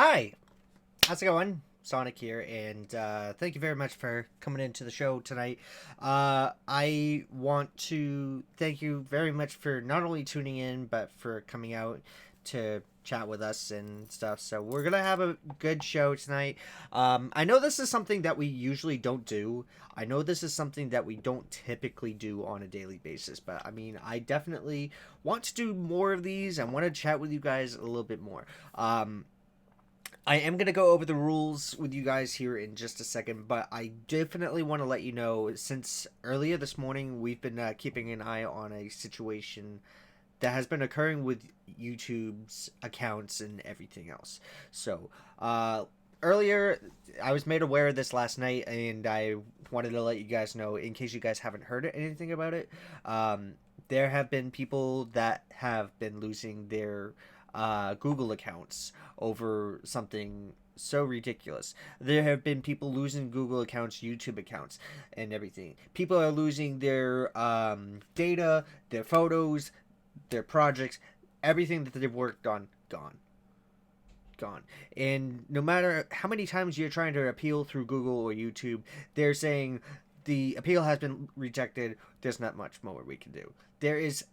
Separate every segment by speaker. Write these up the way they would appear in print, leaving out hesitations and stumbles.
Speaker 1: Hi, how's it going? Sonic here, and thank you very much for coming into the show tonight. I want to thank you very much for not only tuning in, but for coming out to chat with us and stuff. So we're gonna have a good show tonight. I know this is something that we usually don't do. I know this is something that we don't typically do on a daily basis, but I mean, I definitely want to do more of these. I want to chat with you guys a little bit more. I am going to go over the rules with you guys here in just a second, but I definitely want to let you know, since earlier this morning, we've been keeping an eye on a situation that has been occurring with YouTube's accounts and everything else. So, earlier, I was made aware of this last night, and I wanted to let you guys know, in case you guys haven't heard anything about it. There have been people that have been losing their Google accounts over something so ridiculous. There have been people losing Google accounts, YouTube accounts, and everything. People are losing their data, their photos, their projects, everything that they've worked on, gone. And no matter how many times you're trying to appeal through Google or YouTube, they're saying the appeal has been rejected. There's not much more we can do. There is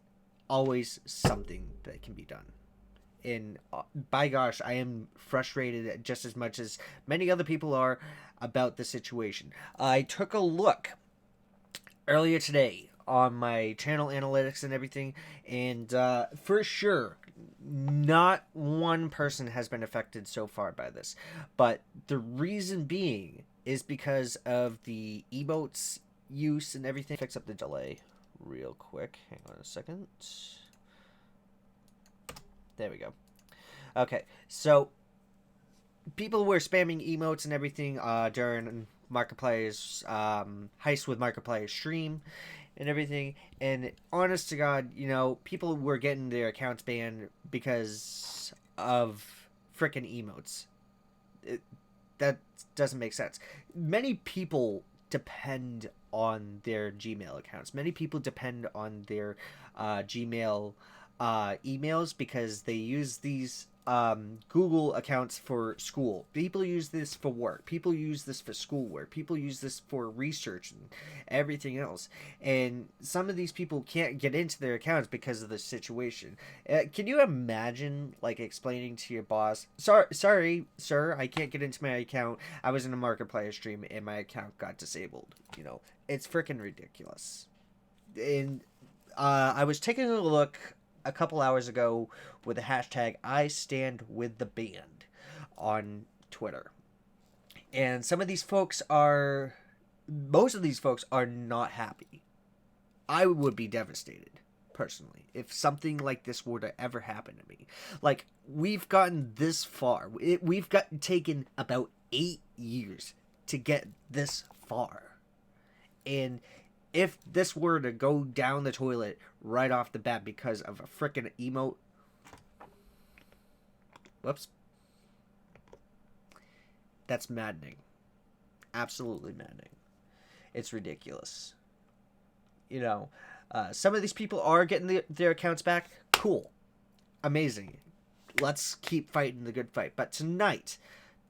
Speaker 1: always something that can be done. And by gosh, I am frustrated just as much as many other people are about the situation. I took a look earlier today on my channel analytics and everything, and for sure, not one person has been affected so far by this. But the reason being is because of the emotes use and everything. Fix up the delay real quick. Hang on a second. There we go. Okay, so people were spamming emotes and everything during Markiplier's Heist with Markiplier's stream and everything. And honest to God, you know, people were getting their accounts banned because of frickin' emotes. That doesn't make sense. Many people depend on their Gmail accounts. Many people depend on their Gmail emails because they use these Google accounts for school. People use this for work. People use this for schoolwork. People use this for research and everything else. And some of these people can't get into their accounts because of the situation. Can you imagine, like, explaining to your boss, sorry, sir, I can't get into my account. I was in a Markiplier stream and my account got disabled. You know, it's freaking ridiculous. And I was taking a look a couple hours ago with the hashtag I stand with the band on Twitter. And most of these folks are not happy. I would be devastated, personally, if something like this were to ever happen to me. Like, we've gotten this far. We've taken about 8 years to get this far. And if this were to go down the toilet right off the bat because of a frickin' emote... Whoops. That's maddening. Absolutely maddening. It's ridiculous. You know, some of these people are getting their accounts back. Cool. Amazing. Let's keep fighting the good fight. But tonight,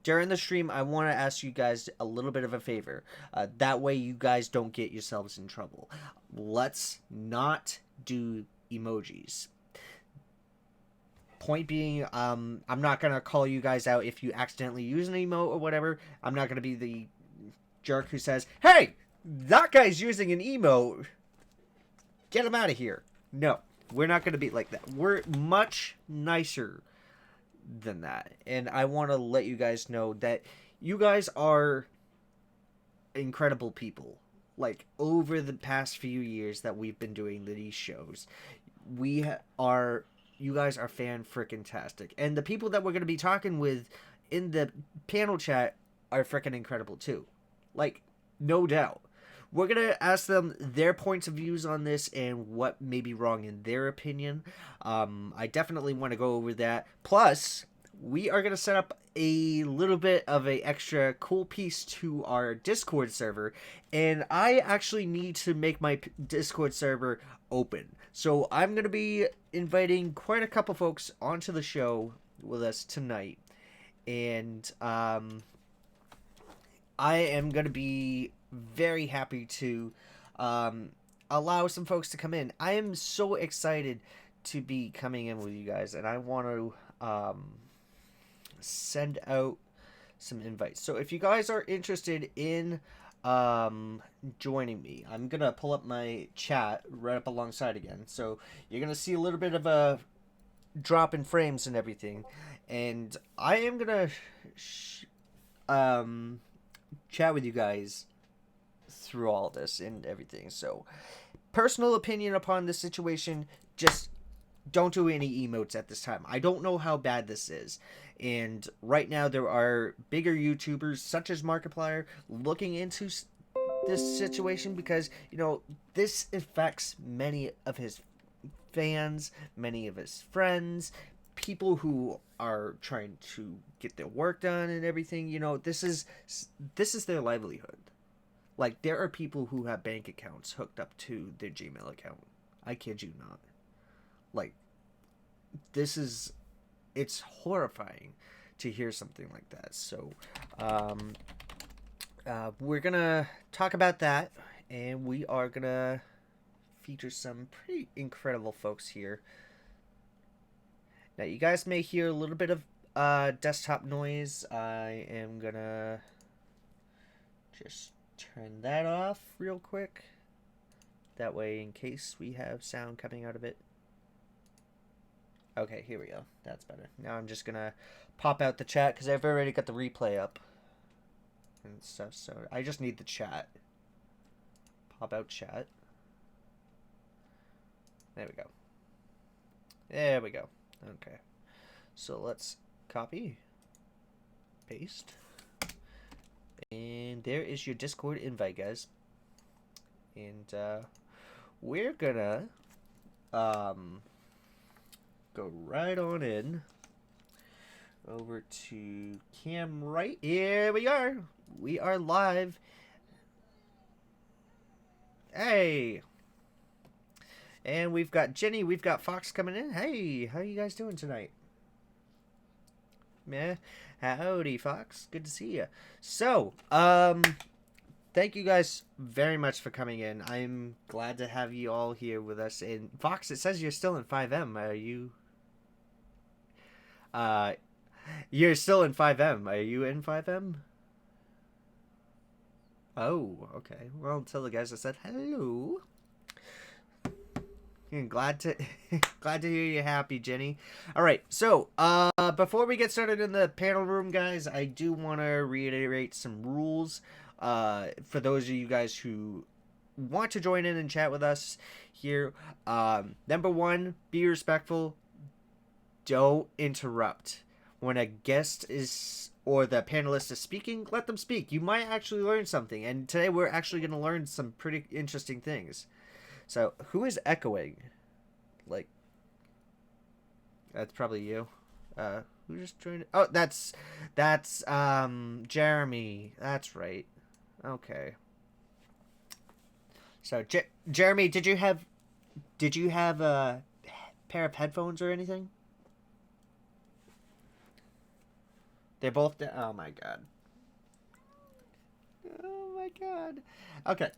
Speaker 1: during the stream, I want to ask you guys a little bit of a favor. That way you guys don't get yourselves in trouble. Let's not do emojis. Point being, I'm not going to call you guys out if you accidentally use an emote or whatever. I'm not going to be the jerk who says, hey, that guy's using an emote. Get him out of here. No, we're not going to be like that. We're much nicer than that. And I want to let you guys know that you guys are incredible people. Like, over the past few years that we've been doing these shows, you guys are fan-frickin-tastic. And the people that we're going to be talking with in the panel chat are frickin' incredible too. Like, no doubt. We're going to ask them their points of views on this and what may be wrong in their opinion. I definitely want to go over that. Plus, we are going to set up a little bit of an extra cool piece to our Discord server. And I actually need to make my Discord server open. So I'm going to be inviting quite a couple folks onto the show with us tonight. and I am going to be very happy to allow some folks to come in. I am so excited to be coming in with you guys, and I want to send out some invites. So if you guys are interested in joining me, I'm gonna pull up my chat right up alongside again, so you're gonna see a little bit of a drop in frames and everything, and I am gonna chat with you guys through all this and everything. So personal opinion upon this situation, just don't do any emotes at this time. I don't know how bad this is. And right now there are bigger YouTubers such as Markiplier looking into this situation because, you know, this affects many of his fans, many of his friends, people who are trying to get their work done and everything. You know, this is their livelihood. Like, there are people who have bank accounts hooked up to their Gmail account. I kid you not. Like, it's horrifying to hear something like that. So, we're gonna talk about that, and we are gonna feature some pretty incredible folks here. Now, you guys may hear a little bit of desktop noise. I am gonna just turn that off real quick. That way, in case we have sound coming out of it. Okay, here we go. That's better. Now I'm just gonna pop out the chat because I've already got the replay up and stuff. So I just need the chat. Pop out chat. There we go. There we go. Okay. So let's copy, paste, and there is your Discord invite, guys. And we're gonna go right on in over to cam right. Here we are. We are live. Hey. And we've got Jenny, we've got Fox coming in. Hey, how you guys doing tonight? Yeah, howdy, Fox. Good to see you. So, thank you guys very much for coming in. I'm glad to have you all here with us. And Fox, it says you're still in 5M. Are you? You're still in 5M. Are you in 5M? Oh, okay. Well, tell the guys I said hello. Glad to hear you happy, Jenny. All right, so before we get started in the panel room, guys, I do want to reiterate some rules for those of you guys who want to join in and chat with us here. Number one, be respectful. Don't interrupt. When a guest is or the panelist is speaking, let them speak. You might actually learn something, and today we're actually going to learn some pretty interesting things. So, who is echoing? Like, that's probably you. Who just joined? Oh, that's Jeremy. That's right. Okay. So, Jeremy, did you have a pair of headphones or anything? They're both. Oh my god. Oh my god. Okay.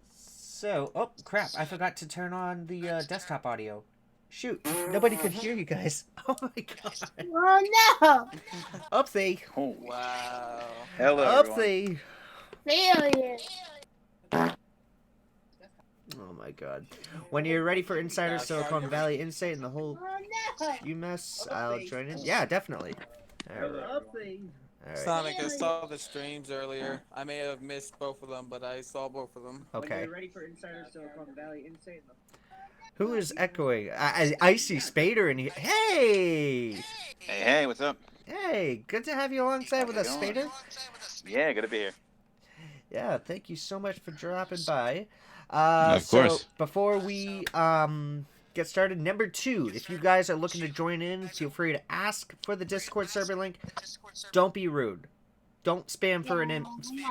Speaker 1: So, oh crap! I forgot to turn on the desktop audio. Shoot! Nobody could hear you guys. Oh my god!
Speaker 2: Oh no!
Speaker 1: Oopsie!
Speaker 3: Oh
Speaker 4: Wow.
Speaker 3: hello,
Speaker 1: Oopsie!
Speaker 2: Failure.
Speaker 1: Oh my god! When you're ready for Insider Silicon Valley Insight and the whole UMass, I'll join in. Yeah, definitely. All right.
Speaker 2: Oopsie.
Speaker 1: All right.
Speaker 4: Sonic, I saw the streams earlier. I may have missed both of them, but I saw both of them.
Speaker 1: Okay.
Speaker 2: When you're ready for Insider Silicon Valley Insight.
Speaker 1: Who is echoing? I see Spader in here. Hey!
Speaker 3: Hey, what's up?
Speaker 1: Hey, good to have you alongside with us,
Speaker 3: How's it
Speaker 1: Spader.
Speaker 3: Yeah, good to be here.
Speaker 1: Yeah, thank you so much for dropping by.
Speaker 5: Of course.
Speaker 1: So before we get started, number two, if you guys are looking to join in, feel free to ask for the Discord server link. Don't be rude. Don't spam for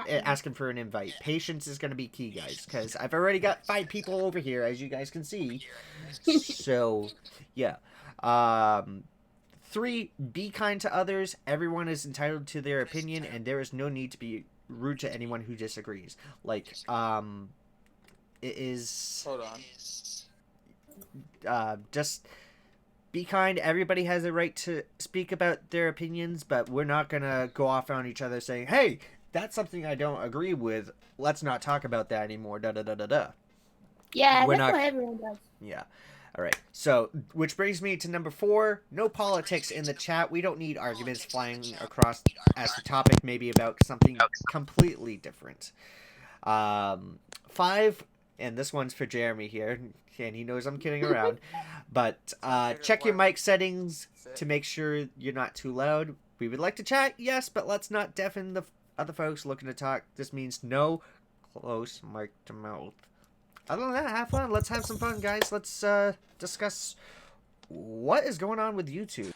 Speaker 1: asking for an invite. Patience is going to be key, guys, because I've already got 5 people over here, as you guys can see. So, yeah. 3, be kind to others. Everyone is entitled to their opinion, and there is no need to be rude to anyone who disagrees. Like, it is...
Speaker 4: Hold on.
Speaker 1: Just be kind. Everybody has a right to speak about their opinions, but we're not gonna go off on each other saying, hey, that's something I don't agree with. Let's not talk about that anymore. Da-da-da-da-da.
Speaker 2: Yeah,
Speaker 1: We're
Speaker 2: that's
Speaker 1: not-
Speaker 2: what everyone does.
Speaker 1: Yeah. All right. So, which brings me to number 4. No politics in the chat. We don't need arguments flying across as the topic, maybe about something completely different. 5, and this one's for Jeremy here, and he knows I'm kidding around, but check your mic settings to make sure you're not too loud. We would like to chat, yes, but let's not deafen the other folks looking to talk. This means no close mic to mouth. Other than that, have fun. Let's have some fun, guys. Let's discuss what is going on with YouTube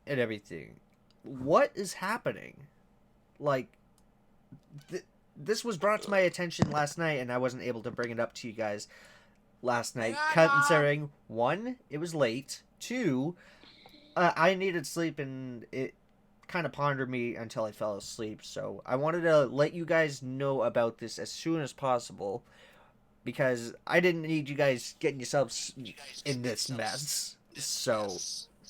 Speaker 1: and everything. What is happening? Like, this was brought to my attention last night, and I wasn't able to bring it up to you guys last night, considering 1, it was late. 2, I needed sleep, and it kind of pondered me until I fell asleep. So I wanted to let you guys know about this as soon as possible, because I didn't need you guys getting yourselves in this mess. So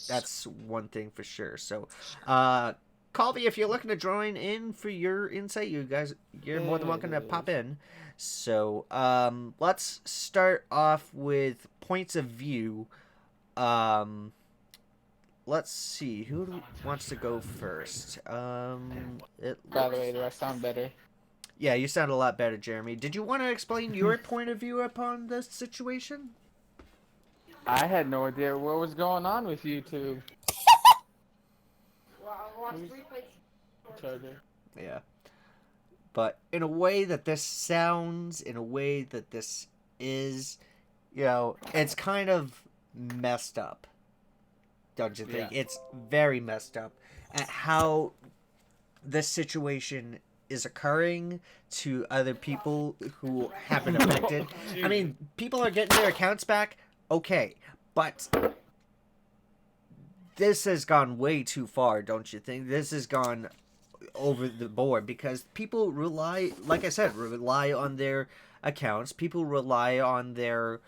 Speaker 1: that's one thing for sure. So call me if you're looking to join in for your insight. You guys, you're more than welcome to pop in. So let's start off with points of view. Let's see, who wants to go first?
Speaker 4: By the way, do I sound better?
Speaker 1: Yeah, you sound a lot better, Jeremy. Did you want to explain your point of view upon this situation?
Speaker 4: I had no idea what was going on with YouTube. Charger.
Speaker 1: Yeah. But in a way that this sounds, in a way that this is, you know, it's kind of messed up. Don't you think?
Speaker 4: Yeah.
Speaker 1: It's very messed up at how this situation is occurring to other people who have been affected. I mean, people are getting their accounts back, okay, but this has gone way too far, don't you think? This has gone over the board, because people rely, like I said, rely on their accounts. People rely on their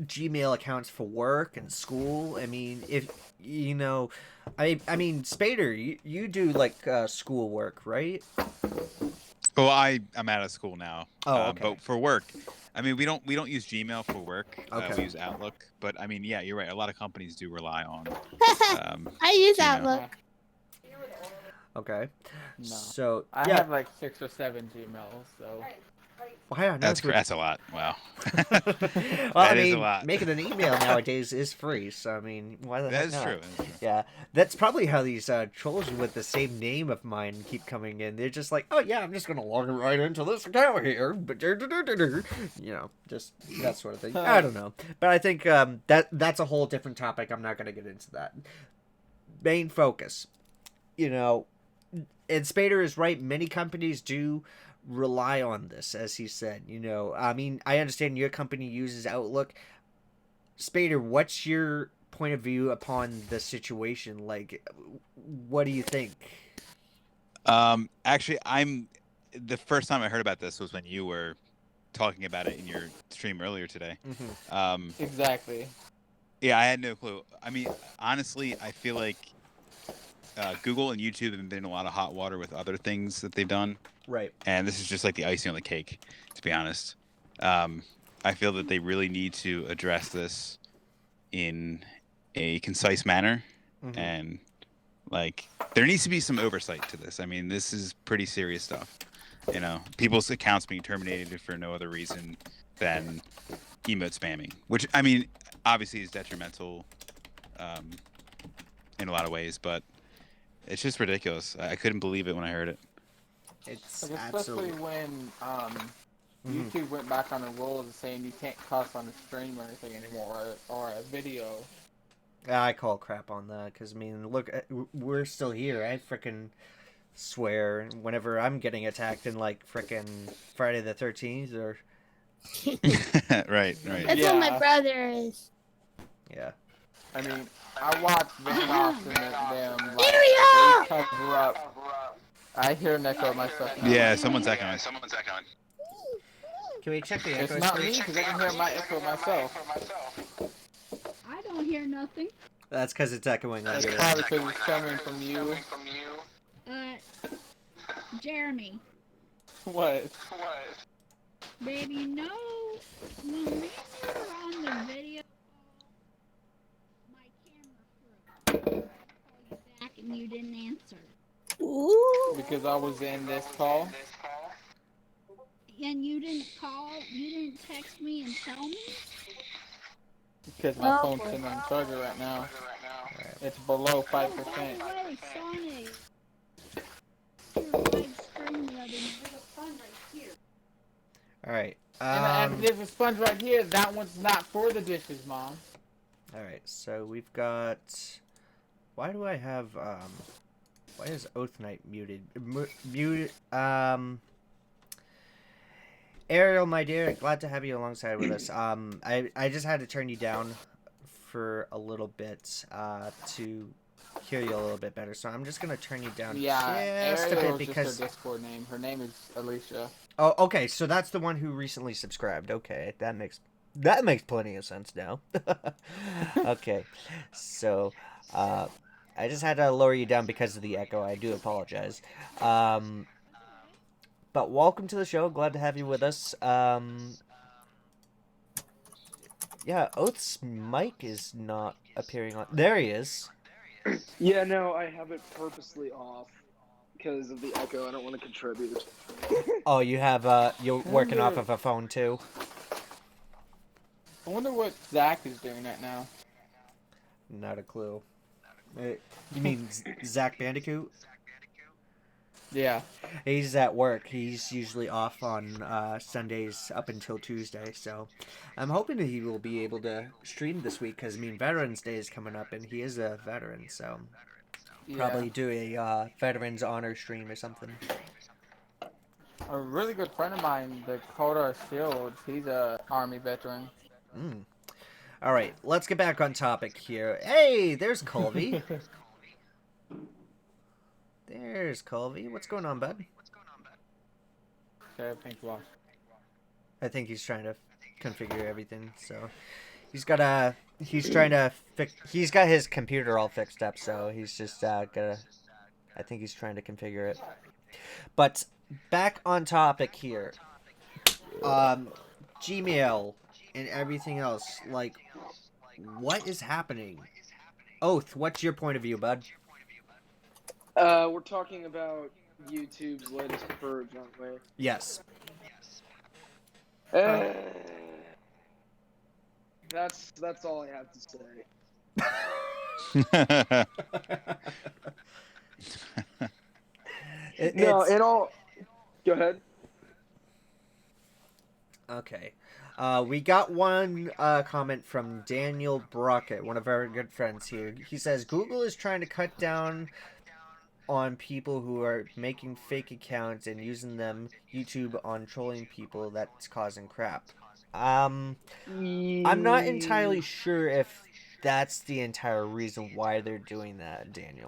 Speaker 1: Gmail accounts for work and school. I mean, if you know, I mean, Spader, you do like school work, right?
Speaker 3: Well, I'm out of school now.
Speaker 1: Oh, okay.
Speaker 3: But for work, I mean, we don't use Gmail for work.
Speaker 1: Okay.
Speaker 3: We use Outlook. But I mean, yeah, you're right. A lot of companies do rely on.
Speaker 2: I use
Speaker 3: Gmail.
Speaker 2: Outlook.
Speaker 1: Okay.
Speaker 4: No.
Speaker 1: So
Speaker 4: I
Speaker 1: yeah,
Speaker 4: have like 6 or 7 Gmails, so.
Speaker 1: wow,
Speaker 3: That's a lot. Wow.
Speaker 1: Well, I
Speaker 3: That is a
Speaker 1: mean,
Speaker 3: lot.
Speaker 1: making an email nowadays is free, so I mean, why the
Speaker 3: That
Speaker 1: heck
Speaker 3: is
Speaker 1: not?
Speaker 3: true. That's true.
Speaker 1: Yeah, that's probably how these trolls with the same name of mine keep coming in. They're just like, oh yeah, I'm just gonna log right into this account here, but you know, just that sort of thing. I don't know, but I think that's a whole different topic. I'm not gonna get into that. Main focus, you know, and Spader is right. Many companies do rely on this, as he said. You know, I mean, I understand your company uses Outlook. Spader, what's your point of view upon the situation? Like, what do you think?
Speaker 3: Actually, the first time I heard about this was when you were talking about it in your stream earlier today.
Speaker 1: Mm-hmm.
Speaker 4: Exactly.
Speaker 3: Yeah, I had no clue. I mean, honestly, I feel like Google and YouTube have been in a lot of hot water with other things that they've done.
Speaker 1: Right.
Speaker 3: And this is just like the icing on the cake, to be honest. I feel that they really need to address this in a concise manner.
Speaker 1: Mm-hmm.
Speaker 3: And, like, there needs to be some oversight to this. I mean, this is pretty serious stuff. You know, people's accounts being terminated for no other reason than emote spamming. Which, I mean, obviously is detrimental in a lot of ways, but it's just ridiculous. I couldn't believe it when I heard it.
Speaker 1: It's
Speaker 4: Like, especially
Speaker 1: absolutely.
Speaker 4: when YouTube went back on the rules of saying you can't cuss on a stream or anything anymore, or a video.
Speaker 1: I call crap on that, because, I mean, look, we're still here. I frickin' swear whenever I'm getting attacked in, like, frickin' Friday the 13th, or...
Speaker 3: Right.
Speaker 2: That's
Speaker 4: Yeah.
Speaker 2: what my brother is.
Speaker 1: Yeah.
Speaker 4: I mean, I watch Vanoss and them, like,
Speaker 2: Area!
Speaker 4: they cover up. I hear an echo myself now.
Speaker 3: Yeah, someone's echoing.
Speaker 1: Can we check the
Speaker 4: It's
Speaker 1: echoes
Speaker 4: not
Speaker 1: first?
Speaker 4: me, because I can hear my echo myself.
Speaker 2: I don't hear nothing.
Speaker 1: That's because it's echoing on
Speaker 4: It's
Speaker 1: your
Speaker 4: probably
Speaker 1: end.
Speaker 4: because it's coming from you.
Speaker 2: Jeremy.
Speaker 4: What?
Speaker 2: Baby, you know, when we were on the video, my camera froze. I called you back and you didn't answer.
Speaker 5: Ooh.
Speaker 4: Because I was in this call.
Speaker 2: And you didn't call, you didn't text me and tell me?
Speaker 4: Because my phone's sitting on charger right now. It's below 5%.
Speaker 2: Oh, by the way, Sonic, your live stream the other night. There's a fun right here.
Speaker 1: Alright.
Speaker 4: And there's a sponge right here. That one's not for the dishes, Mom.
Speaker 1: Alright, so we've got... Why do I have, Why is Oath Knight muted? Muted, Ariel, my dear, glad to have you alongside with us. I just had to turn you down for a little bit, to hear you a little bit better, so I'm just gonna turn you down just a bit
Speaker 4: Ariel is
Speaker 1: because...
Speaker 4: just her Discord name. Her name is Alicia.
Speaker 1: Oh, okay, so that's the one who recently subscribed. Okay, that makes plenty of sense now. Okay, so, I just had to lower you down because of the echo. I do apologize. But welcome to the show. Glad to have you with us. Yeah, Oath's mic is not appearing on... There he is.
Speaker 5: Yeah, no, I have it purposely off because of the echo. I don't want to contribute.
Speaker 1: Oh, you have, you're working off of a phone, too?
Speaker 4: I wonder what Zach is doing right now.
Speaker 1: Not a clue. You mean Zach Bandicoot?
Speaker 4: Yeah.
Speaker 1: He's at work. He's usually off on Sundays up until Tuesday, so I'm hoping that he will be able to stream this week because, I mean, Veterans Day is coming up and he is a veteran, so probably do a Veterans Honor stream or something.
Speaker 4: A really good friend of mine, Dakota Shields, he's a Army veteran.
Speaker 1: Mm. All right, let's get back on topic here. Hey, there's Colby. There's Colby. What's going on, bud?
Speaker 4: Okay, thanks a lot.
Speaker 1: I think he's trying to configure everything, so he's got he's got his computer all fixed up, so he's just I think he's trying to configure it. But back on topic here. Gmail and everything else, like, what is happening? Oath, what's your point of view, bud?
Speaker 5: We're talking about YouTube's latest purge, aren't we?
Speaker 1: Yes.
Speaker 5: That's all I have to say. No, in all... Go ahead.
Speaker 1: Okay. We got one comment from Daniel Brockett, one of our good friends here. He says, Google is trying to cut down on people who are making fake accounts and using them YouTube on trolling people that's causing crap. I'm not entirely sure if that's the entire reason why they're doing that, Daniel.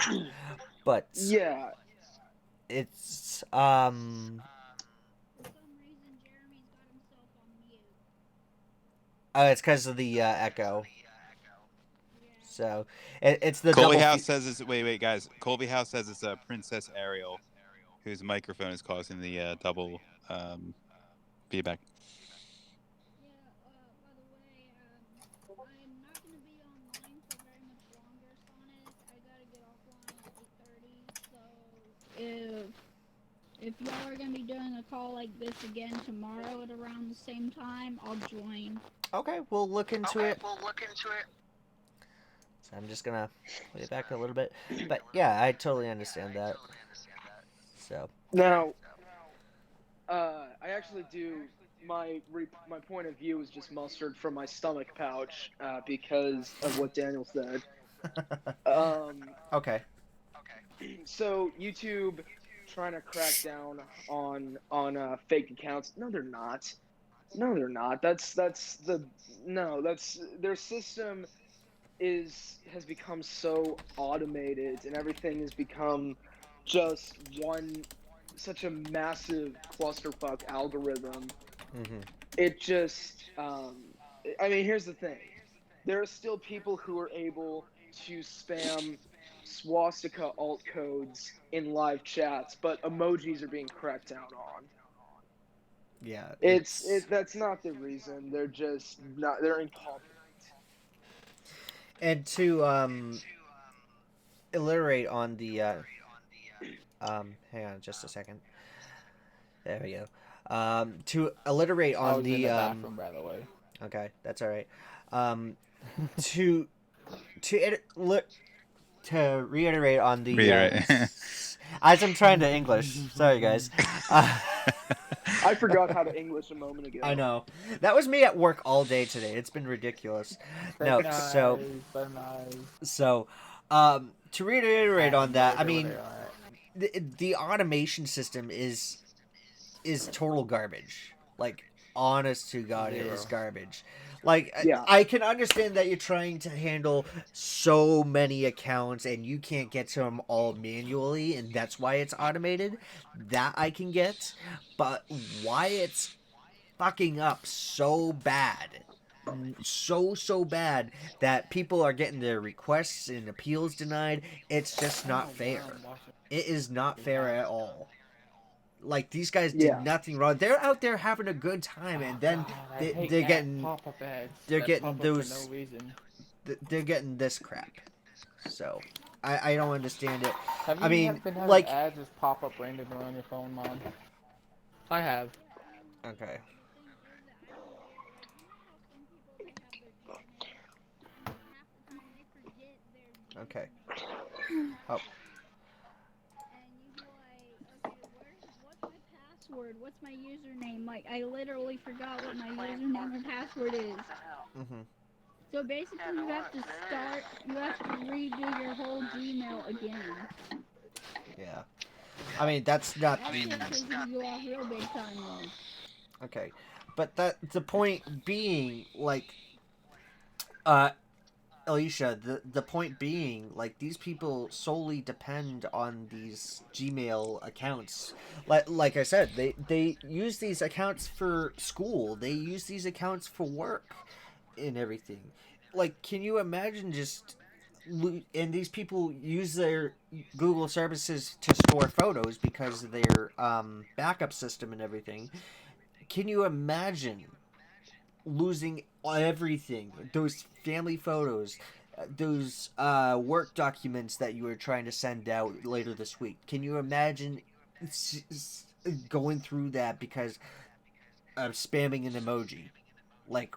Speaker 1: But
Speaker 5: yeah,
Speaker 1: it's it's because of the echo. So it's the
Speaker 3: Colby House says it's wait guys. Colby House says it's Princess Ariel, whose microphone is causing the double feedback.
Speaker 2: Yeah, by the way, I'm not going to be online for very much longer, Sonic. I gotta get offline at 8:30, so if y'all are going to be doing a call like this again tomorrow at around the same time, I'll join.
Speaker 1: Okay, we'll look into it. So I'm just gonna play it back a little bit, but yeah, I totally understand that. So
Speaker 5: now, I actually do. My point of view is just mustered from my stomach pouch because of what Daniel said.
Speaker 1: Okay.
Speaker 5: So YouTube trying to crack down on fake accounts. No, they're not. That's their system. has become so automated, and everything has become just such a massive clusterfuck algorithm.
Speaker 1: Mm-hmm.
Speaker 5: It just, I mean, here's the thing: there are still people who are able to spam swastika alt codes in live chats, but emojis are being cracked down on.
Speaker 1: Yeah,
Speaker 5: That's not the reason. They're just not. They're incompetent.
Speaker 1: and to alliterate on the hang on just a second. There we go. To alliterate
Speaker 4: I
Speaker 1: on
Speaker 4: was in
Speaker 1: the
Speaker 4: the bathroom, by the way.
Speaker 1: okay, that's all right. To to reiterate on the
Speaker 3: Reiterate.
Speaker 1: as I'm trying to English. Sorry, guys.
Speaker 5: I forgot how to English a moment ago.
Speaker 1: I know. That was me at work all day today. It's been ridiculous. No,
Speaker 4: Nice,
Speaker 1: so
Speaker 4: very nice.
Speaker 1: so to reiterate on that, I
Speaker 4: No idea
Speaker 1: mean,
Speaker 4: where they are.
Speaker 1: the automation system is total garbage. Like, honest to God, it is
Speaker 4: Zero.
Speaker 1: garbage. Like,
Speaker 5: Yeah.
Speaker 1: I can understand that you're trying to handle so many accounts and you can't get to them all manually, and that's why it's automated. That I can get. But why it's fucking up so bad, so bad, that people are getting their requests and appeals denied, it's just not fair. It is not fair at all. Like, these guys did
Speaker 5: Yeah.
Speaker 1: nothing wrong. They're out there having a good time, and then they're getting
Speaker 4: pop-up ads.
Speaker 1: they're
Speaker 4: that
Speaker 1: getting
Speaker 4: pop up
Speaker 1: those-
Speaker 4: for no reason.
Speaker 1: they're getting this crap. So I don't understand it.
Speaker 4: Have you
Speaker 1: I mean,
Speaker 4: been having
Speaker 1: like,
Speaker 4: ads just pop up randomly on your phone, Mom? I have.
Speaker 1: okay. Okay. Oh.
Speaker 2: What's my username? Like, I literally forgot what my username and password is.
Speaker 1: Mhm.
Speaker 2: So basically, you have to redo your whole Gmail again.
Speaker 1: Yeah. I mean, that's not
Speaker 2: That shit pisses you off real big time, though.
Speaker 1: okay. But the point being, like, Alicia, the point being, like, these people solely depend on these Gmail accounts. Like I said, they use these accounts for school. They use these accounts for work and everything. Like, can you imagine just... And these people use their Google services to store photos because of their backup system and everything. Can you imagine losing everything? Those family photos, those work documents that you were trying to send out later this week. Can you imagine going through that because of spamming an emoji? Like,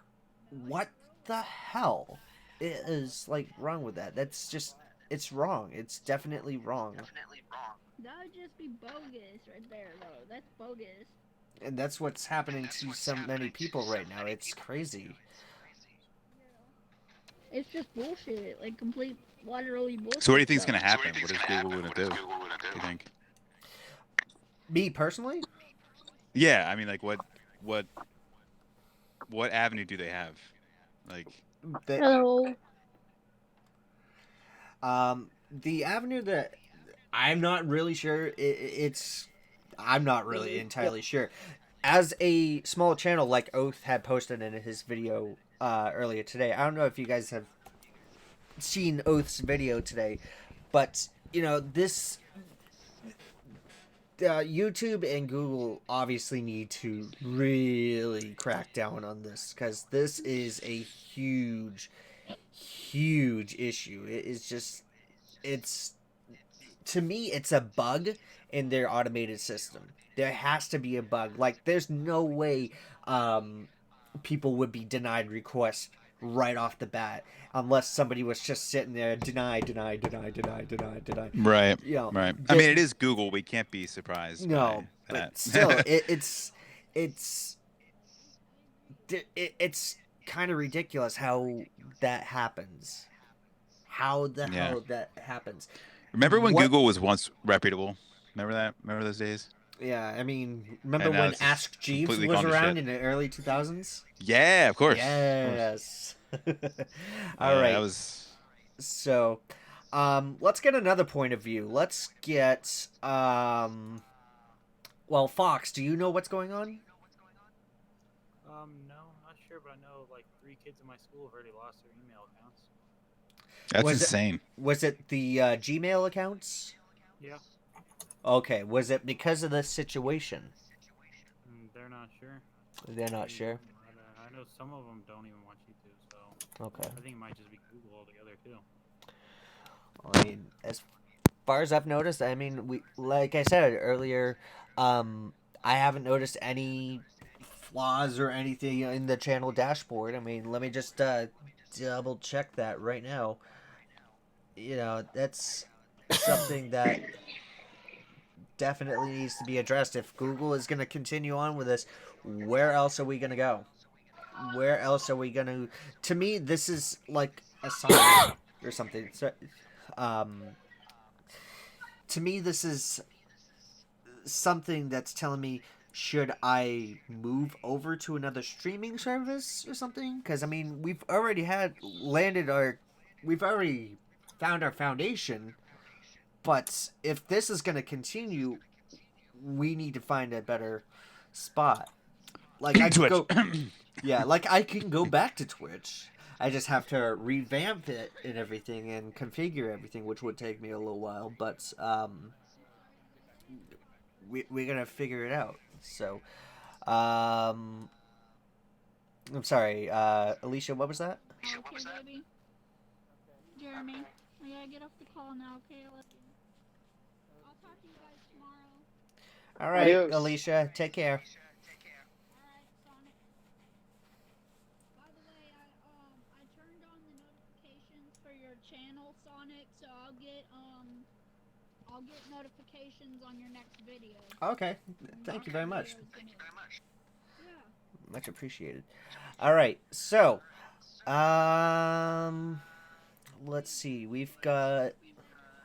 Speaker 1: what the hell is, like, wrong with that? That's just, it's wrong. It's definitely wrong.
Speaker 2: That would just be bogus right there, though. That's bogus.
Speaker 1: And that's what's happening to so many people right now. It's crazy.
Speaker 2: It's just bullshit. Like, complete, literally bullshit.
Speaker 3: So what do you think is going to happen? What is Google going to do? Do you think?
Speaker 1: Me personally?
Speaker 3: Yeah, I mean, like, what avenue do they have? Like,
Speaker 2: Hello.
Speaker 1: The avenue that I'm not really sure. I'm not really entirely sure. As a small channel like Oath had posted in his video earlier today, I don't know if you guys have seen Oath's video today, but you know, this YouTube and Google obviously need to really crack down on this, because this is a huge issue. It is just, to me, it's a bug in their automated system. There has to be a bug. Like, there's no way people would be denied requests right off the bat unless somebody was just sitting there, deny.
Speaker 3: right,
Speaker 1: You know,
Speaker 3: right. I mean, it is Google. We can't be surprised.
Speaker 1: No,
Speaker 3: by
Speaker 1: but
Speaker 3: that.
Speaker 1: still, it's kind of ridiculous how that happens. How the hell that happens?
Speaker 3: Remember when
Speaker 1: What-
Speaker 3: Google was once reputable? Remember that? Remember those days?
Speaker 1: Yeah, I mean, remember
Speaker 3: And now
Speaker 1: when
Speaker 3: it's just
Speaker 1: Ask Jeeves
Speaker 3: completely
Speaker 1: was
Speaker 3: gone to
Speaker 1: around
Speaker 3: shit.
Speaker 1: in the early 2000s?
Speaker 3: Yeah, of course.
Speaker 1: Yes. All
Speaker 3: Yeah,
Speaker 1: right.
Speaker 3: that was
Speaker 1: So, let's get another point of view. Let's get, well, Fox, do you know what's going on?
Speaker 6: No, I'm not sure, but I know like 3 kids in my school have already lost their email accounts.
Speaker 3: That's
Speaker 1: Was
Speaker 3: insane.
Speaker 1: Was it the Gmail accounts?
Speaker 6: Yeah.
Speaker 1: Okay, was it because of this situation?
Speaker 6: They're not sure.
Speaker 1: They're not sure.
Speaker 6: I know some of them don't even want you to, so
Speaker 1: Okay.
Speaker 6: I think it might just be Google altogether too.
Speaker 1: I mean, as far as I've noticed, I mean, we like I said earlier, I haven't noticed any flaws or anything in the channel dashboard. I mean, let me just double check that right now. You know, that's something that definitely needs to be addressed. If Google is going to continue on with this, where else are we going to go? Where else are we going to... To me, this is like a sign or something. So, to me, this is something that's telling me, should I move over to another streaming service or something? Because, I mean, we've already we've already found our foundation. But if this is going to continue, we need to find a better spot. Like I can go, yeah, like I can go back to Twitch. I just have to revamp it and everything and configure everything, which would take me a little while. But we're gonna figure it out. So, I'm sorry, Alicia, what was that?
Speaker 2: Okay, baby. Jeremy, I gotta get off the call now, okay? I'll talk to you guys tomorrow.
Speaker 1: All right,
Speaker 5: Adios.
Speaker 1: Alicia, take care.
Speaker 2: Alright, Sonic. By the way, I turned on the notifications for your channel, Sonic, so I'll get notifications on your next video.
Speaker 1: Okay, thank you very much.
Speaker 2: Yeah.
Speaker 1: Much appreciated. All right, so, let's see. We've got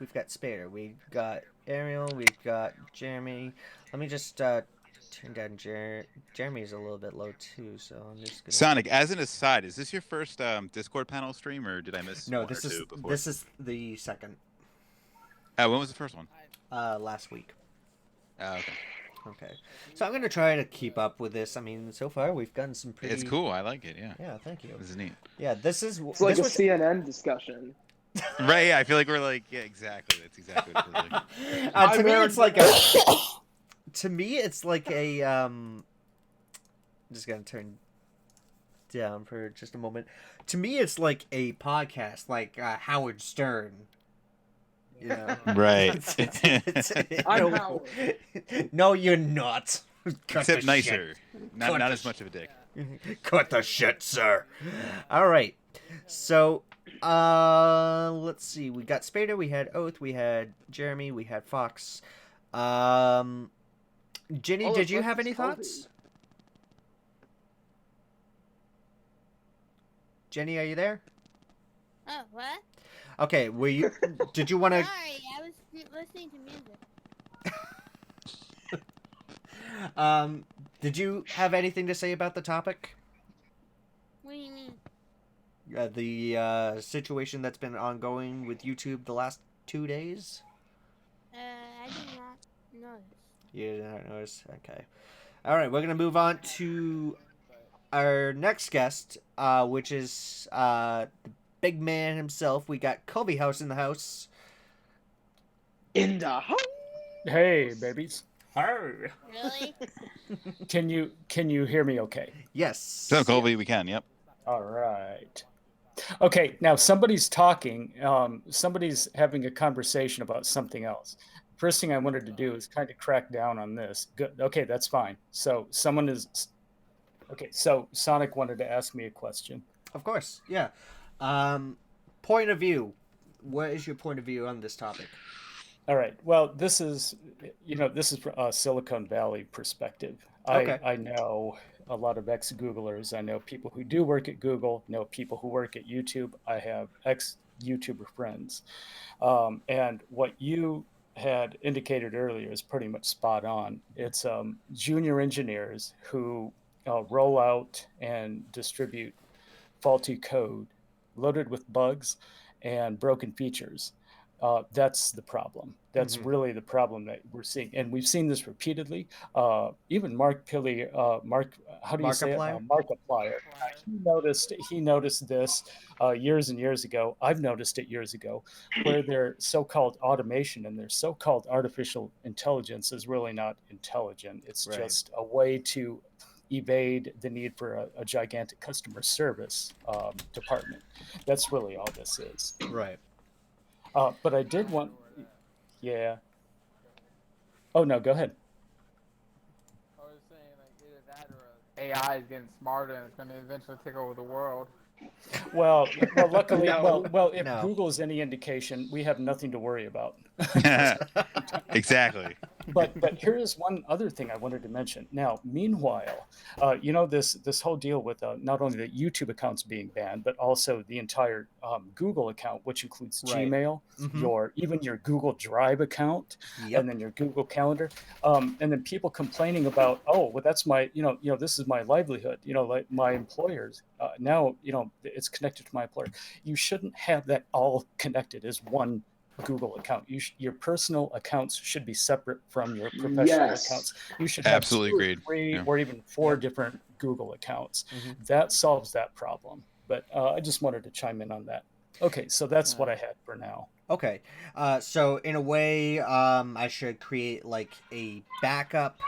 Speaker 1: Spader. We've got Ariel. We've got Jeremy. Let me just turn down Jeremy's a little bit low too, so I'm just gonna.
Speaker 3: Sonic, as an aside, is this your first Discord panel stream, or did I miss
Speaker 1: No,
Speaker 3: one or two before?
Speaker 1: this is the second.
Speaker 3: When was the first one?
Speaker 1: Last week.
Speaker 3: Oh, okay.
Speaker 1: Okay, so I'm gonna try to keep up with this. I mean, so far we've gotten some pretty.
Speaker 3: It's cool. I like it. Yeah.
Speaker 1: Yeah, thank you.
Speaker 3: This is neat.
Speaker 1: Yeah, this is.
Speaker 5: It's like
Speaker 1: this
Speaker 5: a
Speaker 1: was...
Speaker 5: CNN discussion.
Speaker 3: Right. Yeah. I feel like we're like, yeah, exactly. That's exactly what it feels like.
Speaker 1: To me, it's like a. To me, it's like a. I'm just gonna turn down for just a moment. To me, it's like a podcast, like Howard Stern. You know?
Speaker 3: Right.
Speaker 5: I'm Howard.
Speaker 1: No, you're not. Cut
Speaker 3: Except
Speaker 1: the
Speaker 3: nicer.
Speaker 1: shit.
Speaker 3: Not as much of a dick.
Speaker 1: Cut the shit, sir. All right. So, let's see. We got Spader, we had Oath, we had Jeremy, we had Fox. Ginny, did you have any thoughts? Jenny, are you there?
Speaker 7: Oh, what?
Speaker 1: Okay, were you? Did you want to?
Speaker 7: Sorry, I was listening to music.
Speaker 1: Did you have anything to say about the topic?
Speaker 7: What do you mean?
Speaker 1: The situation that's been ongoing with YouTube the last 2 days?
Speaker 7: I did not notice.
Speaker 1: You did not notice? Okay. Alright, we're going to move on to our next guest, which is the big man himself. We got Colby House in the house.
Speaker 5: In the house.
Speaker 8: Hey, babies.
Speaker 1: Hey.
Speaker 7: Really?
Speaker 8: Can you hear me okay?
Speaker 1: Yes.
Speaker 3: So, Colby, we can. Yep.
Speaker 8: All right. Okay, now somebody's talking. Somebody's having a conversation about something else. First thing I wanted to do is kind of crack down on this. Good. Okay, that's fine. So someone is... Okay, so Sonic wanted to ask me a question.
Speaker 1: Of course, yeah. Point of view. What is your point of view on this topic?
Speaker 8: All right. Well, this is a Silicon Valley perspective.
Speaker 1: Okay.
Speaker 8: I know a lot of ex-Googlers. I know people who do work at Google, know people who work at YouTube. I have ex-YouTuber friends. And what you had indicated earlier is pretty much spot on. It's junior engineers who roll out and distribute faulty code loaded with bugs and broken features. That's the problem. That's really the problem that we're seeing, and we've seen this repeatedly. Even Mark Pilley, how do you say it?
Speaker 1: Markiplier?
Speaker 8: Markiplier. He noticed this years and years ago. I've noticed it years ago, where their so-called automation and their so-called artificial intelligence is really not intelligent. It's
Speaker 1: Right.
Speaker 8: just a way to evade the need for a gigantic customer service department. That's really all this is.
Speaker 1: Right.
Speaker 8: But I did want, yeah. Oh no, go ahead.
Speaker 4: I was saying, like, either that or AI is getting smarter and it's going to eventually take over the world.
Speaker 8: Well, luckily,
Speaker 5: No.
Speaker 8: if
Speaker 1: No.
Speaker 8: Google is any indication, we have nothing to worry about.
Speaker 3: Exactly.
Speaker 8: But here is one other thing I wanted to mention. Now, meanwhile, this whole deal with not only the YouTube accounts being banned, but also the entire Google account, which includes
Speaker 1: Right.
Speaker 8: Gmail, even your Google Drive account,
Speaker 1: Yep.
Speaker 8: and then your Google Calendar, and then people complaining about, oh, well, that's my, this is my livelihood, like my employers. Now, it's connected to my employer. You shouldn't have that all connected as one Google account. Your personal accounts should be separate from your professional
Speaker 5: Yes.
Speaker 8: accounts. You should have
Speaker 3: Absolutely
Speaker 8: 2 or
Speaker 3: agreed.
Speaker 8: 3
Speaker 3: Yeah.
Speaker 8: or even 4 different Google accounts. That solves that problem. But I just wanted to chime in on that. Okay, so that's what I had for now.
Speaker 1: Okay. So in a way, I should create like a backup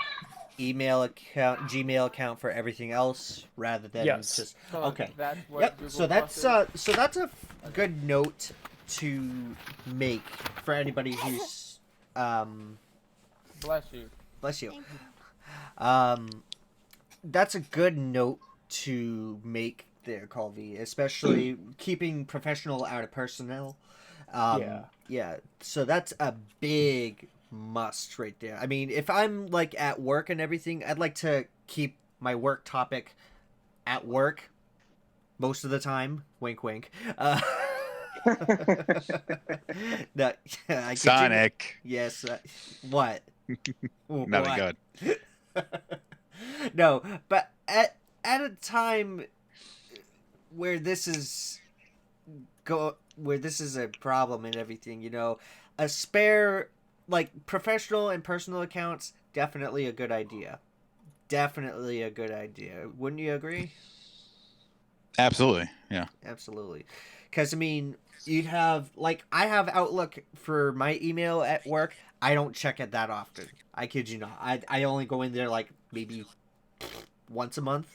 Speaker 1: email account, Gmail account for everything else rather than
Speaker 8: Yes.
Speaker 1: just
Speaker 4: So
Speaker 1: okay.
Speaker 4: That's what
Speaker 1: Yep.
Speaker 4: Google
Speaker 1: So that's
Speaker 4: Plus is?
Speaker 1: a good note to make for anybody who's
Speaker 4: Bless you.
Speaker 1: bless you.
Speaker 7: Thank you.
Speaker 1: That's a good note to make there, Colby, especially keeping professional out of personnel. Yeah. So that's a big must right there. I mean, if I'm like at work and everything, I'd like to keep my work topic at work most of the time. Wink, wink. No, I
Speaker 3: Sonic.
Speaker 1: yes. What?
Speaker 3: Nothing
Speaker 1: What?
Speaker 3: good.
Speaker 1: No, but at a time where this is a problem and everything, a spare like professional and personal accounts, definitely a good idea. Definitely a good idea. Wouldn't you agree?
Speaker 3: Absolutely. Yeah.
Speaker 1: Absolutely. Because I mean, you'd have like I have Outlook for my email at work. I don't check it that often. I kid you not. I only go in there like maybe once a month.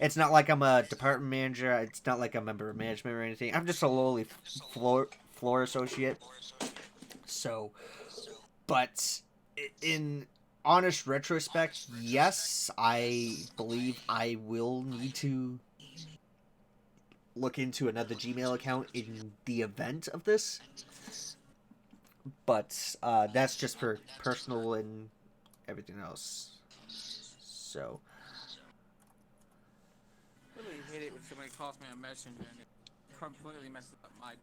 Speaker 1: It's not like I'm a department manager. It's not like I'm a member of management or anything. I'm just a lowly floor associate. So, but in honest retrospect, yes, I believe I will need to look into another Gmail account in the event of this. But that's just for personal and everything else. So.
Speaker 4: I really hate it when somebody calls me on Messenger and it completely messes up my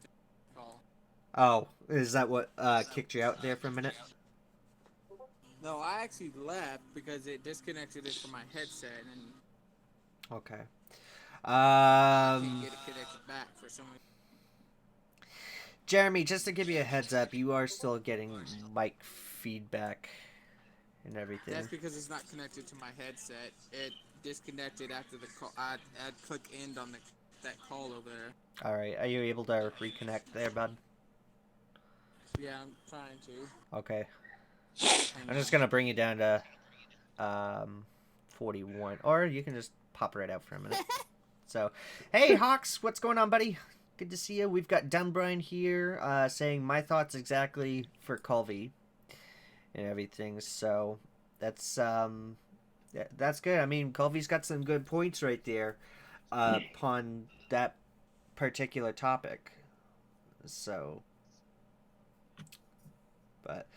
Speaker 4: call.
Speaker 1: Oh, is that what kicked you out there for a minute?
Speaker 4: No, I actually left because it disconnected it from my headset and
Speaker 1: Okay.
Speaker 4: I can't get it connected back for some reason.
Speaker 1: Jeremy, just to give you a heads up, you are still getting mic feedback and everything.
Speaker 4: That's because it's not connected to my headset. It disconnected after the call. I'd click end on that call over there.
Speaker 1: All right, are you able to reconnect there, bud?
Speaker 4: Yeah, I'm trying to.
Speaker 1: Okay. I'm just gonna bring you down to 41, or you can just pop right out for a minute. So, hey Hawks, what's going on, buddy? Good to see you. We've got Dunbrine here saying my thoughts exactly for Colby and everything. So that's good. I mean, Colby's got some good points right there upon that particular topic. So, but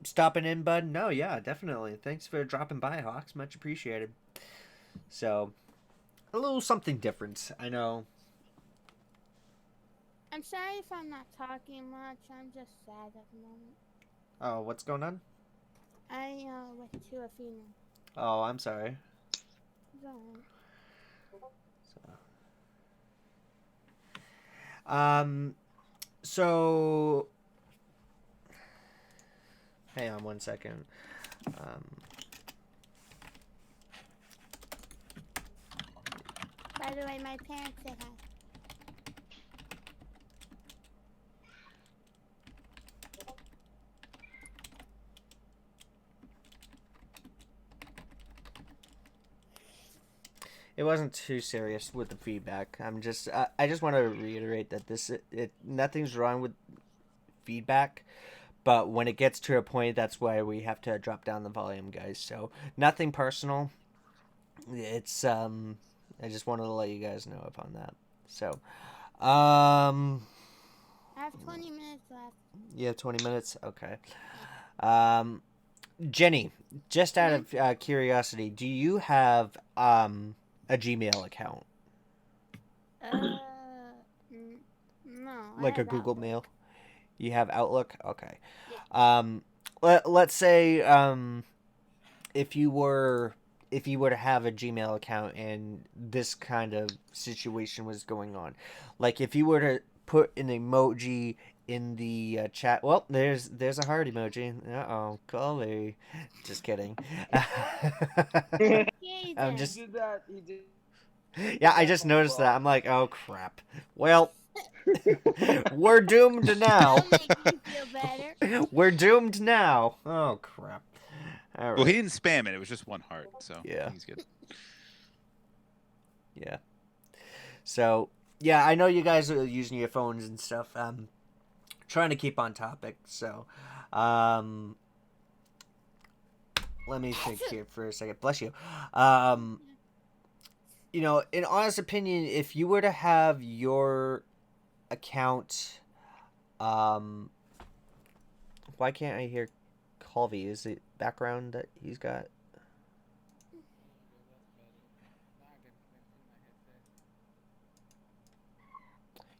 Speaker 1: stopping in, bud. No, yeah, definitely. Thanks for dropping by, Hawks. Much appreciated. So, a little something different, I know.
Speaker 7: I'm sorry if I'm not talking much. I'm just sad at the moment.
Speaker 1: Oh, what's going on?
Speaker 7: I went to a funeral.
Speaker 1: Oh, I'm sorry.
Speaker 7: It's alright.
Speaker 1: So. So hang on one second.
Speaker 7: By the way, my parents say hi.
Speaker 1: It wasn't too serious with the feedback. I just want to reiterate that nothing's wrong with feedback, but when it gets to a point, that's why we have to drop down the volume, guys. So nothing personal. It's I just wanted to let you guys know upon that. So,
Speaker 7: I have 20 minutes left.
Speaker 1: you have 20 minutes. Okay. Jenny, just out of curiosity, do you have a Gmail account,
Speaker 7: No. I
Speaker 1: like a
Speaker 7: have
Speaker 1: Google
Speaker 7: Outlook.
Speaker 1: Mail? You have Outlook. Okay.
Speaker 7: Yeah.
Speaker 1: Let's say if you were to have a Gmail account and this kind of situation was going on, like if you were to put an emoji in the chat. Well, there's a heart emoji. Uh-oh, Coley. Just kidding.
Speaker 7: Yay,
Speaker 1: I'm
Speaker 7: then.
Speaker 1: just
Speaker 5: He did that. He did.
Speaker 1: yeah, I just noticed that. I'm like, oh crap. Well, we're doomed now.
Speaker 7: That'll make me feel better.
Speaker 1: We're doomed now. Oh crap. All right.
Speaker 3: Well, he didn't spam it. It was just one heart, so
Speaker 1: Yeah.
Speaker 3: he's good.
Speaker 1: Yeah. So yeah, I know you guys are using your phones and stuff. Trying to keep on topic. So, let me think here for a second. Bless you. You know, in honest opinion, if you were to have your account, why can't I hear Colby? Is it background that he's got?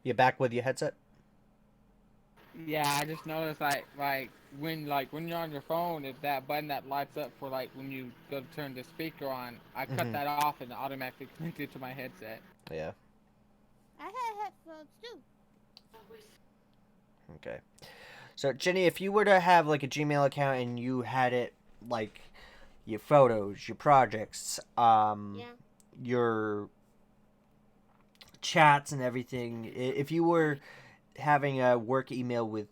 Speaker 1: You back with your headset?
Speaker 4: Yeah, I just noticed like when you're on your phone, if that button that lights up for like when you go to turn the speaker on, I cut that off and it automatically connected to my headset.
Speaker 1: Yeah.
Speaker 7: I had headphones too.
Speaker 1: Okay. So, Jenny, if you were to have like a Gmail account and you had it like your photos, your projects, your chats and everything, if you were having a work email with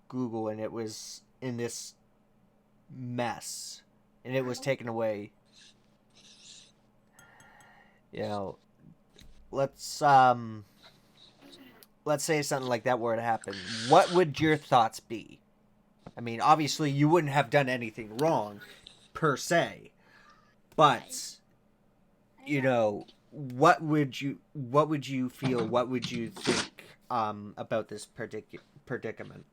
Speaker 1: Google and it was in this mess and it was taken away, you know, let's say something like that were to happen, what would your thoughts be? I mean, obviously you wouldn't have done anything wrong per se, but you know, what would you feel, what would you think about this predicament?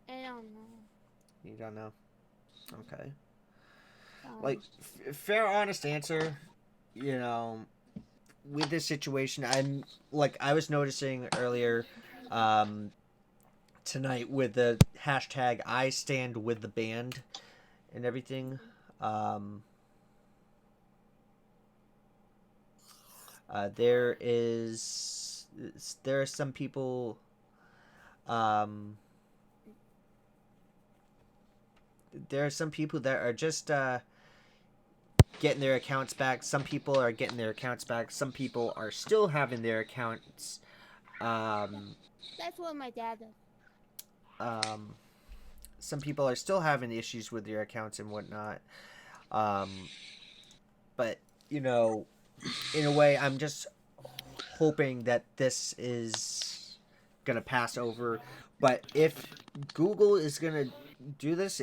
Speaker 7: I don't know.
Speaker 1: You don't know? Okay. Like, fair, honest answer, you know, with this situation, I was noticing earlier tonight with the hashtag I stand with the band and everything. There are some people that are just getting their accounts back. Some people are getting their accounts back. Some people are still having their accounts.
Speaker 7: That's what my dad does.
Speaker 1: Some people are still having issues with their accounts and whatnot. But, you know, in a way, I'm just hoping that this is going to pass over. But if Google is going to do this,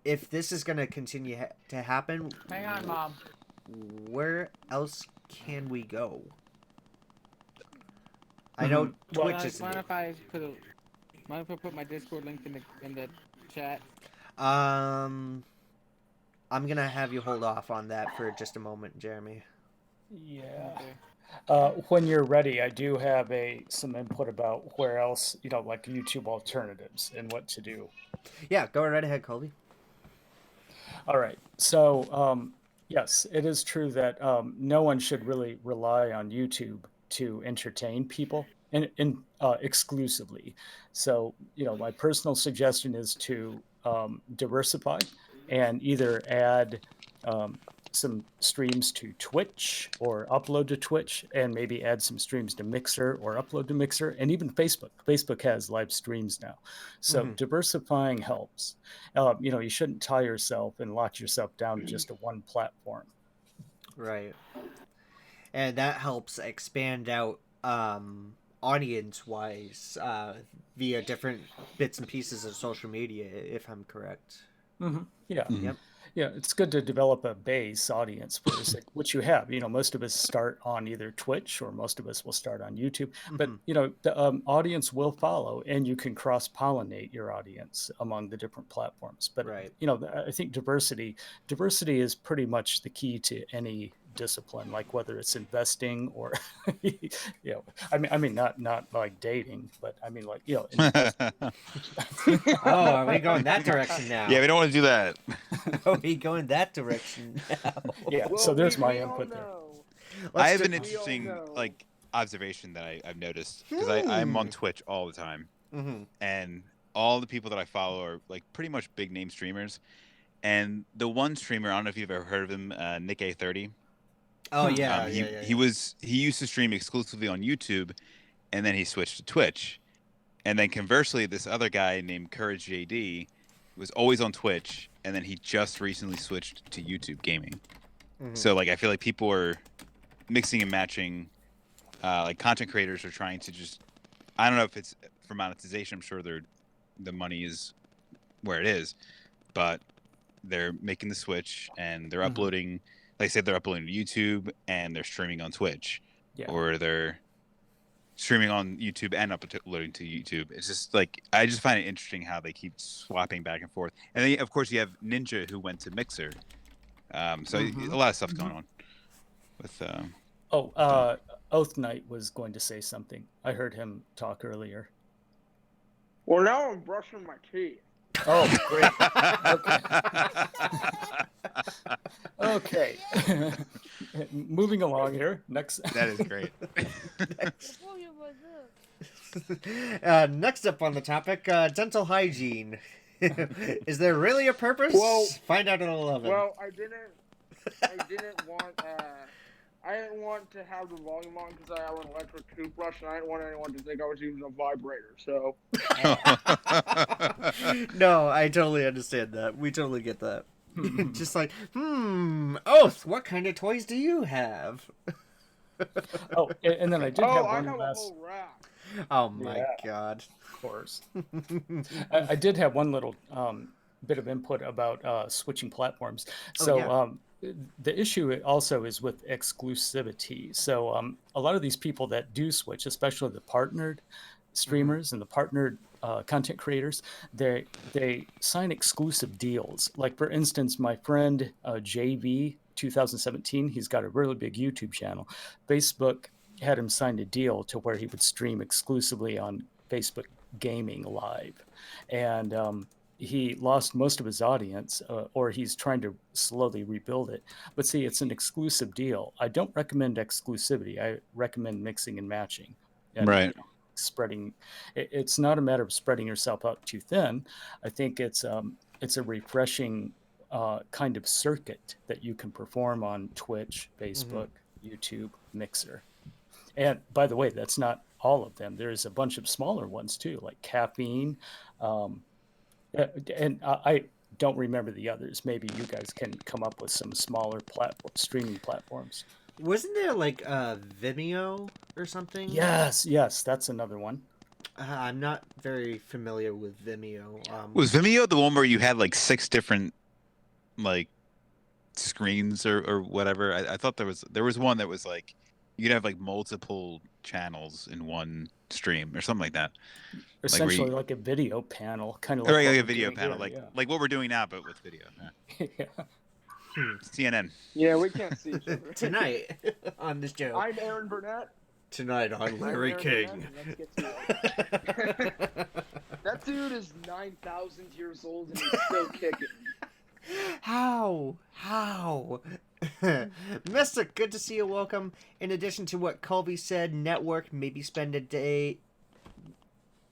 Speaker 1: if this is going to continue to happen...
Speaker 4: Hang on, Mom.
Speaker 1: Where else can we go? I know Twitch is...
Speaker 4: Mind if I put my Discord link in the chat?
Speaker 1: I'm gonna have you hold off on that for just a moment, Jeremy.
Speaker 8: Yeah.
Speaker 4: Okay.
Speaker 8: When you're ready, I do have some input about where else, you know, like YouTube alternatives and what to do.
Speaker 1: Yeah, go right ahead, Colby.
Speaker 8: All right. So, yes, it is true that no one should really rely on YouTube to entertain people. exclusively. So, my personal suggestion is to diversify and either add some streams to Twitch or upload to Twitch, and maybe add some streams to Mixer or upload to Mixer, and even Facebook. Facebook has live streams now. So diversifying helps. You shouldn't tie yourself and lock yourself down to just a one platform.
Speaker 1: Right. And that helps expand out audience wise via different bits and pieces of social media, if I'm correct.
Speaker 8: Yeah.
Speaker 1: Yep.
Speaker 8: Yeah, it's good to develop a base audience first, which you have. Most of us start on either Twitch, or most of us will start on YouTube. But the audience will follow, and you can cross-pollinate your audience among the different platforms. But
Speaker 1: right.
Speaker 8: I think diversity is pretty much the key to any discipline, like whether it's investing or I mean not like dating, but I mean like
Speaker 1: oh, are we going that direction now?
Speaker 3: Yeah, we don't want to do that.
Speaker 1: Are we going that direction now?
Speaker 8: Yeah, well, so there's my input there.
Speaker 3: I have an interesting observation that I've noticed, because I'm on Twitch all the time, and all the people that I follow are like pretty much big name streamers, and the one streamer, I don't know if you've ever heard of him, Nick A30.
Speaker 1: Oh yeah,
Speaker 3: he used to stream exclusively on YouTube, and then he switched to Twitch, and then conversely, this other guy named Courage JD was always on Twitch, and then he just recently switched to YouTube gaming. So like I feel like people are mixing and matching, like content creators are trying to just, I don't know if it's for monetization. I'm sure the money is where it is, but they're making the switch and they're uploading. Like I said, they're uploading to YouTube and they're streaming on Twitch, or they're streaming on YouTube and uploading to YouTube. It's just like, I just find it interesting how they keep swapping back and forth. And then, of course, you have Ninja, who went to Mixer. So a lot of stuff going on with.
Speaker 8: Oath Knight was going to say something. I heard him talk earlier.
Speaker 5: Well, now I'm brushing my teeth.
Speaker 8: Oh, great. Okay. Moving along here. Next.
Speaker 3: That is great.
Speaker 1: Next up on the topic, dental hygiene. Is there really a purpose?
Speaker 5: Well,
Speaker 1: find out in 11.
Speaker 5: Well, I didn't want to have the volume on because I have an electric toothbrush, and I didn't want anyone to think I was using a vibrator. So.
Speaker 1: No, I totally understand that. We totally get that. Just like, Oath, what kind of toys do you have?
Speaker 8: Oh, and then I did have one last.
Speaker 5: A whole rack.
Speaker 1: Oh my god!
Speaker 8: Of course. I did have one little bit of input about switching platforms. So the issue also is with exclusivity. So a lot of these people that do switch, especially the partnered streamers and the partnered content creators, they sign exclusive deals. Like for instance, my friend JV2017, he's got a really big YouTube channel. Facebook had him sign a deal to where he would stream exclusively on Facebook Gaming Live, and he lost most of his audience, or he's trying to slowly rebuild it. But see, it's an exclusive deal. I don't recommend exclusivity. I recommend mixing and matching. And,
Speaker 3: right.
Speaker 8: Spreading. It's not a matter of spreading yourself out too thin. I think it's a refreshing kind of circuit that you can perform on Twitch, Facebook, YouTube, Mixer. And by the way, that's not all of them. There's a bunch of smaller ones too, like Caffeine. And I don't remember the others. Maybe you guys can come up with some smaller streaming platforms.
Speaker 1: Wasn't there like Vimeo or something?
Speaker 8: Yes, that's another one.
Speaker 1: I'm not very familiar with Vimeo.
Speaker 3: Was Vimeo the one where you had like 6 different like screens or whatever? I thought there was one that was like you could have like multiple channels in one stream or something like that.
Speaker 8: Essentially like a video panel, kind of
Speaker 3: like a video panel, like what we're doing now, but with video.
Speaker 8: Yeah.
Speaker 3: CNN.
Speaker 5: Yeah, we can't see each other.
Speaker 1: Tonight on this show.
Speaker 5: I'm Aaron Burnett.
Speaker 1: Tonight on Larry King.
Speaker 5: That dude is 9,000 years old and he's still kicking.
Speaker 1: How? Mystic, good to see you. Welcome. In addition to what Colby said, network, maybe spend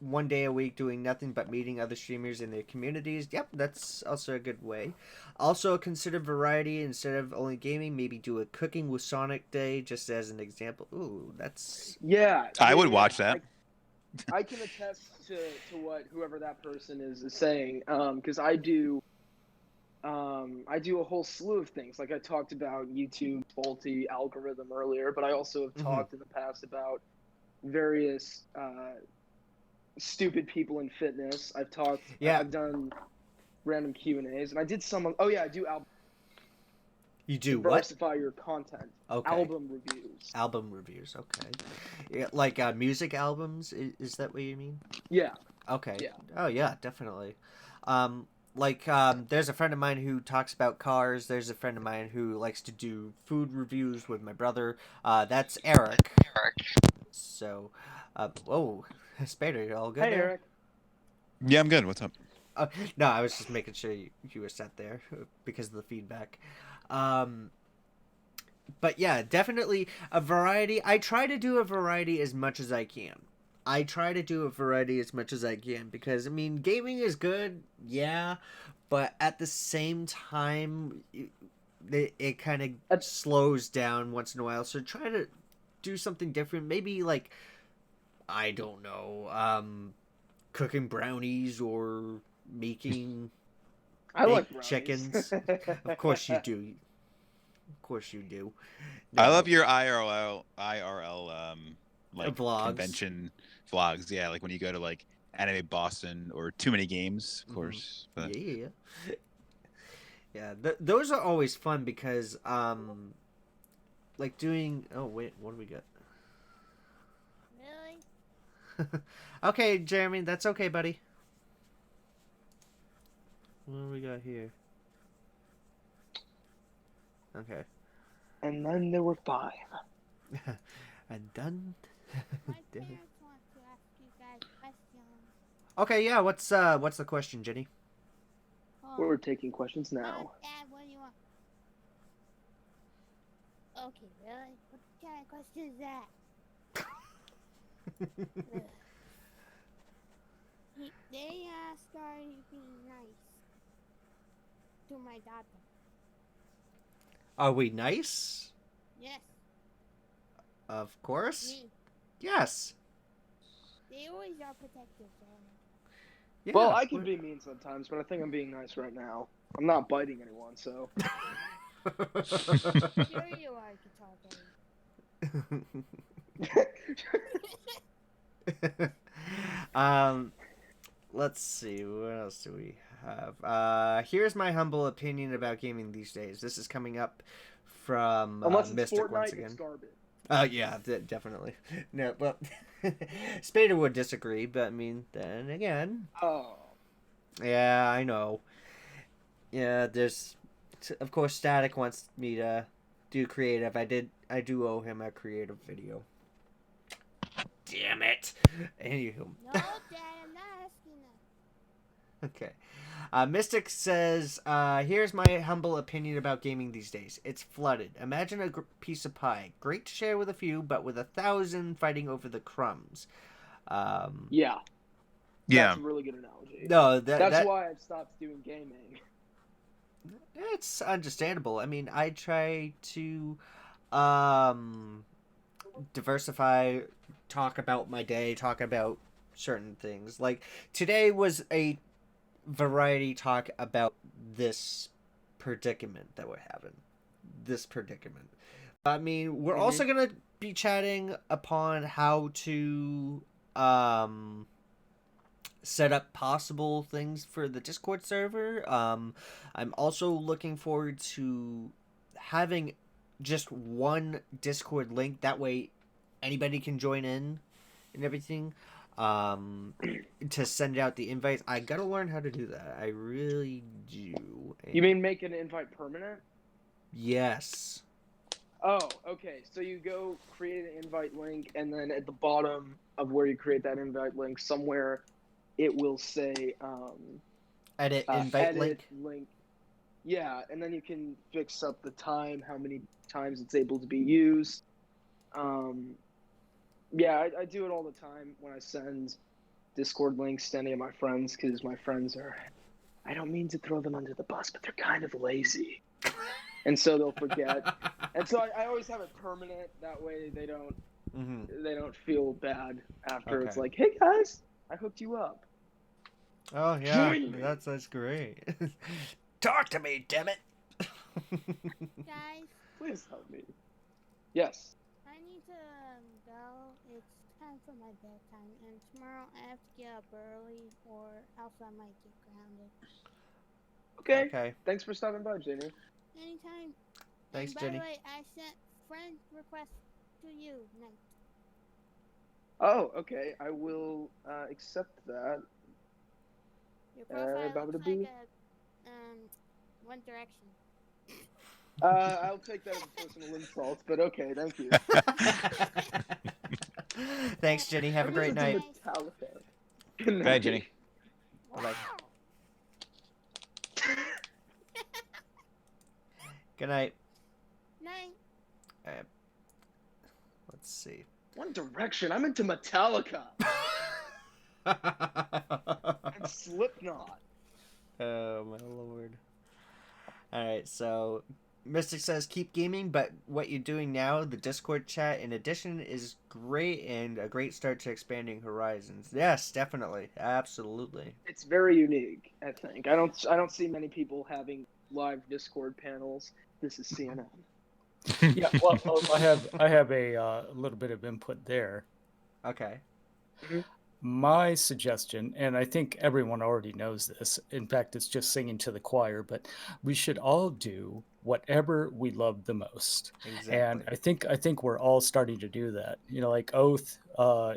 Speaker 1: one day a week doing nothing but meeting other streamers in their communities. Yep, that's also a good way. Also consider variety instead of only gaming. Maybe do a cooking with Sonic Day, just as an example. Ooh, that's...
Speaker 5: Yeah.
Speaker 3: I would watch that.
Speaker 5: I can attest to what whoever that person is saying, because I do a whole slew of things. Like I talked about YouTube's faulty algorithm earlier, but I also have talked in the past about various stupid people in fitness. I've done random Q&As, and I did some. I do album.
Speaker 1: You do
Speaker 5: diversify your content.
Speaker 1: Okay.
Speaker 5: Album reviews.
Speaker 1: Album reviews. Okay. Yeah, like music albums. Is that what you mean?
Speaker 5: Yeah.
Speaker 1: Okay.
Speaker 5: Yeah.
Speaker 1: Oh yeah, definitely. There's a friend of mine who talks about cars. There's a friend of mine who likes to do food reviews with my brother. That's Eric. So, whoa, Spader, you all good?
Speaker 5: Hey,
Speaker 1: there?
Speaker 5: Eric.
Speaker 3: Yeah, I'm good. What's up?
Speaker 1: No, I was just making sure you were set there because of the feedback. But yeah, definitely a variety. I try to do a variety as much as I can. Because, I mean, gaming is good, yeah, but at the same time, it kind of slows down once in a while. So try to do something different. Maybe, like, I don't know, cooking brownies or making chickens. Of course you do. No.
Speaker 3: I love your IRL like
Speaker 1: vlogs.
Speaker 3: Convention vlogs. Yeah, like when you go to like Anime Boston or Too Many Games, of course. But...
Speaker 1: Yeah. Those are always fun because like doing. Oh wait, what do we got?
Speaker 7: Really?
Speaker 1: Okay, Jeremy, that's okay, buddy. What do we got here? Okay.
Speaker 5: And then there were 5.
Speaker 1: And done.
Speaker 7: My parents want to ask you guys questions.
Speaker 1: Okay, yeah. What's the question, Jenny?
Speaker 5: We're taking questions now.
Speaker 7: Dad, what do you want? Okay, really? What kind of question is that? They asked, are you being nice to my daughter?
Speaker 1: Are we nice?
Speaker 7: Yes.
Speaker 1: Of course.
Speaker 7: Me.
Speaker 1: Yes.
Speaker 7: They always are protective,
Speaker 1: Yeah,
Speaker 5: Well, I can be mean sometimes, but I think I'm being nice right now. I'm not biting anyone, so.
Speaker 7: Sure you are, guitar buddy.
Speaker 1: Let's see. What else do we have? Here's my humble opinion about gaming these days. This is coming up from
Speaker 5: Unless it's
Speaker 1: Mystic
Speaker 5: Fortnite,
Speaker 1: once again.
Speaker 5: it's garbage.
Speaker 1: Yeah, definitely. No, well, Spader would disagree, but I mean, then again.
Speaker 5: Oh.
Speaker 1: Yeah, I know. Yeah, of course, Static wants me to do creative. I do owe him a creative video. Damn it. Anywho.
Speaker 7: No, Dad, I'm not asking that.
Speaker 1: Okay. Mystic says, here's my humble opinion about gaming these days. It's flooded. Imagine a piece of pie. Great to share with a few, but with 1,000 fighting over the crumbs.
Speaker 5: Yeah.
Speaker 3: Yeah.
Speaker 5: That's a really good analogy.
Speaker 1: No,
Speaker 5: that's why I've stopped doing gaming.
Speaker 1: It's understandable. I mean, I try to diversify, talk about my day, talk about certain things. Like, today was a variety talk about this predicament that we're having. I mean, we're also going to be chatting upon how to set up possible things for the Discord server. I'm also looking forward to having just one Discord link. That way anybody can join in and everything. To send out the invites. I gotta learn how to do that. I really do.
Speaker 5: You mean make an invite permanent?
Speaker 1: Yes.
Speaker 5: Oh, okay. So you go create an invite link, and then at the bottom of where you create that invite link, somewhere it will say
Speaker 1: edit invite link.
Speaker 5: Yeah, and then you can fix up the time, how many times it's able to be used. Yeah, I do it all the time when I send Discord links to any of my friends, because my friends are, I don't mean to throw them under the bus, but they're kind of lazy. And so they'll forget. And so I always have it permanent. That way they don't feel bad after. It's
Speaker 1: Okay.
Speaker 5: like, hey guys, I hooked you up.
Speaker 1: Oh yeah,
Speaker 5: Join me.
Speaker 1: that's great. Talk to me, damn it.
Speaker 7: Guys,
Speaker 5: Please help me. Yes.
Speaker 7: I need to go. It's time for my bedtime, and tomorrow I have to get up early, or else I might get grounded.
Speaker 5: Okay.
Speaker 1: Okay.
Speaker 5: Thanks for stopping by, Jenny.
Speaker 7: Anytime.
Speaker 1: Thanks,
Speaker 7: and by
Speaker 1: Jenny.
Speaker 7: the way, I sent friend request to you, Knight.
Speaker 5: Oh, okay. I will accept that.
Speaker 7: Your profile looks like
Speaker 5: Babadaboo.
Speaker 7: a One Direction.
Speaker 5: I'll take that as a personal insult, but okay, thank you.
Speaker 1: Thanks, Jenny. Have a
Speaker 5: I'm
Speaker 1: great
Speaker 5: listening
Speaker 1: night.
Speaker 5: to Metallica. Good
Speaker 3: Bye, Jenny.
Speaker 1: Bye. Good night.
Speaker 7: Night.
Speaker 1: Let's see.
Speaker 5: One Direction. I'm into Metallica and Slipknot.
Speaker 1: Oh my lord. Alright, so Mystic says keep gaming, but what you're doing now, the Discord chat in addition, is great and a great start to expanding horizons. Yes, definitely. Absolutely.
Speaker 5: It's very unique, I think. I don't see many people having live Discord panels. This is CNN.
Speaker 8: Yeah, well, I have a little bit of input there.
Speaker 1: Okay.
Speaker 8: My suggestion, and I think everyone already knows this, in fact, it's just singing to the choir, but we should all do whatever we love the most.
Speaker 1: Exactly.
Speaker 8: And I think we're all starting to do that. You know, like Oath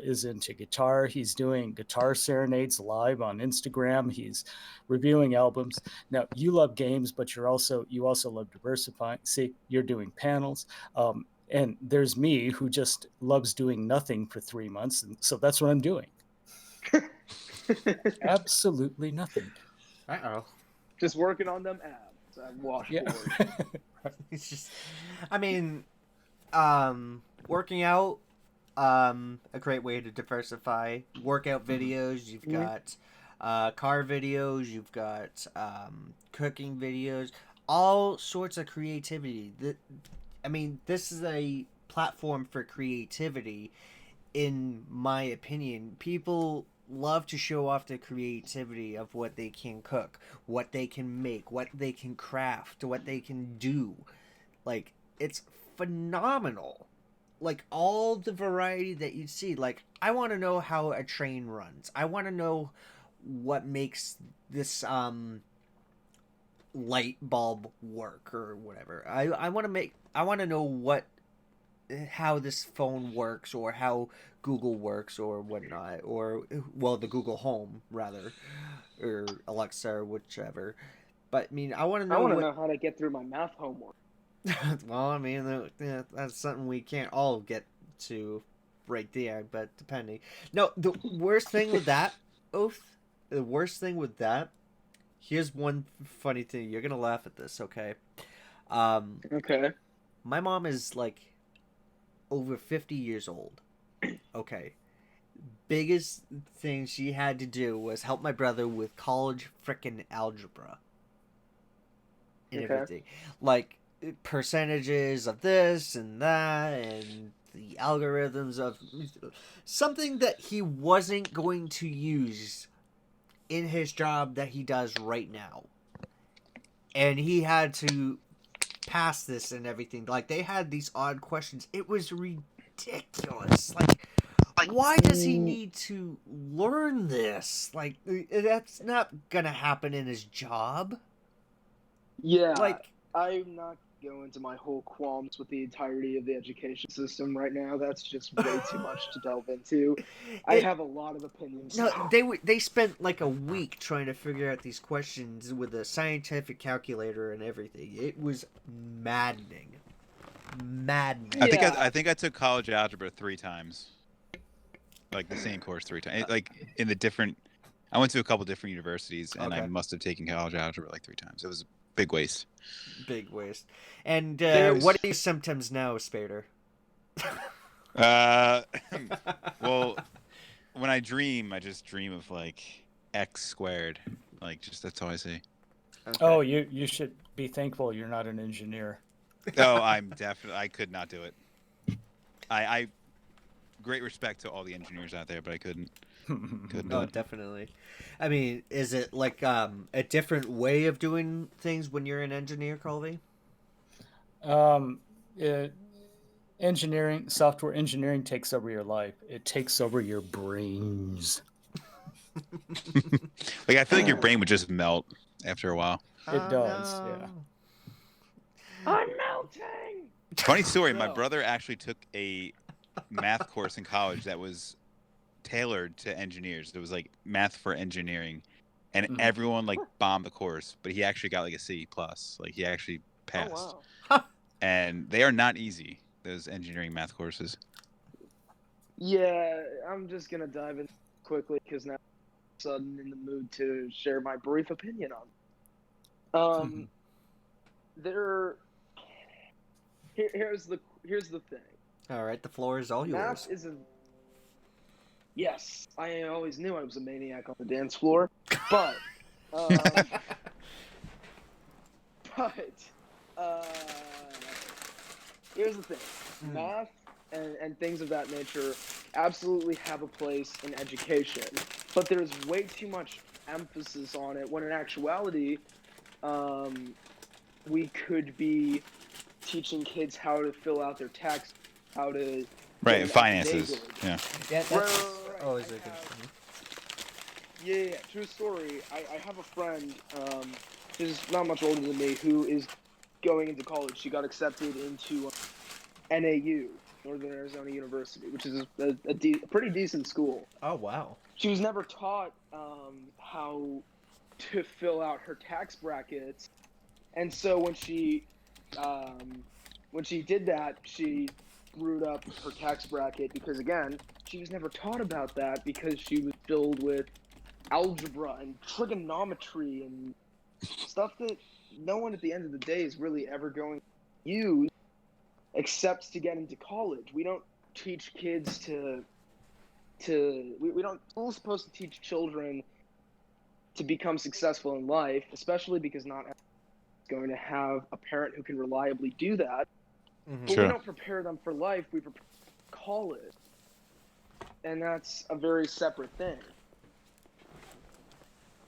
Speaker 8: is into guitar. He's doing guitar serenades live on Instagram. He's reviewing albums. Now, you love games, but you also love diversifying. See, you're doing panels. And there's me who just loves doing nothing for 3 months. And so that's what I'm doing. Absolutely nothing.
Speaker 1: Uh-oh.
Speaker 5: Just working on them abs. Washboard.
Speaker 1: It's just, I mean, working out, a great way to diversify. Workout videos, you've got car videos, you've got cooking videos, all sorts of creativity. I mean, this is a platform for creativity, in my opinion. People love to show off the creativity of what they can cook, what they can make, what they can craft, what they can do. Like, it's phenomenal. Like, all the variety that you see. Like, I want to know how a train runs. I want to know what makes this light bulb work or whatever. I want to know how this phone works, or how Google works, or whatnot, or, well, the Google Home rather, or Alexa, or whichever. But I mean, I want to know
Speaker 5: how to get through my math homework.
Speaker 1: Well, I mean, that's something we can't all get to right there, but depending. No, the worst thing with that, Oath, the worst thing with that, here's one funny thing. You're gonna laugh at this, okay?
Speaker 5: Okay.
Speaker 1: My mom is like over 50 years old. Okay. Biggest thing she had to do was help my brother with college frickin' algebra. And everything. Like, percentages of this and that, and the algorithms of something that he wasn't going to use in his job that he does right now. And he had to pass this and everything. Like, they had these odd questions. It was ridiculous. Like, why does he need to learn this? Like, that's not gonna happen in his job.
Speaker 5: Yeah.
Speaker 1: Like,
Speaker 5: I'm not going into my whole qualms with the entirety of the education system right now. That's just way too much to delve into. I have a lot of opinions.
Speaker 1: No, they spent like a week trying to figure out these questions with a scientific calculator and everything. It was maddening.
Speaker 3: I think I took college algebra 3 times. Like the same course 3 times. Like in the different. I went to a couple different universities, and I must have taken college algebra like 3 times. It was big waste.
Speaker 1: Big waste. And
Speaker 5: There's-
Speaker 1: what are your symptoms now, Spader?
Speaker 3: Well, when I dream, I just dream of like x squared. Like, just that's all I see.
Speaker 1: Okay.
Speaker 8: Oh, you should be thankful you're not an engineer.
Speaker 3: Oh, I could not do it. I great respect to all the engineers out there, but I couldn't do
Speaker 1: Oh,
Speaker 3: it.
Speaker 1: definitely. I mean, is it like a different way of doing things when you're an engineer, Colby?
Speaker 8: Engineering, software engineering takes over your life. It takes over your brains.
Speaker 3: Like, I feel like your brain would just melt after a while.
Speaker 8: It does, yeah.
Speaker 5: I'm melting.
Speaker 3: Funny story, my
Speaker 5: No.
Speaker 3: brother actually took a math course in college that was tailored to engineers. It was like math for engineering, and
Speaker 8: Mhm.
Speaker 3: everyone like bombed the course, but he actually got like a C plus. Like, he actually passed.
Speaker 5: Oh wow.
Speaker 3: And they are not easy, those engineering math courses.
Speaker 5: Yeah, I'm just gonna dive in quickly because now I'm sudden in the mood to share my brief opinion on. Here's the thing.
Speaker 1: All right, the floor is all yours.
Speaker 5: Math isn't. Yes, I always knew I was a maniac on the dance floor, but here's the thing. Math and things of that nature absolutely have a place in education, but there's way too much emphasis on it when in actuality, we could be teaching kids how to fill out their tax, how to
Speaker 3: Right,
Speaker 5: get
Speaker 3: finances.
Speaker 5: neighborhood.
Speaker 3: Yeah.
Speaker 1: Yeah, that's
Speaker 5: Right.
Speaker 1: always a
Speaker 5: I
Speaker 1: good
Speaker 5: have-
Speaker 1: thing.
Speaker 5: Yeah, true story. I have a friend who's not much older than me who is going into college. She got accepted into NAU, Northern Arizona University, which is a pretty decent school.
Speaker 1: Oh, wow.
Speaker 5: She was never taught how to fill out her tax brackets, and so when she did that, she screwed up her tax bracket because, again, she was never taught about that because she was filled with algebra and trigonometry and stuff that no one at the end of the day is really ever going to use except to get into college. We don't teach kids we don't. School's supposed to teach children to become successful in life, especially because not everyone's going to have a parent who can reliably do that.
Speaker 1: Mhm.
Speaker 5: But
Speaker 3: Sure.
Speaker 5: we don't prepare them for life. We prepare them for college, and that's a very separate thing.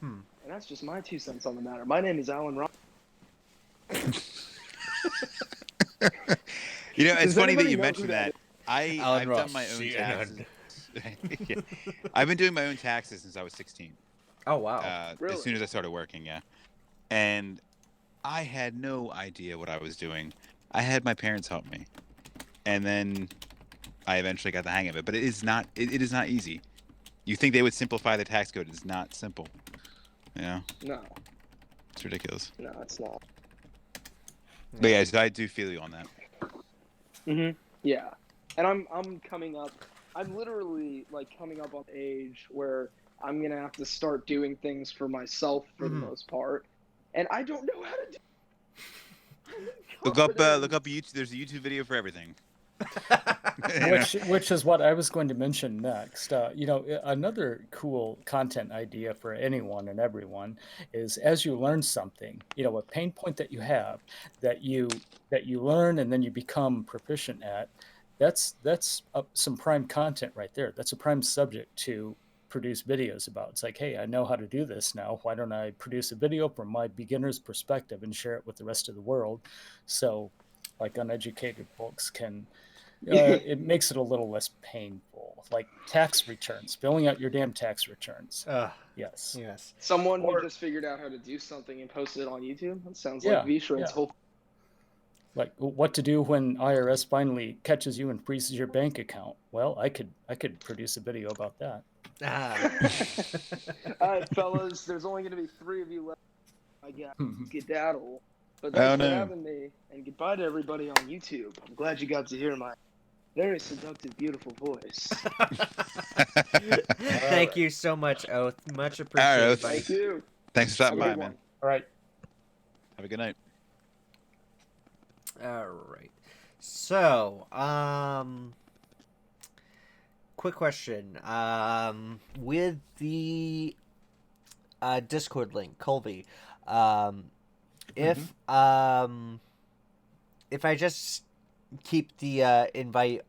Speaker 5: And that's just my 2 cents on the matter. My name is Alan Ross.
Speaker 3: You know, it's
Speaker 5: Does
Speaker 3: funny that
Speaker 5: anybody
Speaker 3: you
Speaker 5: know
Speaker 3: mentioned
Speaker 5: who that
Speaker 3: that. I've done my own taxes. Yeah. I've been doing my own taxes since I was 16.
Speaker 1: Oh, wow.
Speaker 5: Really?
Speaker 3: As soon as I started working, yeah. And I had no idea what I was doing. I had my parents help me, and then I eventually got the hang of it. But it is not. It is not easy. You think they would simplify the tax code? It's not simple. You know,
Speaker 5: No,
Speaker 3: it's ridiculous.
Speaker 5: no, it's not.
Speaker 3: But yeah, so I do feel you on that.
Speaker 5: Yeah, and I'm coming up. I'm literally like coming up on age where I'm gonna have to start doing things for myself for the most part, and I don't know how to do.
Speaker 3: Look up YouTube. There's a YouTube video for everything.
Speaker 8: Which is what I was going to mention next. Another cool content idea for anyone and everyone is, as you learn something, a pain point that you have that you learn and then you become proficient at, that's some prime content right there. That's a prime subject to produce videos about. It's like, hey, I know how to do this now. Why don't I produce a video from my beginner's perspective and share it with the rest of the world? So like uneducated folks can, it makes it a little less painful. Like tax returns, filling out your damn tax returns. Yes.
Speaker 1: Yes.
Speaker 5: Someone who just figured out how to do something and posted it on YouTube. That sounds like
Speaker 8: Yeah,
Speaker 5: V-Shred's
Speaker 8: yeah.
Speaker 5: whole.
Speaker 8: Like what to do when IRS finally catches you and freezes your bank account. Well, I could produce a video about that.
Speaker 5: All right, fellas, there's only going to be 3 of you left. I got skedaddle. But
Speaker 3: Oh,
Speaker 5: thanks for
Speaker 3: no.
Speaker 5: having me, and goodbye to everybody on YouTube. I'm glad you got to hear my very seductive, beautiful voice.
Speaker 1: Thank you so much, Oath. Much
Speaker 3: Oath.
Speaker 1: appreciated. buddy.
Speaker 5: Thank you.
Speaker 3: Thanks for stopping
Speaker 5: Have a
Speaker 3: by,
Speaker 5: good
Speaker 3: man.
Speaker 5: one.
Speaker 8: All right.
Speaker 3: Have a Have a good night.
Speaker 1: All right. So, quick question. With the Discord link, Colby, if I just keep the invite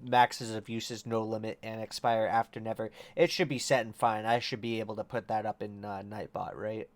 Speaker 1: maxes of uses no limit and expire after never, it should be set and fine. I should be able to put that up in Nightbot, right?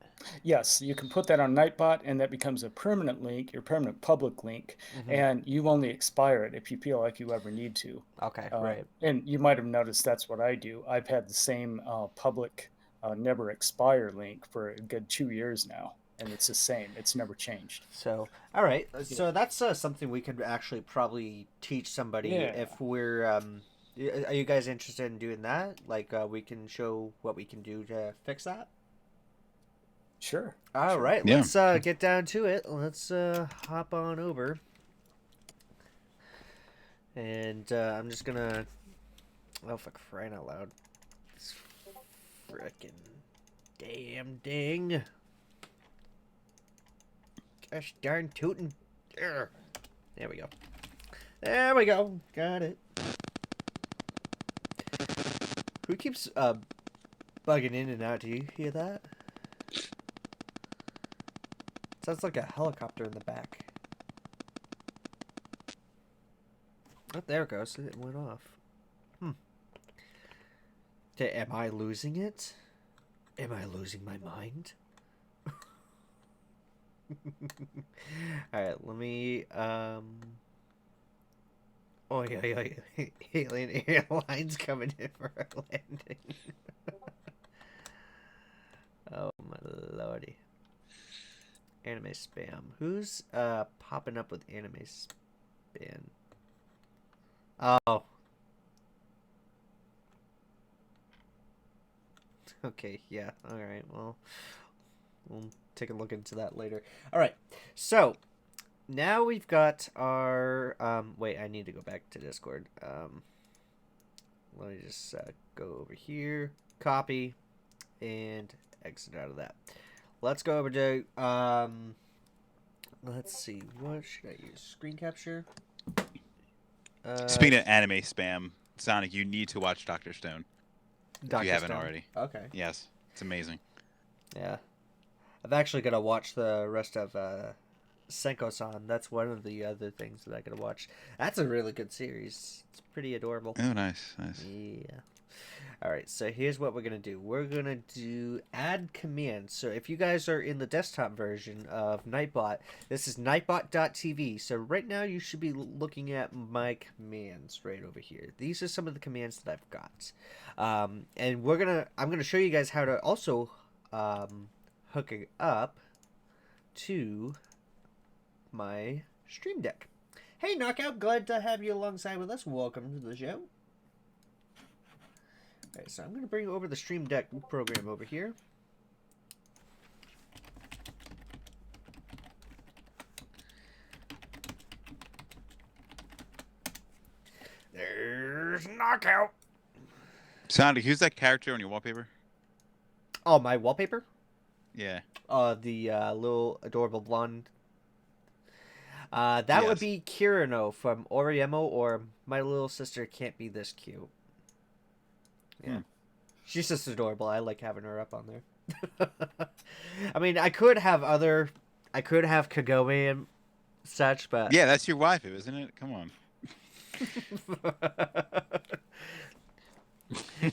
Speaker 8: Yes, you can put that on Nightbot, and that becomes a permanent link, your permanent public link, and you only expire it if you feel like you ever need to.
Speaker 1: Okay, right.
Speaker 8: And you might have noticed that's what I do. I've had the same public never expire link for a good 2 years now, and it's the same. It's never changed.
Speaker 1: So, all right. So that's something we could actually probably teach somebody if we're. Are you guys interested in doing that? Like, we can show what we can do to fix that.
Speaker 8: Sure.
Speaker 1: All right.
Speaker 3: Yeah.
Speaker 1: Let's get down to it. Let's hop on over. And I'm just gonna. Oh, for crying out loud! This frickin' damn ding! Gosh darn tootin'! There we go. There we go. Got it. Who keeps bugging in and out? Do you hear that? Sounds like a helicopter in the back. Oh, there it goes. It went off. Am I losing it? Am I losing my mind? Alright, let me, Oh, yeah. Alien Airlines coming in for our landing. Oh, my lordy. Anime spam. Who's, popping up with anime spam? Oh. Okay, yeah, alright, well, we'll take a look into that later. Alright, so, now we've got our, wait, I need to go back to Discord. Let me just, go over here, copy, and exit out of that. Let's go over to, let's see, what should I use? Screen capture?
Speaker 3: Speaking of anime spam, Sonic, you need to watch Dr. Stone. If you haven't
Speaker 1: Stone.
Speaker 3: already.
Speaker 1: Okay.
Speaker 3: Yes, it's amazing.
Speaker 1: Yeah. I've actually got to watch the rest of Senko-san. That's one of the other things that I got to watch. That's a really good series. It's pretty adorable.
Speaker 3: Oh, nice, nice.
Speaker 1: Yeah. All right, so here's what we're going to do. We're going to do add command. So if you guys are in the desktop version of Nightbot, this is nightbot.tv. So right now you should be looking at my commands right over here. These are some of the commands that I've got. And I'm going to show you guys how to also hook it up to my Stream Deck. Hey, Knockout, glad to have you alongside with us. Welcome to the show. Alright, so I'm going to bring over the Stream Deck program over here. There's Knockout.
Speaker 3: Sonic, who's that character on your wallpaper?
Speaker 1: Oh, my wallpaper?
Speaker 3: Yeah.
Speaker 1: The little adorable blonde. That would be Kirino from Oriemo, or My Little Sister Can't Be This Cute. Yeah. She's just adorable. I like having her up on there. I mean, I could have Kagome and such, but...
Speaker 3: Yeah, that's your waifu, isn't it? Come on.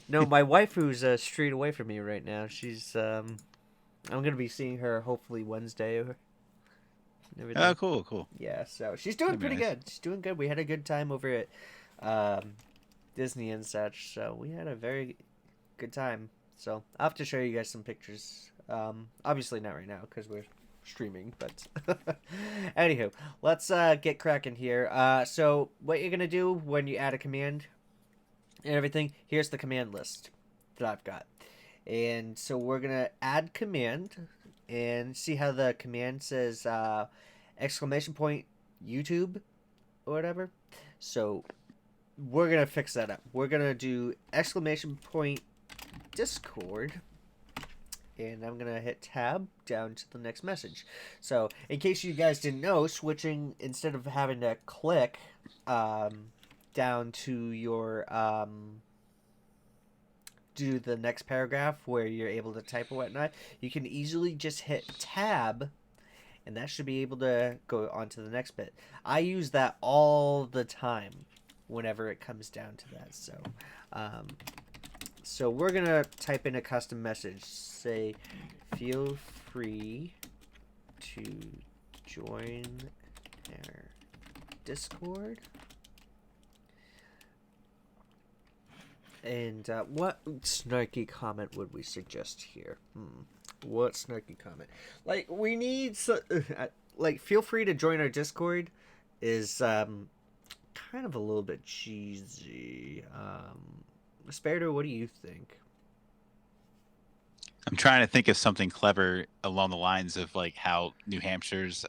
Speaker 1: No, my waifu's a street away from me right now. She's, I'm going to be seeing her hopefully Wednesday.
Speaker 3: Oh, cool, cool.
Speaker 1: Yeah, so she's doing pretty good. She's doing good. We had a good time over at Disney and such, so we had a very good time. So I'll have to show you guys some pictures. Obviously not right now because we're streaming, but anywho, let's get cracking here. So what you're gonna do when you add a command and everything, here's the command list that I've got. And so we're gonna add command and see how the command says exclamation point YouTube or whatever. So we're gonna fix that up. We're gonna do exclamation point Discord and I'm going to hit tab down to the next message. So in case you guys didn't know, switching, instead of having to click down to your do the next paragraph where you're able to type or whatnot, you can easily just hit tab, and that should be able to go on to the next bit. I use that all the time whenever it comes down to that. So we're gonna type in a custom message. Say, feel free to join our Discord. And what snarky comment would we suggest here? What snarky comment? Like, we need like, feel free to join our Discord is kind of a little bit cheesy. Sparrow, what do you think?
Speaker 3: I'm trying to think of something clever along the lines of like how New Hampshire's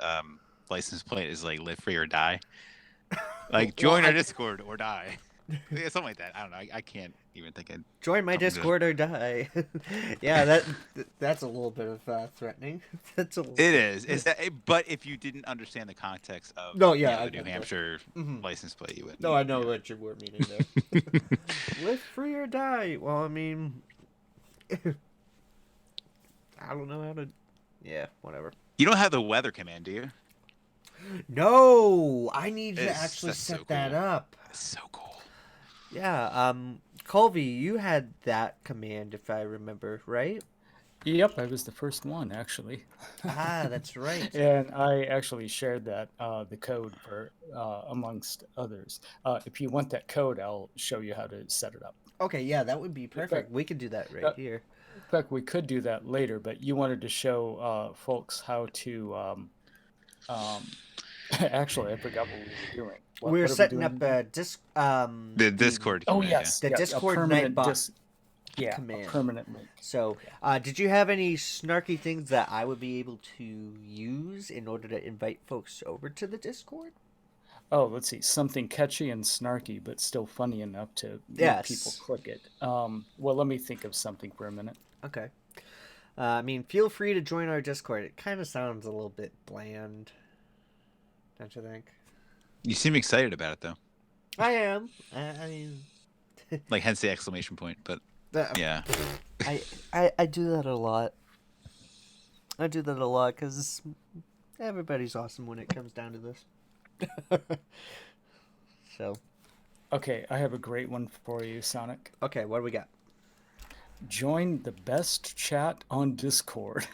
Speaker 3: license plate is like live free or die. Like join our Discord or die. Yeah, something like that. I don't know. I can't even think of.
Speaker 1: Join my Discord or die. Yeah, that's a little bit of threatening. It
Speaker 3: is. Is that? But if you didn't understand the context of
Speaker 1: the
Speaker 3: New Hampshire license plate, you would.
Speaker 1: No, I know what you were meaning there. Live free or die. Well, I mean, I don't know how to. Yeah, whatever.
Speaker 3: You don't have the weather command, do you?
Speaker 1: No, I need to actually set that up.
Speaker 3: That's so cool.
Speaker 1: Yeah, Colby, you had that command, if I remember, right?
Speaker 8: Yep, I was the first one, actually.
Speaker 1: That's right.
Speaker 8: And I actually shared that, the code for amongst others. If you want that code, I'll show you how to set it up.
Speaker 1: Okay, yeah, that would be perfect. We could do that right here.
Speaker 8: In fact, we could do that later, but you wanted to show folks how to... actually, I forgot what we were doing.
Speaker 1: We were setting up a
Speaker 3: the Discord.
Speaker 8: Oh yes,
Speaker 1: the Discord Nightbot
Speaker 8: command. Permanently.
Speaker 1: So, did you have any snarky things that I would be able to use in order to invite folks over to the Discord?
Speaker 8: Oh, let's see, something catchy and snarky, but still funny enough to make people click it. Well, let me think of something for a minute.
Speaker 1: Okay. I mean, feel free to join our Discord. It kind of sounds a little bit bland, don't you think?
Speaker 3: You seem excited about it, though.
Speaker 1: I am. I mean,
Speaker 3: like, hence the exclamation point. But yeah,
Speaker 1: I do that a lot. I do that a lot because everybody's awesome when it comes down to this. So.
Speaker 8: Okay, I have a great one for you, Sonic.
Speaker 1: Okay, what do we got?
Speaker 8: Join the best chat on Discord.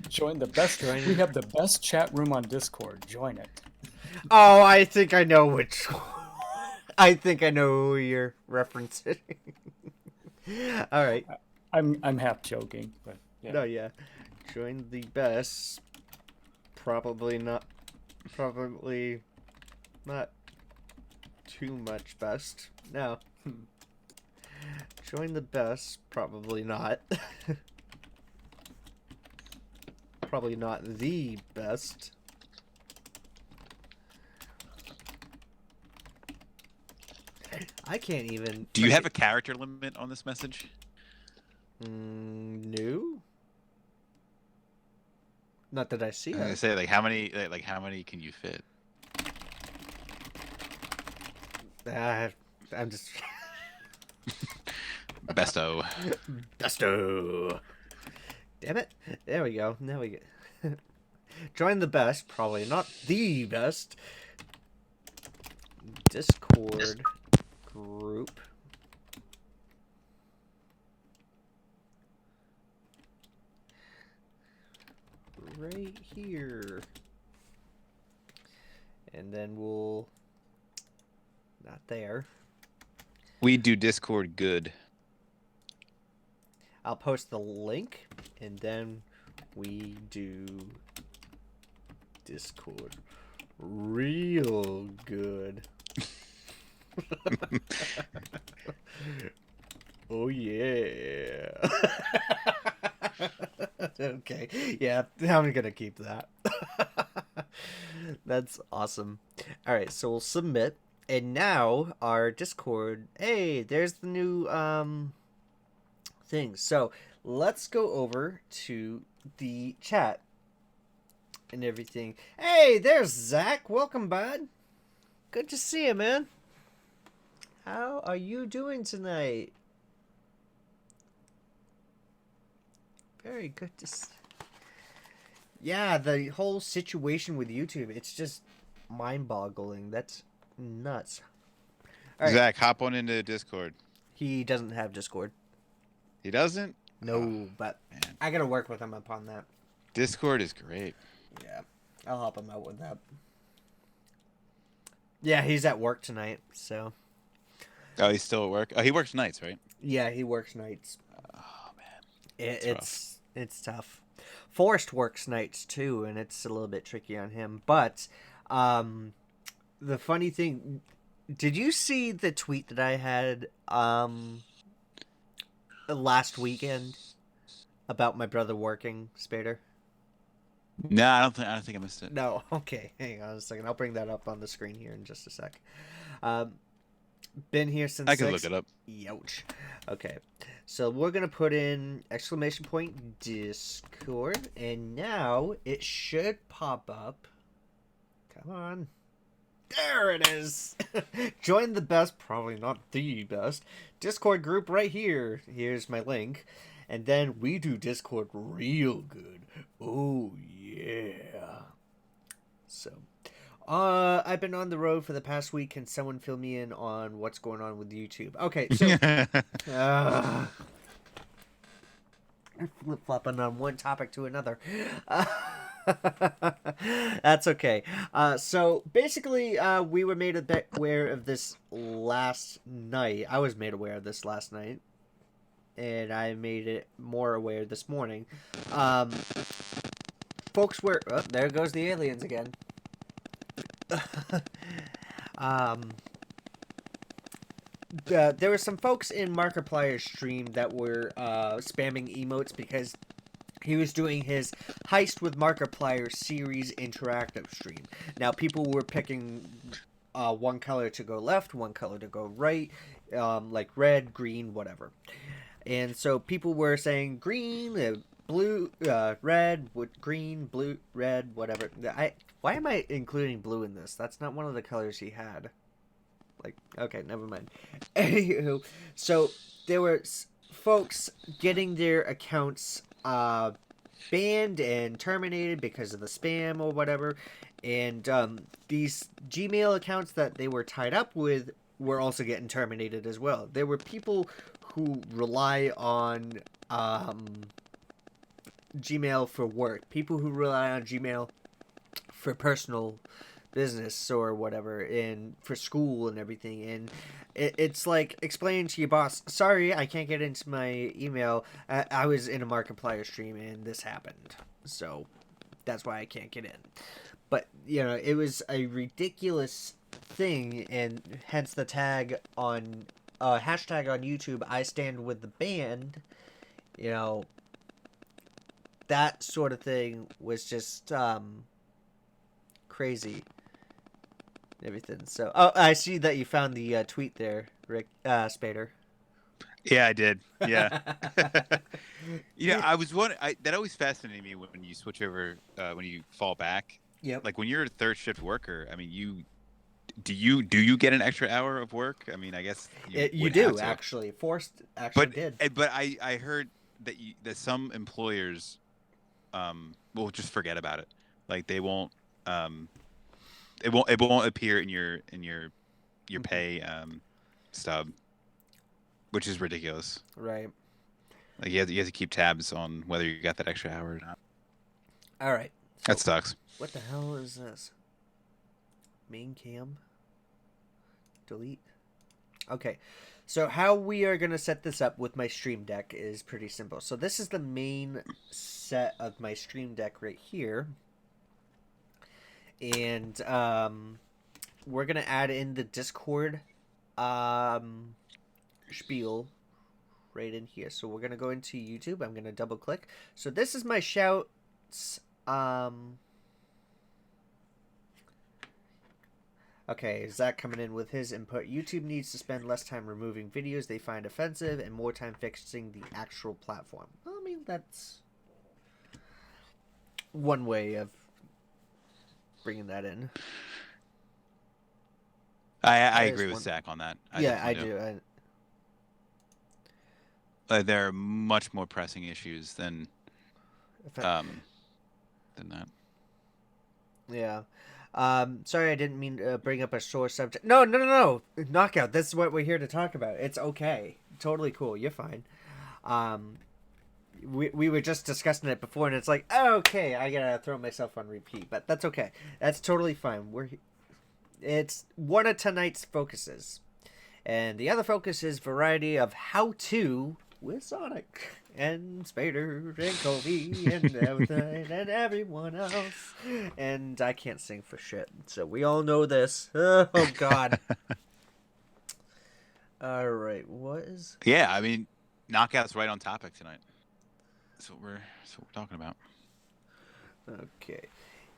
Speaker 8: Join the best. We have the best chat room on Discord. Join it.
Speaker 1: Oh, I think I know which one. I think I know who you're referencing. All right.
Speaker 8: I'm half joking, but yeah.
Speaker 1: No, yeah. Join the best. Probably not too much best. No. Join the best. Probably not. Probably not the best. I can't even.
Speaker 3: Do you have a character limit on this message?
Speaker 1: No. Not that I see.
Speaker 3: I say like how many can you fit?
Speaker 1: I'm just.
Speaker 3: Besto.
Speaker 1: Besto. Damn it. There we go. Now we get. Join the best. Probably not the best. Discord group. Right here. And then we'll. Not there.
Speaker 3: We do Discord good.
Speaker 1: I'll post the link, and then we do Discord real good. Oh yeah. Okay. Yeah, I'm gonna keep that. That's awesome. All right, so we'll submit, and now our Discord. Hey, there's the new things. So let's go over to the chat and everything. Hey, there's Zach. Welcome, bud. Good to see you, man. How are you doing tonight? Very good to see. Yeah, the whole situation with YouTube, it's just mind-boggling. That's nuts. All right.
Speaker 3: Zach, hop on into Discord.
Speaker 1: He doesn't have Discord.
Speaker 3: He doesn't?
Speaker 1: No,
Speaker 3: Oh,
Speaker 1: but
Speaker 3: man.
Speaker 1: I gotta work with him upon that.
Speaker 3: Discord is great.
Speaker 1: Yeah, I'll help him out with that. Yeah, he's at work tonight, so.
Speaker 3: Oh, he's still at work? Oh, he works nights, right?
Speaker 1: Yeah, he works nights.
Speaker 3: Oh, man.
Speaker 1: It's tough. Forrest works nights too, and it's a little bit tricky on him. But the funny thing, did you see the tweet that I had last weekend about my brother working, Spader?
Speaker 3: No, I don't think I missed it.
Speaker 1: No, okay. Hang on a second. I'll bring that up on the screen here in just a sec. Been here since
Speaker 3: I can
Speaker 1: 6.
Speaker 3: look it up.
Speaker 1: Youch. Okay. So we're going to put in exclamation point Discord, and now it should pop up. Come on. There it is. Join the best, probably not the best, Discord group right here. Here's my link. And then we do Discord real good. Oh, yeah. So, I've been on the road for the past week. Can someone fill me in on what's going on with YouTube? Okay, so flip-flopping on one topic to another. That's okay. So basically, we were made aware of this last night. I was made aware of this last night, and I made it more aware this morning. Folks were... Oh, there goes the aliens again. There were some folks in Markiplier's stream that were spamming emotes because he was doing his Heist with Markiplier series interactive stream. Now, people were picking one color to go left, one color to go right, like red, green, whatever. And so people were saying green, blue, red, green, blue, red, whatever. Why am I including blue in this? That's not one of the colors he had. Like, okay, never mind. Anywho, so there were folks getting their accounts banned and terminated because of the spam or whatever. And these Gmail accounts that they were tied up with were also getting terminated as well. There were people who rely on Gmail for work, people who rely on Gmail for personal business or whatever, and for school and everything. And it's like explaining to your boss, sorry, I can't get into my email. I was in a Markiplier stream and this happened, so that's why I can't get in. But, you know, it was a ridiculous thing, and hence the tag on hashtag on YouTube, I stand with the band. You know, that sort of thing was just crazy. Everything. So, oh, I see that you found the tweet there, Rick Spader.
Speaker 3: Yeah, I did. Yeah. You know, I was wondering. That always fascinated me when you switch over, when you fall back.
Speaker 1: Yep.
Speaker 3: Like when you're a third shift worker. I mean, do you get an extra hour of work? I mean, I guess
Speaker 1: you do actually. Forced actually did.
Speaker 3: But I heard that some employers will just forget about it. Like they won't. It won't appear in your pay stub, which is ridiculous.
Speaker 1: Right.
Speaker 3: Like you have to keep tabs on whether you got that extra hour or not.
Speaker 1: All right. So,
Speaker 3: that sucks.
Speaker 1: What the hell is this? Main cam. Delete. Okay. So how we are going to set this up with my Stream Deck is pretty simple. So this is the main set of my Stream Deck right here. And we're going to add in the Discord spiel right in here. So we're going to go into YouTube. I'm going to double click. So this is my shouts. Okay, Zach coming in with his input. YouTube needs to spend less time removing videos they find offensive and more time fixing the actual platform. Well, I mean, that's one way of bringing that in.
Speaker 3: I agree with Zach on that.
Speaker 1: I do.
Speaker 3: There are much more pressing issues than that.
Speaker 1: Yeah. Sorry, I didn't mean to bring up a sore subject. No. Knockout. This is what we're here to talk about. It's okay. Totally cool. You're fine. We were just discussing it before, and it's like, oh, okay, I gotta throw myself on repeat, but that's okay. That's totally fine. It's one of tonight's focuses, and the other focus is variety of how-to with Sonic and Spader and Kobe and everything and everyone else. And I can't sing for shit, so we all know this. Oh God. All right, what is?
Speaker 3: Yeah, I mean, Knockout's right on topic tonight. That's what we're talking about.
Speaker 1: Okay,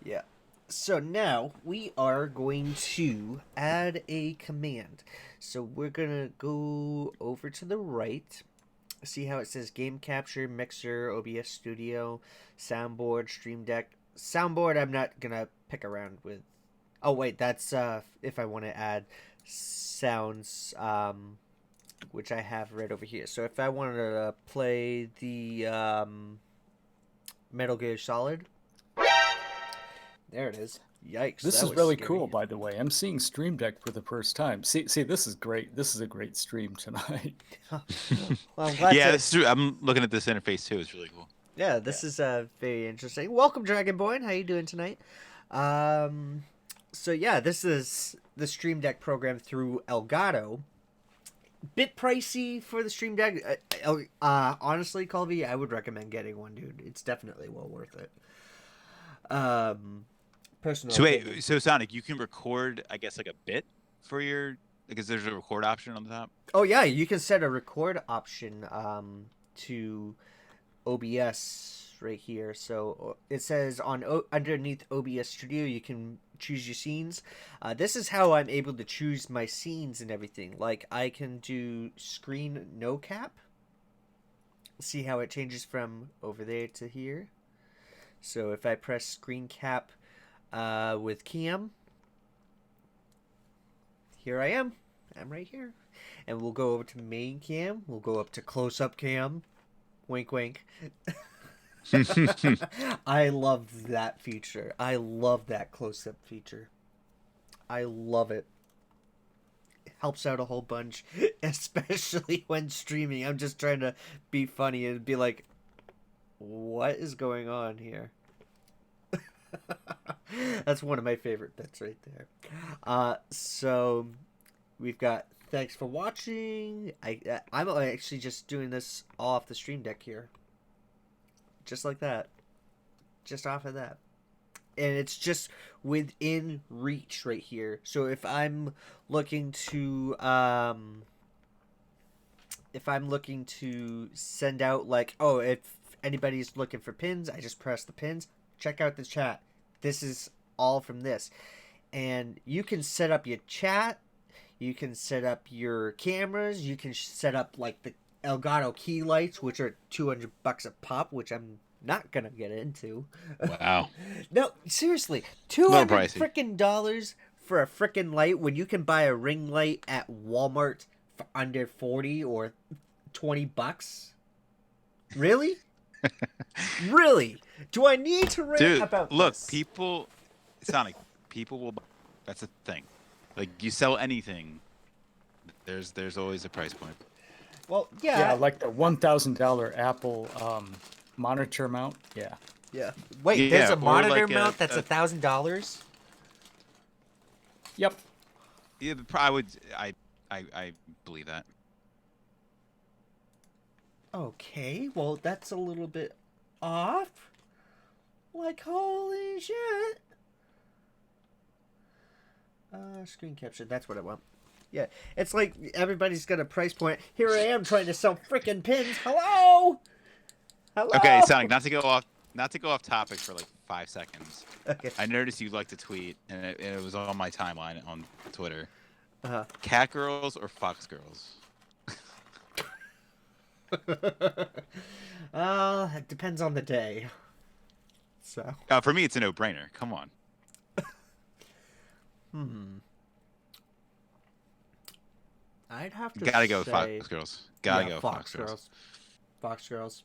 Speaker 1: yeah. So now we are going to add a command. So we're gonna go over to the right. See how it says Game Capture, Mixer, OBS Studio, Soundboard, Stream Deck. Soundboard I'm not gonna pick around with. Oh wait, that's if I want to add sounds, which I have right over here. So if I wanted to play the Metal Gear Solid, there it is. Yikes!
Speaker 8: This is really cool, by the way. I'm seeing Stream Deck for the first time. See, this is great. This is a great stream tonight.
Speaker 1: Well, I'm glad
Speaker 3: that's true. I'm looking at this interface too. It's really cool.
Speaker 1: Yeah, this is very interesting. Welcome, Dragon Boy. How you doing tonight? So yeah, this is the Stream Deck program through Elgato. Bit pricey for the Stream Deck. Honestly, Colby, I would recommend getting one, dude. It's definitely well worth it.
Speaker 3: So wait, so Sonic, you can record, I guess, like a bit for your, because there's a record option on the top.
Speaker 1: Oh yeah, you can set a record option to OBS right here. So it says underneath OBS Studio, you can choose your scenes. This is how I'm able to choose my scenes and everything. Like I can do screen no cap. See how it changes from over there to here. So if I press screen cap with cam, here I am. I'm right here. And we'll go over to main cam. We'll go up to close-up cam. Wink, wink. I love that feature. I love that close-up feature. I love it. It helps out a whole bunch, especially when streaming. I'm just trying to be funny and be like, what is going on here? That's one of my favorite bits right there. So we've got thanks for watching. I'm actually just doing this off the Stream Deck here, just like that, just off of that, and it's just within reach right here. So if I'm looking to send out, like, oh, if anybody's looking for pins, I just press the pins. Check out the chat. This is all from this. And you can set up your chat. You can set up your cameras. You can set up like the Elgato key lights, which are $200 a pop, which I'm not gonna get into.
Speaker 3: Wow.
Speaker 1: No, seriously, $200 freaking dollars for a freaking light when you can buy a ring light at Walmart for under 40 or 20 bucks. Really? Really? Do I need to rant about
Speaker 3: look,
Speaker 1: this?
Speaker 3: people, Sonic, people will buy. That's the thing. Like, you sell anything, there's always a price point.
Speaker 1: Well, yeah.
Speaker 8: Yeah, like the $1,000 Apple monitor mount. Yeah.
Speaker 1: Yeah. Wait, there's a monitor mount that's $1,000?
Speaker 8: Yep.
Speaker 3: Yeah, I believe that.
Speaker 1: Okay, well, that's a little bit off. Like, holy shit. Screen capture, that's what I want. Yeah, it's like everybody's got a price point. Here I am trying to sell freaking pins. Hello? Hello?
Speaker 3: Okay, Sonic, not to go not to go off topic for like 5 seconds.
Speaker 1: Okay.
Speaker 3: I noticed you liked a tweet, and it was on my timeline on Twitter.
Speaker 1: Uh-huh.
Speaker 3: Cat girls or fox girls?
Speaker 1: It depends on the day. So.
Speaker 3: For me, it's a no-brainer. Come on.
Speaker 1: I'd have to
Speaker 3: Gotta go
Speaker 1: say...
Speaker 3: fox girls. Gotta
Speaker 1: yeah,
Speaker 3: go
Speaker 1: fox
Speaker 3: fox girls.
Speaker 1: girls. Fox girls.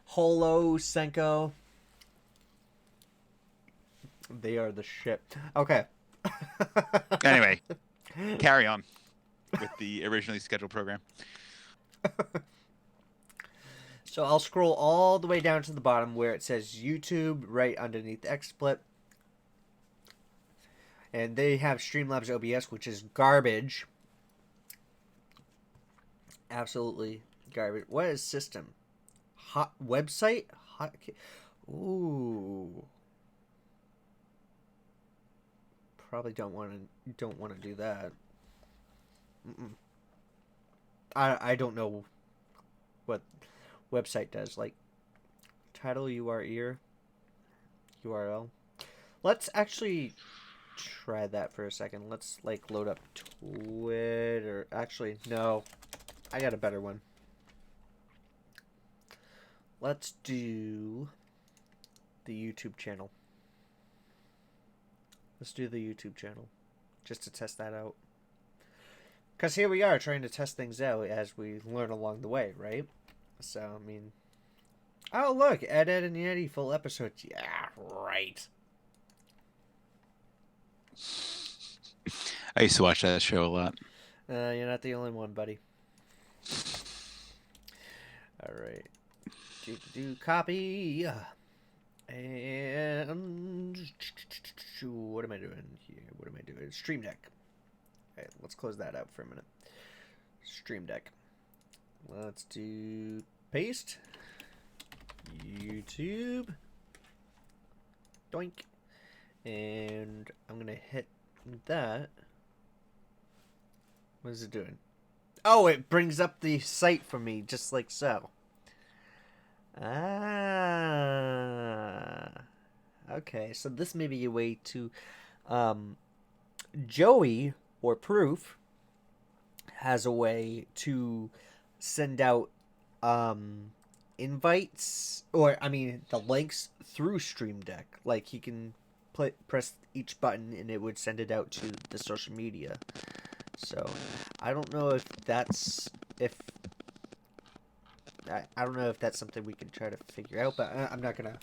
Speaker 1: Holo, Senko. They are the shit. Okay.
Speaker 3: Anyway, carry on with the originally scheduled program.
Speaker 1: So I'll scroll all the way down to the bottom where it says YouTube right underneath XSplit. And they have Streamlabs OBS, which is garbage. Absolutely garbage. What is system? Hot website? Hot. Ooh. Probably don't want to do that. I don't know what website does. Like title URL. Let's actually try that for a second. Let's like load up Twitter. Actually, no. I got a better one. Let's do the YouTube channel. Let's do the YouTube channel. Just to test that out. Because here we are trying to test things out as we learn along the way, right? So, I mean... Oh, look! Ed, Ed, and Yeti full episodes. Yeah, right.
Speaker 3: I used to watch that show a lot.
Speaker 1: You're not the only one, buddy. Alright. Do copy. And... What am I doing here? What am I doing? Stream Deck. Alright, let's close that out for a minute. Stream Deck. Let's do... Paste. YouTube. Doink. And I'm going to hit that. What is it doing? Oh, it brings up the site for me, just like so. Ah. Okay, so this may be a way to... Joey, or Proof, has a way to send out invites, or, I mean, the links through Stream Deck. Like, he can press each button and it would send it out to the social media. So, I don't know if that's... I don't know if that's something we can try to figure out, but I'm not gonna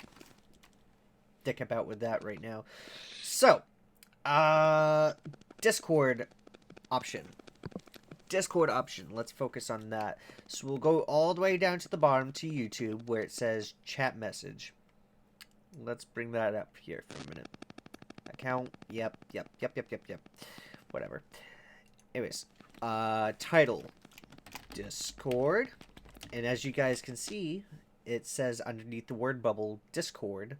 Speaker 1: dick about with that right now. So, Discord option. Discord option. Let's focus on that. So we'll go all the way down to the bottom to YouTube where it says chat message. Let's bring that up here for a minute. Account. Yep. Whatever. Anyways, title. Discord. And as you guys can see, it says underneath the word bubble, Discord,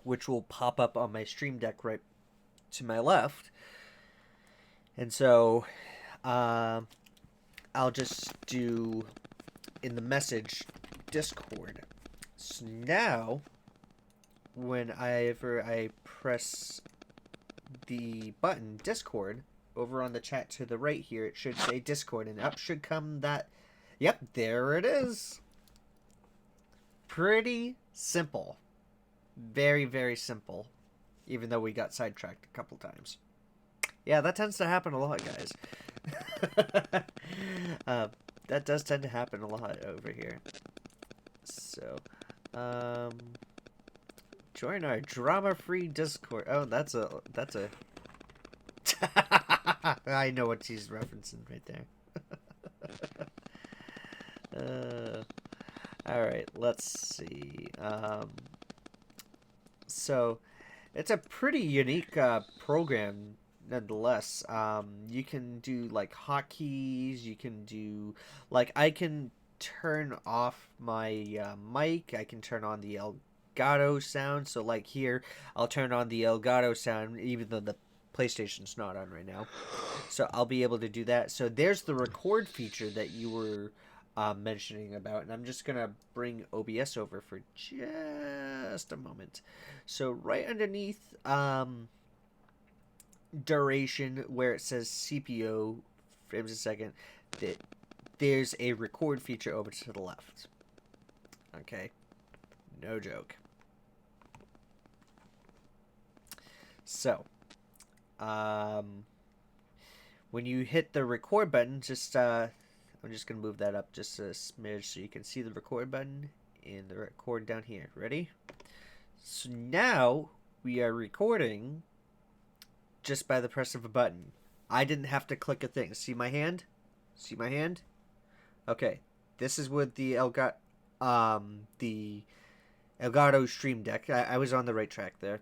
Speaker 1: which will pop up on my Stream Deck right to my left. And so, I'll just do, in the message, Discord. So now, whenever I press the button, Discord, over on the chat to the right here, it should say Discord, and up should come that... Yep, there it is. Pretty simple. Very, very simple. Even though we got sidetracked a couple times. Yeah, that tends to happen a lot, guys. That does tend to happen a lot over here. So, join our drama-free Discord. Oh, that's a... I know what she's referencing right there. Alright, let's see. So, it's a pretty unique program, nonetheless. You can do, like, hotkeys, you can do... Like, I can turn off my mic, I can turn on the Elgato sound. So, like, here, I'll turn on the Elgato sound, even though the PlayStation's not on right now. So, I'll be able to do that. So, there's the record feature that you were... mentioning about, and I'm just gonna bring OBS over for just a moment. So right underneath duration, where it says CPO frames a second, there's a record feature over to the left. Okay, no joke. So when you hit the record button, just I'm just gonna move that up just a smidge so you can see the record button and the record down here. Ready? So now we are recording just by the press of a button. I didn't have to click a thing. See my hand? See my hand? Okay. This is with the Elgato Stream Deck. I was on the right track there.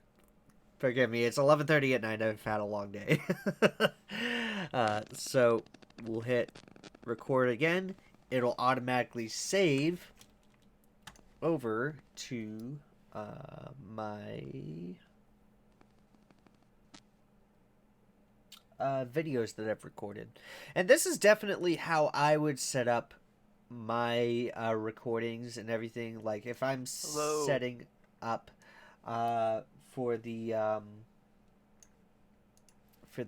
Speaker 1: Forgive me. It's 11:30 at night. I've had a long day. So we'll hit record again. It'll automatically save over to my videos that I've recorded. And this is definitely how I would set up my recordings and everything. Like if I'm setting up for the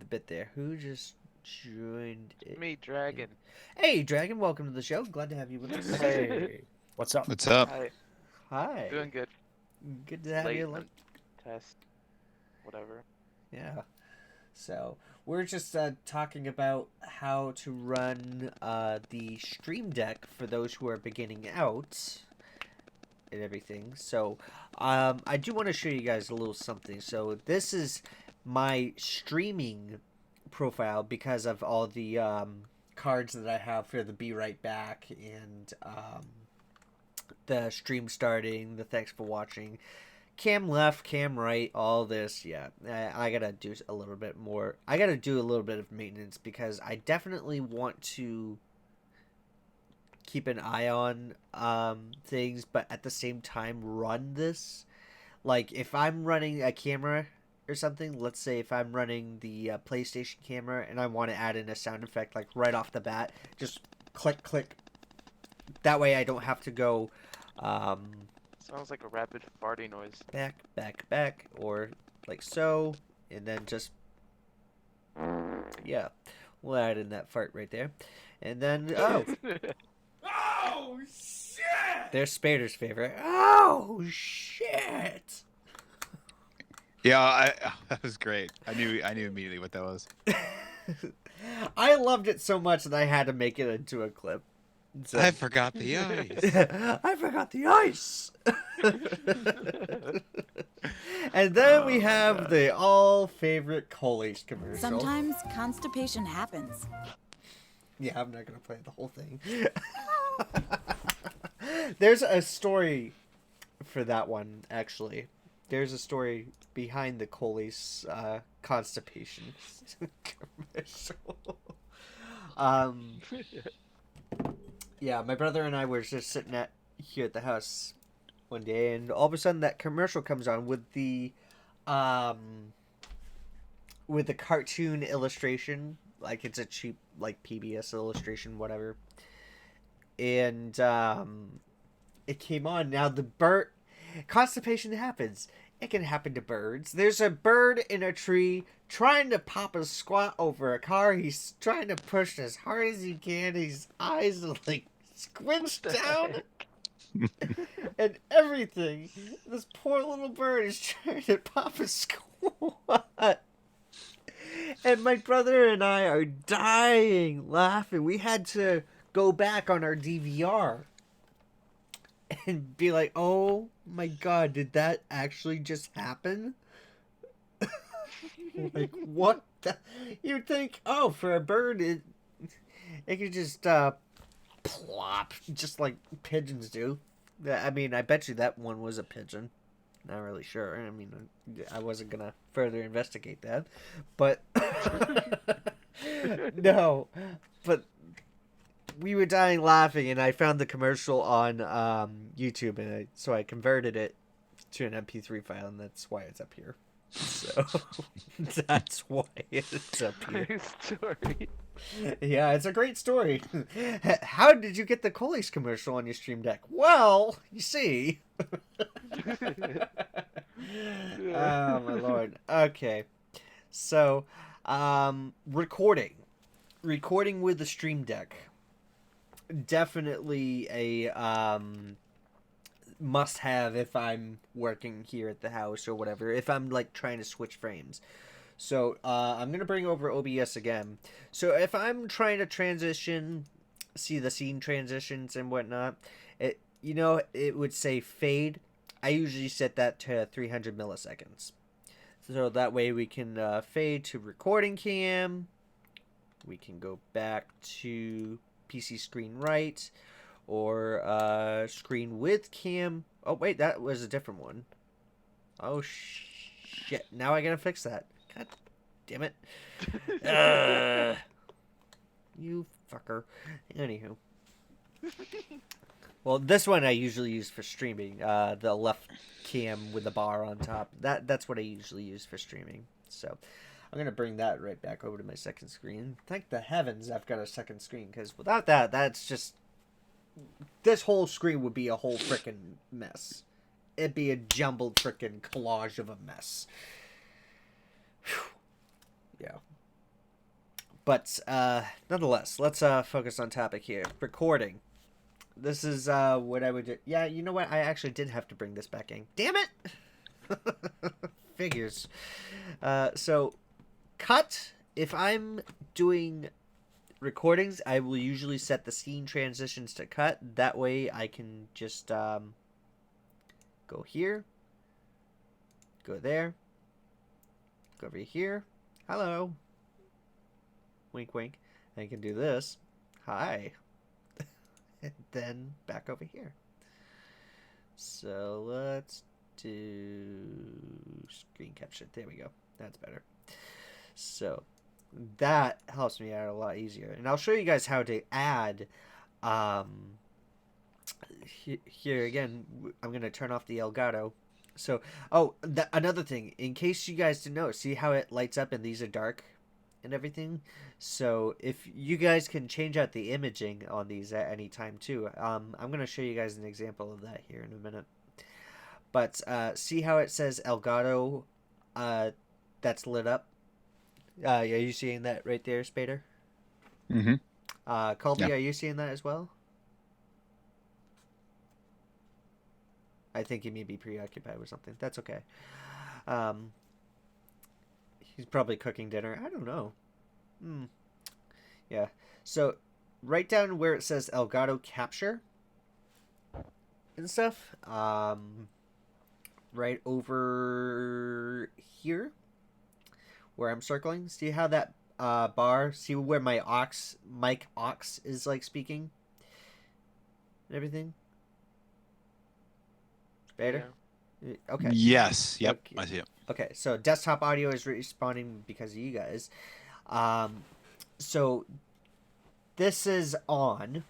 Speaker 1: bit there. Who just joined it?
Speaker 9: Me, Dragon.
Speaker 1: Hey, Dragon, welcome to the show. Glad to have you with us.
Speaker 8: Hey, what's up?
Speaker 3: What's up?
Speaker 9: Hi.
Speaker 1: Hi.
Speaker 9: Doing good.
Speaker 1: Good to have
Speaker 9: Late
Speaker 1: you.
Speaker 9: in the test. Whatever.
Speaker 1: Yeah. So we're just talking about how to run the Stream Deck for those who are beginning out and everything. So I do want to show you guys a little something. So this is my streaming profile because of all the cards that I have for the Be Right Back and the stream starting, the thanks for watching, cam left, cam right, all this. Yeah, I gotta do a little bit more. I gotta do a little bit of maintenance because I definitely want to keep an eye on things, but at the same time run this. Like if I'm running a camera or something, let's say if I'm running the PlayStation camera and I want to add in a sound effect like right off the bat, just click click. That way I don't have to go
Speaker 9: Sounds like a rapid farting noise.
Speaker 1: back, or like so, and then just, yeah, we'll add in that fart right there. And then, oh,
Speaker 10: Oh shit!
Speaker 1: there's Spader's favorite. Oh, shit!
Speaker 3: Yeah, that was great. I knew immediately what that was.
Speaker 1: I loved it so much that I had to make it into a clip. So,
Speaker 3: I forgot the ice.
Speaker 1: I forgot the ice. And then we have the all favorite Coley's commercial.
Speaker 11: Sometimes constipation happens.
Speaker 1: Yeah, I'm not gonna play the whole thing. There's a story for that one, actually. There's a story behind the Coley's constipation commercial. Yeah, my brother and I were just sitting here at the house one day, and all of a sudden that commercial comes on with the cartoon illustration, like it's a cheap like PBS illustration, whatever. And it came on. Now the bird constipation happens. It can happen to birds. There's a bird in a tree trying to pop a squat over a car. He's trying to push as hard as he can. His eyes are like squinched down. And everything. This poor little bird is trying to pop a squat. And my brother and I are dying laughing. We had to go back on our DVR and be like, oh my god, did that actually just happen? Like, what the? You'd think, oh, for a bird, it could just plop, just like pigeons do. I mean, I bet you that one was a pigeon. Not really sure. I mean, I wasn't gonna further investigate that, but no, but we were dying laughing, and I found the commercial on YouTube, and so I converted it to an MP3 file, and that's why it's up here. So that's why it's up here.
Speaker 9: Nice story.
Speaker 1: Yeah, it's a great story. How did you get the Coolies commercial on your stream deck? Well, you see. Oh my lord. Okay. So, recording with the stream deck. Definitely a must have if I'm working here at the house or whatever, if I'm like trying to switch frames. So I'm gonna bring over OBS again. So if I'm trying to transition, see the scene transitions and whatnot, it would say fade. I usually set that to 300 milliseconds. So that way we can fade to recording cam. We can go back to PC screen right or screen with cam. Oh wait, that was a different one. Oh shit! Now I gotta fix that. God damn it! You fucker. Anywho. Well, this one I usually use for streaming. The left cam with the bar on top. That's what I usually use for streaming. So I'm going to bring that right back over to my second screen. Thank the heavens I've got a second screen, because without that, that's just... This whole screen would be a whole frickin' mess. It'd be a jumbled frickin' collage of a mess. Whew. Yeah. But, nonetheless, let's focus on topic here. Recording. This is what I would do. Yeah, you know what? I actually did have to bring this back in. Damn it! Figures. So, cut. If I'm doing recordings, I will usually set the scene transitions to cut. That way I can just go here. Go there. Go over here. Hello. Wink, wink. I can do this. Hi. And then back over here. So let's do screen capture. There we go. That's better. So that helps me out a lot easier. And I'll show you guys how to add here again. I'm going to turn off the Elgato. So, another thing, in case you guys didn't know, see how it lights up and these are dark and everything? So if you guys can change out the imaging on these at any time too. I'm going to show you guys an example of that here in a minute. But see how it says Elgato that's lit up? Are you seeing that right there, Spader?
Speaker 3: Mm-hmm.
Speaker 1: Colby,
Speaker 3: Yeah.
Speaker 1: Are you seeing that as well? I think he may be preoccupied with something. That's okay. He's probably cooking dinner. I don't know. Yeah. So, right down where it says Elgato Capture and stuff. Right over here, where I'm circling. See how that bar? See where my mic aux is like speaking and everything. Better. Yeah. Okay.
Speaker 3: Yes. Yep.
Speaker 1: Okay.
Speaker 3: I see it.
Speaker 1: Okay, so desktop audio is responding because of you guys. So this is on.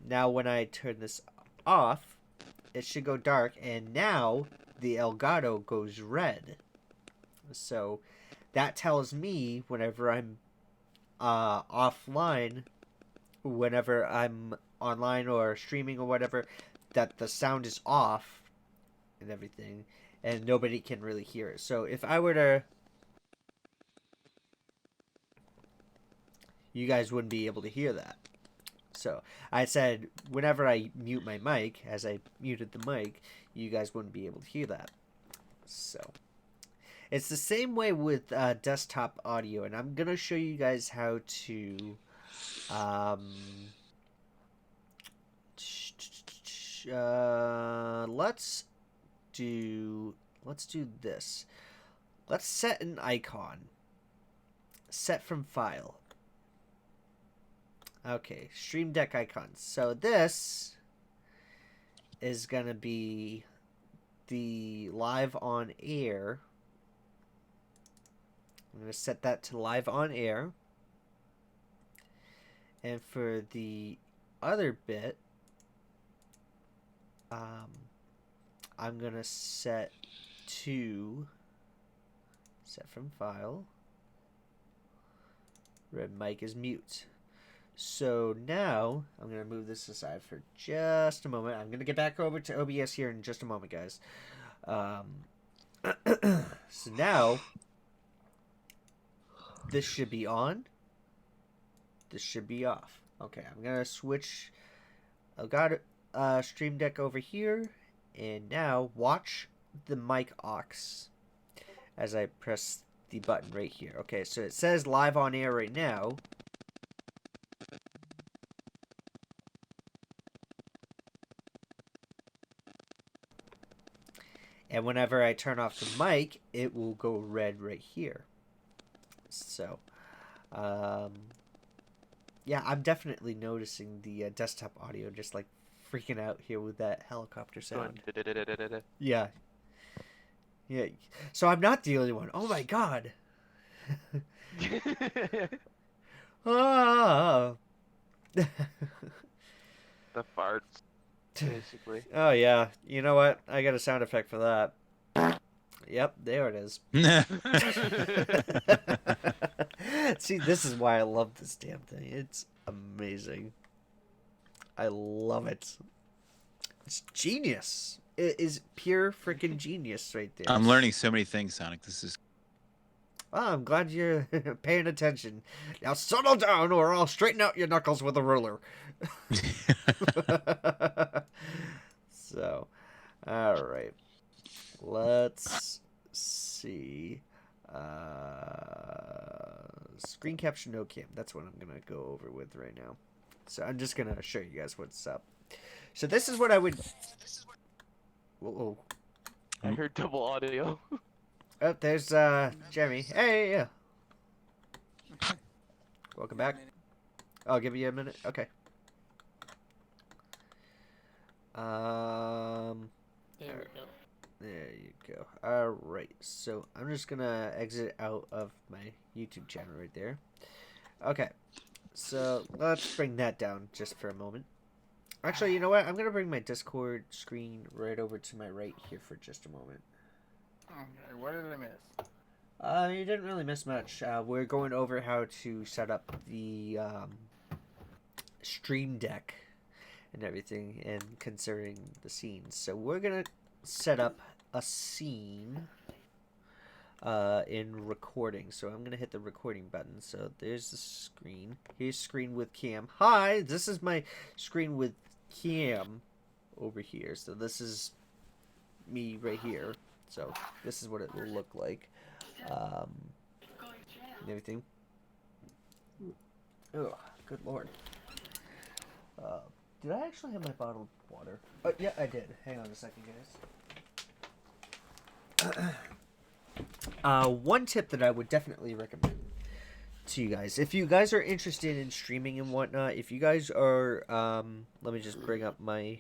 Speaker 1: Now when I turn this off, it should go dark, and now the Elgato goes red. So that tells me whenever I'm offline, whenever I'm online or streaming or whatever, that the sound is off and everything, and nobody can really hear it. So if I were to... You guys wouldn't be able to hear that. So I said whenever I mute my mic, as I muted the mic, you guys wouldn't be able to hear that. So it's the same way with desktop audio, and I'm going to show you guys how to... let's do this. Let's set an icon. Set from file. Okay, Stream Deck icons. So this is gonna be the live on air. I'm gonna set that to live on air. And for the other bit, I'm gonna set to Set from file. Red mic is mute. So now, I'm going to move this aside for just a moment. I'm going to get back over to OBS here in just a moment, guys. So now, this should be on. This should be off. Okay, I'm going to switch. I've got Stream Deck over here. And now, watch the mic aux as I press the button right here. Okay, so it says live on air right now. And whenever I turn off the mic, it will go red right here. So, yeah, I'm definitely noticing the desktop audio just like freaking out here with that helicopter sound. Yeah. Yeah. So I'm not the only one. Oh my god. Ah.
Speaker 9: The farts, basically.
Speaker 1: Oh yeah. You know what? I got a sound effect for that. Yep, there it is. See, this is why I love this damn thing. It's amazing. I love it. It's genius. It is pure freaking genius right there.
Speaker 3: I'm learning so many things, Sonic. This is...
Speaker 1: Oh, I'm glad you're paying attention. Now settle down or I'll straighten out your knuckles with a ruler. So, all right. Let's see. Screen capture no cam. That's what I'm going to go over with right now. So I'm just going to show you guys what's up. So this is what I would... Whoa.
Speaker 9: I heard double audio.
Speaker 1: Oh, there's Jeremy. Hey, yeah. Welcome back. I'll give you a minute. Okay.
Speaker 4: There we go.
Speaker 1: There you go. All right. So I'm just gonna exit out of my YouTube channel right there. Okay. So let's bring that down just for a moment. Actually, you know what? I'm gonna bring my Discord screen right over to my right here for just a moment.
Speaker 4: Okay, what did I miss?
Speaker 1: You didn't really miss much. We're going over how to set up the Stream Deck and everything, and considering the scenes. So we're gonna set up a scene in recording. So I'm gonna hit the recording button. So there's the screen. Here's screen with cam. Hi, this is my screen with cam over here. So this is me right here. So this is what it will look like. And everything. Oh, good lord. Did I actually have my bottled water? Oh, yeah, I did. Hang on a second, guys. One tip that I would definitely recommend to you guys, if you guys are interested in streaming and whatnot, if you guys are, let me just bring up my...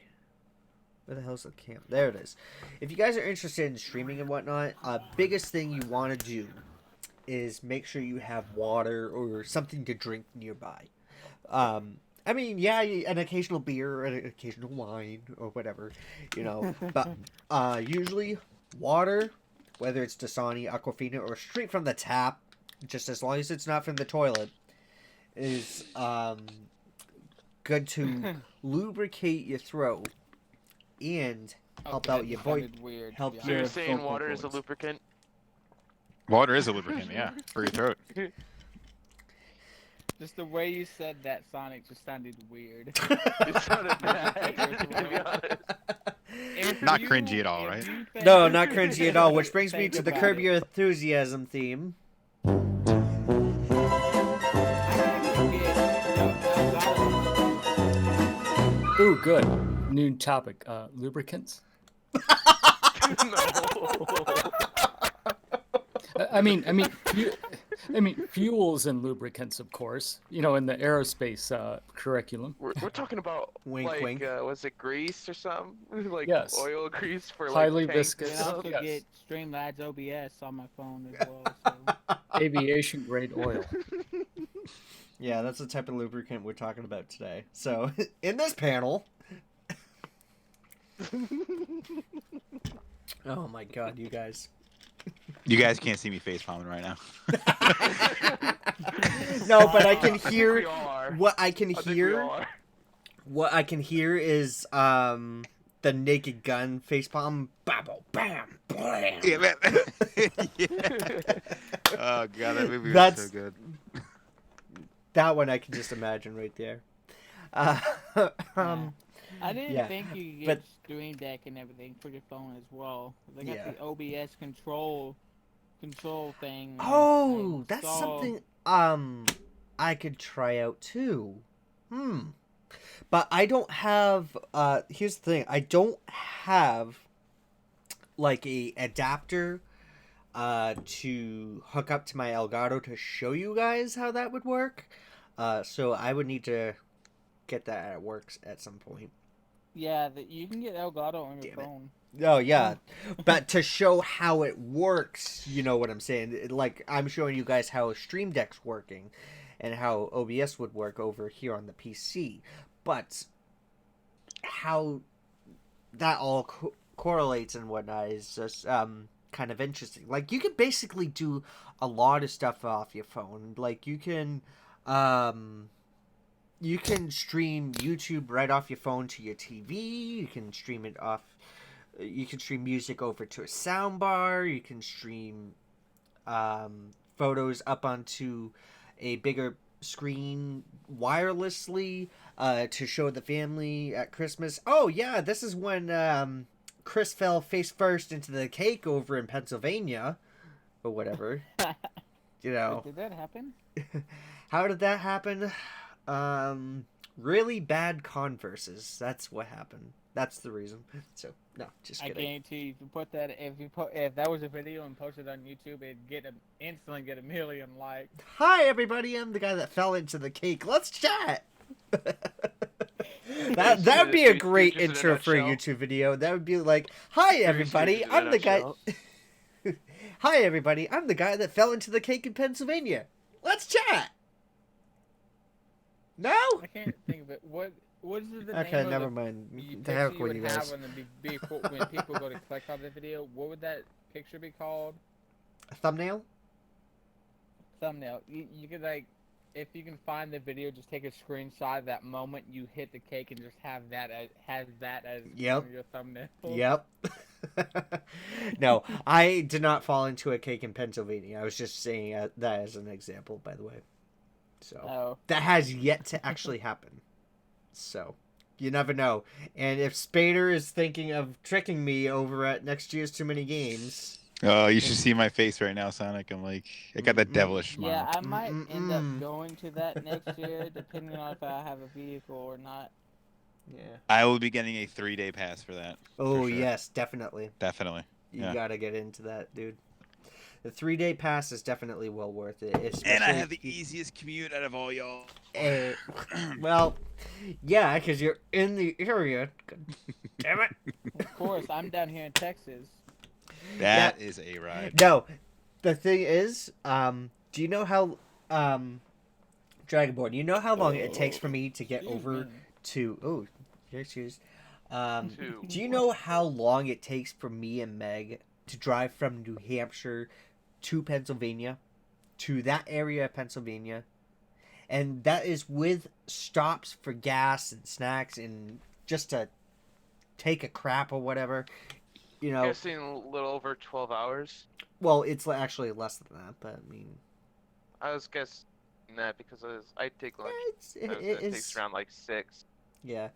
Speaker 1: Where the hell's the cam? There it is. If you guys are interested in streaming and whatnot, biggest thing you want to do is make sure you have water or something to drink nearby. I mean, yeah, an occasional beer, an occasional wine, or whatever, you know. But usually, water, whether it's Dasani, Aquafina, or straight from the tap, just as long as it's not from the toilet, is good to lubricate your throat and help out your voice. Help
Speaker 9: So
Speaker 1: your
Speaker 9: you're saying
Speaker 1: vocal
Speaker 9: water is a
Speaker 1: cords.
Speaker 9: lubricant?
Speaker 3: Water is a lubricant, yeah, for your throat.
Speaker 4: Just the way you said that, Sonic, just sounded weird.
Speaker 9: It sounded bad, to be honest.
Speaker 3: Not cringy at all, right?
Speaker 1: No, not cringy at all, which brings me to the Curb Your Enthusiasm theme.
Speaker 8: Ooh, good. New topic. Lubricants. I mean, fuels and lubricants, of course. You know, in the aerospace curriculum.
Speaker 9: We're talking about
Speaker 1: Wink,
Speaker 9: like
Speaker 1: wink.
Speaker 9: Was it grease or something? Like
Speaker 8: Yes.
Speaker 9: oil grease for like
Speaker 8: Highly
Speaker 9: tanks
Speaker 8: viscous.
Speaker 9: and
Speaker 4: I
Speaker 9: stuff?
Speaker 4: also
Speaker 8: Yes.
Speaker 4: get Streamlabs OBS on my phone as well. So.
Speaker 8: Aviation grade oil.
Speaker 1: Yeah, that's the type of lubricant we're talking about today. So, in this panel... Oh my god, you guys.
Speaker 3: You guys can't see me face palming right now.
Speaker 1: No, but I can
Speaker 9: I think
Speaker 1: hear
Speaker 9: we all are.
Speaker 1: what I can
Speaker 9: I think we
Speaker 1: hear.
Speaker 9: all are.
Speaker 1: What I can hear is the Naked Gun facepalm. Bam, bam, bam.
Speaker 3: Yeah, man. Yeah. Oh god, that movie was
Speaker 1: That's-
Speaker 3: so good.
Speaker 1: That one I can just imagine right there.
Speaker 4: I didn't
Speaker 1: yeah,
Speaker 4: think you could
Speaker 1: but-
Speaker 4: get Stream Deck and everything for your phone as well. They got
Speaker 1: Yeah.
Speaker 4: the OBS control thing.
Speaker 1: Oh,
Speaker 4: I
Speaker 1: that's
Speaker 4: saw-
Speaker 1: something I could try out too. But I don't have here's the thing, I don't have like a adapter to hook up to my Elgato to show you guys how that would work. So I would need to get that at works at some point.
Speaker 4: Yeah, you can get Elgato on your
Speaker 1: Damn it.
Speaker 4: phone.
Speaker 1: Oh yeah, but to show how it works, you know what I'm saying? Like I'm showing you guys how Stream Deck's working, and how OBS would work over here on the PC. But how that all correlates and whatnot is just kind of interesting. Like you can basically do a lot of stuff off your phone. Like you can stream YouTube right off your phone to your TV. You can stream it off. You can stream music over to a soundbar. You can stream photos up onto a bigger screen wirelessly to show the family at Christmas. Oh yeah, this is when Chris fell face first into the cake over in Pennsylvania, or whatever. You know.
Speaker 4: Did that happen?
Speaker 1: How did that happen? Really bad Converses. That's what happened. That's the reason. So no, just
Speaker 4: I
Speaker 1: kidding.
Speaker 4: guarantee you, if you put that, if that was a video and posted on YouTube, it'd instantly get 1 million likes.
Speaker 1: Hi everybody, I'm the guy that fell into the cake. Let's chat. that would be a great
Speaker 9: Just in a
Speaker 1: intro for a
Speaker 9: nutshell.
Speaker 1: YouTube video. That would be like, "Hi everybody,
Speaker 9: Just in a
Speaker 1: I'm the guy."
Speaker 9: nutshell.
Speaker 1: Hi everybody, I'm the guy that fell into the cake in Pennsylvania. Let's chat. No?
Speaker 4: I can't think of it. What is the
Speaker 1: Okay,
Speaker 4: name
Speaker 1: never
Speaker 4: of
Speaker 1: mind.
Speaker 4: the
Speaker 1: The
Speaker 4: picture
Speaker 1: heck
Speaker 4: you
Speaker 1: with
Speaker 4: would
Speaker 1: you
Speaker 4: have
Speaker 1: guys.
Speaker 4: when people go to click on the video? What would that picture be called?
Speaker 1: A thumbnail?
Speaker 4: Thumbnail. You could like, if you can find the video, just take a screenshot of that moment you hit the cake and just have that as
Speaker 1: Yep.
Speaker 4: one of your thumbnails.
Speaker 1: Yep. No, I did not fall into a cake in Pennsylvania. I was just saying that as an example, by the way. So
Speaker 4: Oh.
Speaker 1: that has yet to actually happen. So you never know. And if Spader is thinking of tricking me over at next year's Too Many Games,
Speaker 3: Oh, you should see my face right now, Sonic. I'm like, I got that devilish smile.
Speaker 4: Yeah, I might end up going to that next year, depending on if I have a vehicle or not.
Speaker 1: yeah.
Speaker 3: I will be getting a 3-day pass for that.
Speaker 1: Oh
Speaker 3: for sure.
Speaker 1: yes, definitely.
Speaker 3: Definitely.
Speaker 1: You
Speaker 3: Yeah.
Speaker 1: gotta get into that, dude. The 3-day pass is definitely well worth it.
Speaker 3: And I
Speaker 1: especially
Speaker 3: have the
Speaker 1: if you-
Speaker 3: easiest commute out of all y'all.
Speaker 1: well, yeah, because you're in the area. God damn it.
Speaker 4: Of course, I'm down here in Texas.
Speaker 3: That is a ride.
Speaker 1: No, the thing is, do you know how, Dragonborn, you know how long it takes for me to get
Speaker 4: Excuse
Speaker 1: over
Speaker 4: me.
Speaker 1: to, oh, excuse.
Speaker 9: Two.
Speaker 1: Do you know how long it takes for me and Meg to drive from New Hampshire to Pennsylvania, to that area of Pennsylvania? And that is with stops for gas and snacks and just to take a crap or whatever. You know,
Speaker 9: Guessing a little over 12 hours.
Speaker 1: well, it's actually less than that, but I mean,
Speaker 9: I was guessing that because I take lunch.
Speaker 1: it
Speaker 9: It takes
Speaker 1: is,
Speaker 9: around like 6.
Speaker 1: yeah,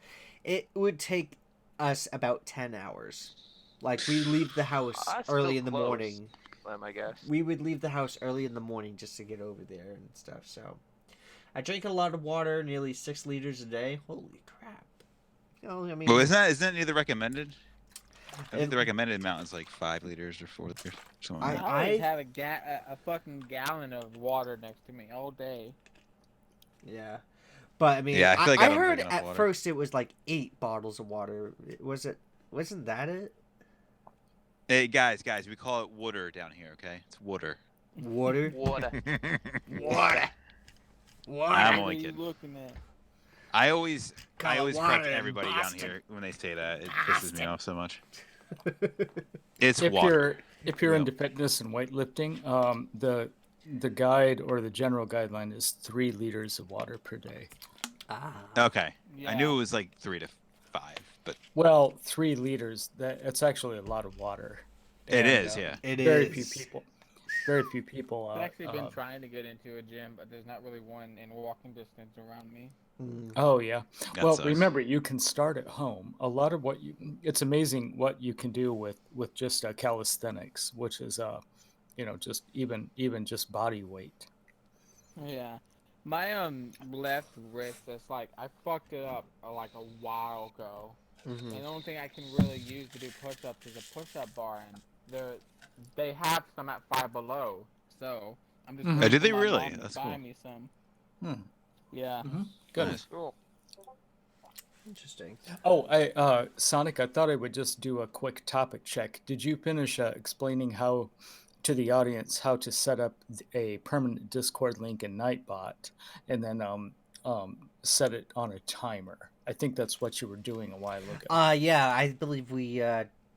Speaker 1: it would take us about 10 hours. Like, we leave the house
Speaker 9: That's
Speaker 1: early
Speaker 9: still
Speaker 1: in the
Speaker 9: close.
Speaker 1: morning.
Speaker 9: I guess.
Speaker 1: We would leave the house early in the morning just to get over there and stuff. So, I drink a lot of water, nearly 6 liters a day. Holy crap! You know, I mean,
Speaker 3: Well, isn't that near the recommended? I think
Speaker 1: It-
Speaker 3: the recommended amount is like 5 liters or 4 liters. Something like that.
Speaker 4: I always have a fucking gallon of water next to me all day.
Speaker 1: yeah, but I mean,
Speaker 3: Yeah, I feel like I
Speaker 1: I
Speaker 3: don't
Speaker 1: heard
Speaker 3: drink enough
Speaker 1: at
Speaker 3: water.
Speaker 1: first it was like 8 bottles of water. Wasn't that it?
Speaker 3: Hey guys, we call it water down here, okay? It's water.
Speaker 1: Water.
Speaker 9: Water.
Speaker 1: Water.
Speaker 3: I'm
Speaker 4: What
Speaker 3: only
Speaker 4: are you
Speaker 3: kidding.
Speaker 4: looking at?
Speaker 3: I always
Speaker 1: Call it
Speaker 3: correct
Speaker 1: water in
Speaker 3: everybody down
Speaker 1: Boston.
Speaker 3: here when they say that. It pisses me off so much. It's
Speaker 8: if
Speaker 3: water.
Speaker 8: you're into fitness and weightlifting, the guide or the general guideline is 3 liters of water per day.
Speaker 3: Okay.
Speaker 4: Yeah.
Speaker 3: I knew it was like 3 to 5, but
Speaker 8: Well, 3 liters. That's actually a lot of water.
Speaker 3: it
Speaker 8: And,
Speaker 3: is, yeah.
Speaker 1: It
Speaker 8: very
Speaker 1: is.
Speaker 8: Very few people.
Speaker 4: I've actually been trying to get into a gym, but there's not really one in walking distance around me.
Speaker 8: Oh yeah.
Speaker 3: That
Speaker 8: Well,
Speaker 3: sucks.
Speaker 8: remember, you can start at home. A lot of it's amazing what you can do with just calisthenics, which is just even just body weight.
Speaker 4: Yeah. My left wrist is like I fucked it up like a while ago. And the only thing I can really use to do push-ups is a push-up bar, and they have some at Five Below, so I'm just.
Speaker 3: Oh, did they
Speaker 4: for my
Speaker 3: really?
Speaker 4: mom to
Speaker 3: That's
Speaker 4: buy
Speaker 3: cool.
Speaker 4: me some.
Speaker 8: Hmm.
Speaker 4: Yeah.
Speaker 8: Good.
Speaker 3: Nice.
Speaker 9: Cool.
Speaker 1: Interesting.
Speaker 8: Oh, Sonic, I thought I would just do a quick topic check. Did you finish explaining how to the audience how to set up a permanent Discord link in Nightbot, and then set it on a timer? I think that's what you were doing a while ago.
Speaker 1: Yeah, I believe we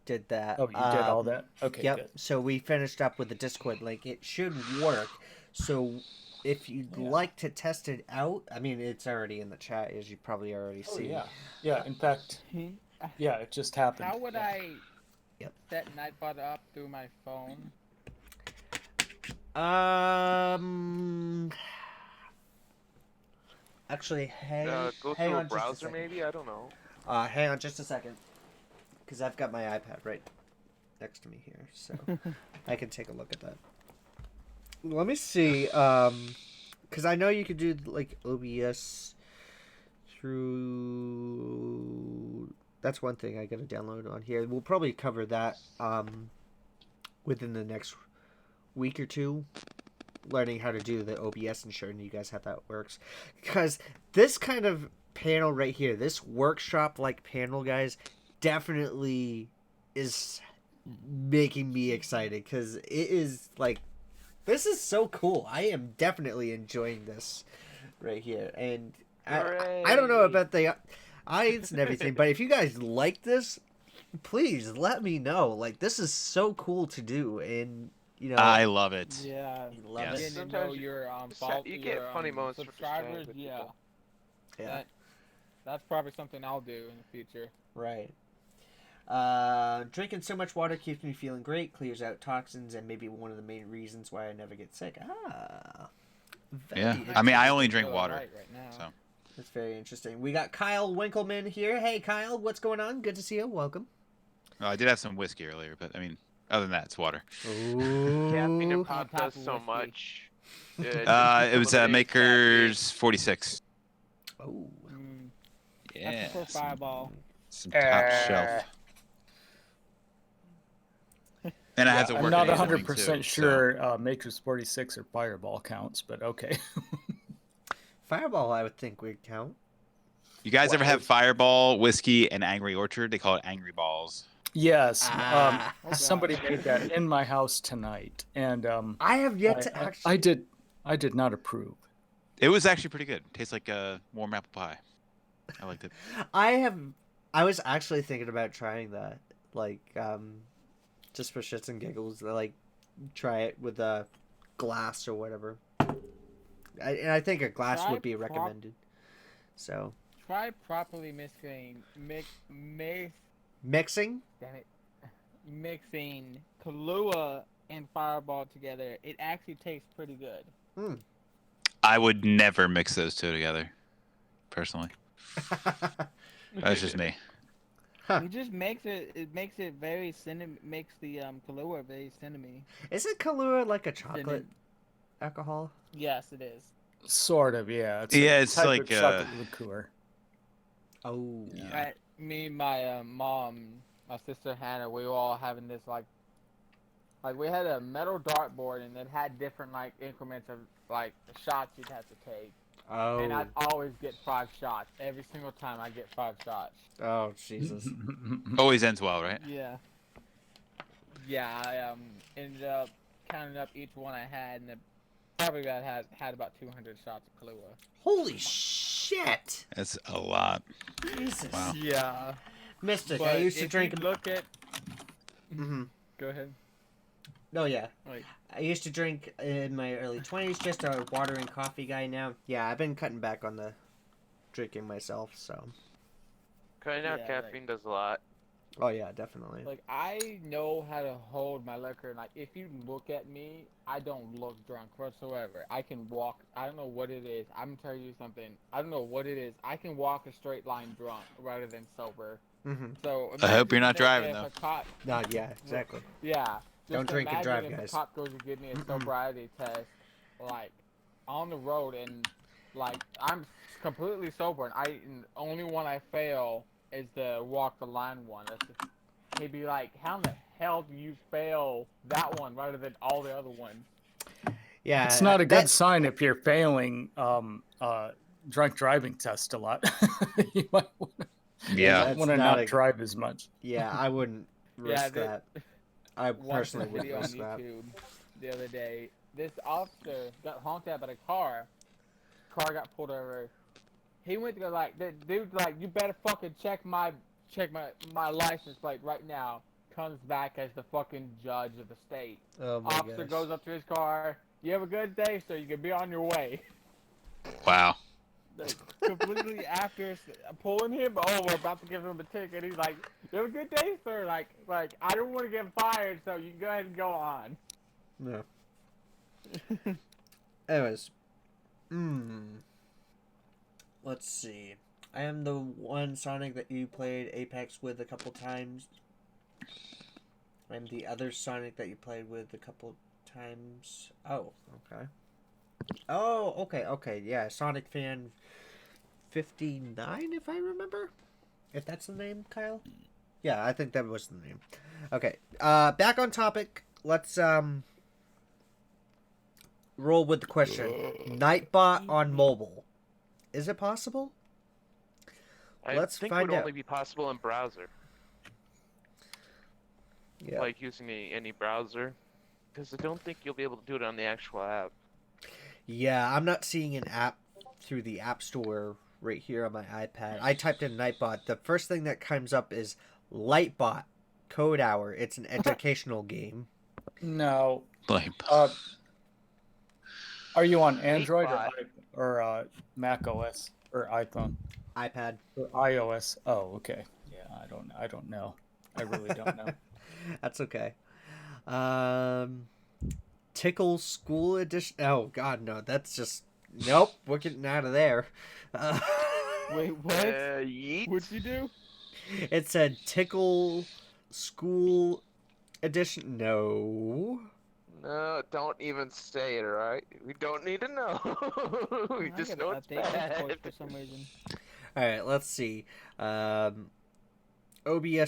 Speaker 1: did that.
Speaker 8: Oh, you did all that? Okay,
Speaker 1: Yep.
Speaker 8: good.
Speaker 1: So we finished up with the Discord link. It should work. So if you'd like to test it out, I mean, it's already in the chat, as you probably already
Speaker 8: Oh,
Speaker 1: see.
Speaker 8: yeah. Yeah, in fact, yeah, it just happened.
Speaker 4: How would I
Speaker 1: Yep.
Speaker 4: set Nightbot up through my phone?
Speaker 1: Actually,
Speaker 9: Go
Speaker 1: hang
Speaker 9: through a
Speaker 1: on just a
Speaker 9: browser,
Speaker 1: second.
Speaker 9: maybe. I don't know.
Speaker 1: Hang on just a second, because I've got my iPad right next to me here, so I can take a look at that. Let me see, because I know you could do like OBS through. That's one thing I got to download on here. We'll probably cover that within the next week or two, learning how to do the OBS and showing you guys how that works. Because this kind of panel right here, this workshop like panel, guys, definitely is making me excited, because it is like, this is so cool. I am definitely enjoying this right here, and I don't know about the audience and everything, but if you guys like this, please let me know. Like, this is so cool to do, and you know,
Speaker 3: I love it.
Speaker 4: Yeah.
Speaker 1: love
Speaker 3: Yes.
Speaker 1: it.
Speaker 4: Getting to know your
Speaker 9: you get funny moments for
Speaker 4: subscribers.
Speaker 9: with
Speaker 4: Yeah.
Speaker 9: people.
Speaker 1: Yeah.
Speaker 4: That's probably something I'll do in the future.
Speaker 1: Right. Drinking so much water keeps me feeling great, clears out toxins, and maybe one of the main reasons why I never get sick.
Speaker 3: Yeah.
Speaker 1: Very
Speaker 3: I mean, I
Speaker 1: interesting.
Speaker 3: only drink water.
Speaker 4: Right now.
Speaker 3: So.
Speaker 1: That's very interesting. We got Kyle Winkleman here. Hey, Kyle, what's going on? Good to see you. Welcome.
Speaker 3: Well, I did have some whiskey earlier, but I mean, other than that, it's water.
Speaker 9: Caffeine
Speaker 1: Ooh.
Speaker 9: and pop does so much.
Speaker 3: It was Maker's 46.
Speaker 1: Oh.
Speaker 3: Yeah.
Speaker 4: I prefer Fireball.
Speaker 3: Some top shelf. And I had to work.
Speaker 8: I'm not
Speaker 3: at 8 in the morning,
Speaker 8: 100%
Speaker 3: too,
Speaker 8: sure Maker's 46 or Fireball counts, but okay.
Speaker 1: Fireball, I would think would count.
Speaker 3: You guys ever have Fireball, whiskey, and Angry Orchard? They call it Angry Balls.
Speaker 8: Yes.
Speaker 4: Okay.
Speaker 8: Somebody made that in my house tonight, and
Speaker 1: I have yet to actually.
Speaker 8: I did not approve.
Speaker 3: It was actually pretty good. Tastes like a warm apple pie. I liked it.
Speaker 1: I was actually thinking about trying that, like, just for shits and giggles. Like, try it with a glass or whatever. And I think a glass would be recommended. So.
Speaker 4: Try properly mixing.
Speaker 1: Mixing?
Speaker 4: Damn it. Mixing Kahlua and Fireball together. It actually tastes pretty good.
Speaker 3: I would never mix those two together, personally. That's just me.
Speaker 4: It just makes it very makes the Kahlua very cinnamony.
Speaker 1: Isn't Kahlua like a chocolate alcohol?
Speaker 4: Yes, it is.
Speaker 8: Sort of, yeah.
Speaker 3: It's
Speaker 8: type
Speaker 3: like
Speaker 8: of chocolate liqueur.
Speaker 1: Oh.
Speaker 3: Yeah.
Speaker 4: Me and my mom, my sister Hannah, we were all having this like we had a metal dartboard, and it had different like increments of like shots you'd have to take.
Speaker 1: Oh.
Speaker 4: And I'd always get 5 shots. Every single time I get 5 shots.
Speaker 1: Oh, Jesus.
Speaker 3: Always ends well, right?
Speaker 4: Yeah. Yeah, I ended up counting up each one I had, and probably had about 200 shots of Kahlua.
Speaker 1: Holy shit!
Speaker 3: That's a lot.
Speaker 1: Jesus.
Speaker 3: Wow.
Speaker 4: Yeah.
Speaker 1: Mystic,
Speaker 4: But
Speaker 1: I used to
Speaker 4: if
Speaker 1: drink.
Speaker 4: you look at
Speaker 1: Mm-hmm.
Speaker 4: Go ahead.
Speaker 1: No, yeah.
Speaker 4: Like,
Speaker 1: I used to drink in my early 20s, just a water and coffee guy now. Yeah, I've been cutting back on the drinking myself, so.
Speaker 9: Cutting out
Speaker 4: Yeah,
Speaker 9: caffeine does a lot.
Speaker 1: Oh, yeah, definitely.
Speaker 4: like I know how to hold my liquor. Like if you look at me, I don't look drunk whatsoever. I can walk. I don't know what it is. I'm gonna tell you something. I don't know what it is. I can walk a straight line drunk rather than sober.
Speaker 1: Mm-hmm.
Speaker 4: So
Speaker 3: I hope you're
Speaker 4: imagine
Speaker 3: not driving,
Speaker 4: if
Speaker 3: though.
Speaker 4: a cop,
Speaker 1: Not, yeah, exactly.
Speaker 4: yeah.
Speaker 1: Don't
Speaker 4: Just
Speaker 1: drink and
Speaker 4: imagine
Speaker 1: drive,
Speaker 4: if
Speaker 1: guys.
Speaker 4: a cop goes to give me a sobriety test, like on the road, and like I'm completely sober, and the only one I fail is the walk the line one. He'd be like, "How in the hell do you fail that one rather than all the other ones?"
Speaker 1: Yeah,
Speaker 8: It's not a good sign if you're failing drunk driving test a lot. You might
Speaker 3: Yeah.
Speaker 8: want to not drive as much.
Speaker 1: Yeah, I wouldn't risk that. I
Speaker 4: Watched
Speaker 1: personally
Speaker 4: a
Speaker 1: wouldn't
Speaker 4: video on
Speaker 1: risk that.
Speaker 4: YouTube the other day. This officer got honked at by a car. Car got pulled over. He went to go like, the dude's like, "You better fucking check my license plate right now." Comes back as the fucking judge of the state.
Speaker 1: Oh my
Speaker 4: Officer
Speaker 1: gosh.
Speaker 4: goes up to his car. "You have a good day, sir. You can be on your way."
Speaker 3: Wow.
Speaker 4: Like, completely after pulling him over, about to give him a ticket, he's like, "You have a good day, sir. Like I don't want to get fired, so you can go ahead and go on."
Speaker 1: No. Anyways. Let's see. I am the one Sonic that you played Apex with a couple times. I'm the other Sonic that you played with a couple times. Oh, okay. Oh, okay. Yeah, Sonic Fan 59, if I remember. If that's the name, Kyle? Yeah, I think that was the name. Okay. Back on topic. Let's roll with the question. Nightbot on mobile. Is it possible?
Speaker 9: Let's think
Speaker 1: find
Speaker 9: it would
Speaker 1: out.
Speaker 9: only be possible in browser.
Speaker 1: Yeah.
Speaker 9: Like using any browser. Because I don't think you'll be able to do it on the actual app.
Speaker 1: Yeah, I'm not seeing an app through the App Store right here on my iPad. I typed in Nightbot. The first thing that comes up is Lightbot Code Hour. It's an educational game.
Speaker 8: No.
Speaker 3: Lightbot.
Speaker 8: Are you on Android or Mac OS or iPhone?
Speaker 1: iPad.
Speaker 8: Or iOS? Oh, okay. Yeah, I don't know. I really don't know.
Speaker 1: That's okay. Tickle School Edition. Oh God, no. That's just nope. We're getting out of there.
Speaker 4: Wait, what? What'd you do?
Speaker 1: It said Tickle School Edition. No.
Speaker 9: No, don't even say it, alright? We don't need to know. We just know it's bad.
Speaker 4: For some reason.
Speaker 1: All right, let's see. OBS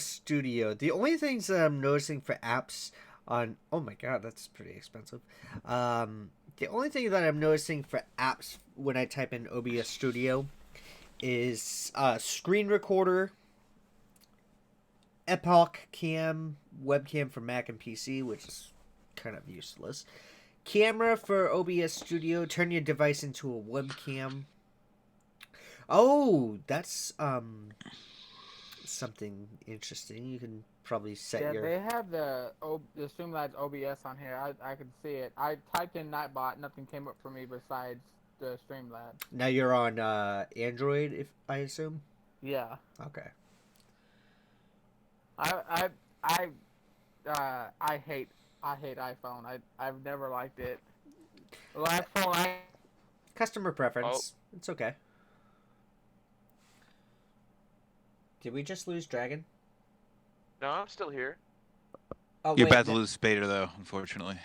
Speaker 1: Studio. The only things that I'm noticing for apps on... Oh my god, that's pretty expensive. The only thing that I'm noticing for apps when I type in OBS Studio is screen recorder, Epoch Cam, webcam for Mac and PC, which is kind of useless. Camera for OBS Studio, turn your device into a webcam. Oh, that's something interesting. You can probably set your...
Speaker 4: they have the Streamlabs OBS on here. I can see it. I typed in Nightbot, nothing came up for me besides the Streamlabs.
Speaker 1: Now you're on Android, if I assume?
Speaker 4: Yeah.
Speaker 1: Okay.
Speaker 4: I hate iPhone. I've never liked it. The last phone
Speaker 1: Customer preference. It's okay. Did we just lose Dragon?
Speaker 9: No, I'm still here.
Speaker 1: Oh,
Speaker 3: You're
Speaker 1: wait,
Speaker 3: about to lose Spader though, unfortunately.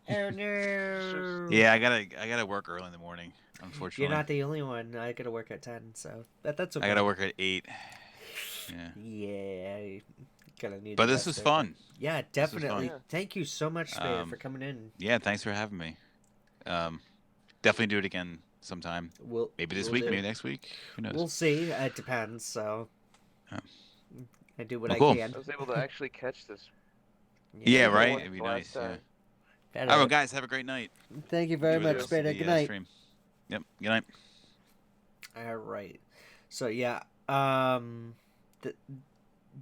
Speaker 1: Oh no.
Speaker 3: Yeah, I gotta work early in the morning, unfortunately.
Speaker 1: You're not the only one. I gotta work at 10, so that's okay.
Speaker 3: I gotta work at 8. Yeah.
Speaker 1: Yeah. Gotta need.
Speaker 3: But this was fun.
Speaker 1: Yeah, definitely.
Speaker 3: Fun.
Speaker 1: Thank you so much, Spader, for coming in.
Speaker 3: Yeah, thanks for having me. Definitely do it again sometime. Maybe this week, maybe next week. Who knows?
Speaker 1: We'll see. It depends. So. I do what I
Speaker 3: cool.
Speaker 1: can.
Speaker 9: I was able to actually catch this.
Speaker 3: Yeah, right? It'd be nice. Yeah. All right, well, guys, have a great night.
Speaker 1: Thank you very much, Spader. Good night.
Speaker 3: Stream. Yep. Good night.
Speaker 1: All right. So yeah,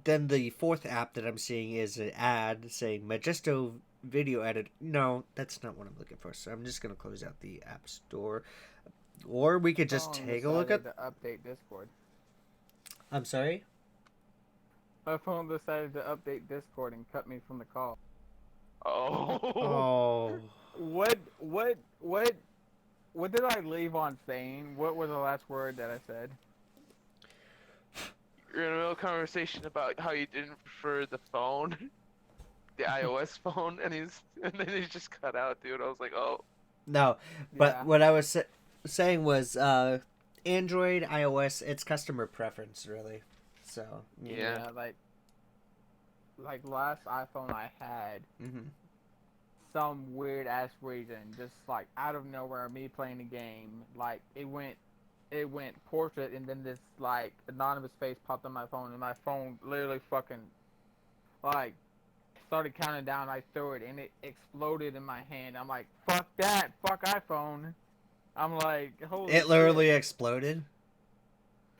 Speaker 1: then the fourth app that I'm seeing is an ad saying Majesto video edit. No, that's not what I'm looking for. So I'm just gonna close out the app store, or we could just take a look at.
Speaker 4: To update Discord.
Speaker 1: I'm sorry.
Speaker 4: My phone decided to update Discord and cut me from the call.
Speaker 1: Oh.
Speaker 4: What did I leave on saying? What was the last word that I said?
Speaker 9: You're in a real conversation about how you didn't prefer the phone, the iOS phone, and then he's just cut out, dude. I was like, oh.
Speaker 1: No, but
Speaker 4: Yeah.
Speaker 1: what I was saying was Android, iOS, it's customer preference, really. So
Speaker 9: Yeah.
Speaker 4: Like last iPhone I had, some weird ass reason, just like out of nowhere, me playing a game, like it went portrait, and then this like anonymous face popped on my phone, and my phone literally fucking like started counting down. I threw it, and it exploded in my hand. I'm like, fuck that, fuck iPhone. I'm like, holy
Speaker 1: it literally
Speaker 4: shit.
Speaker 1: exploded.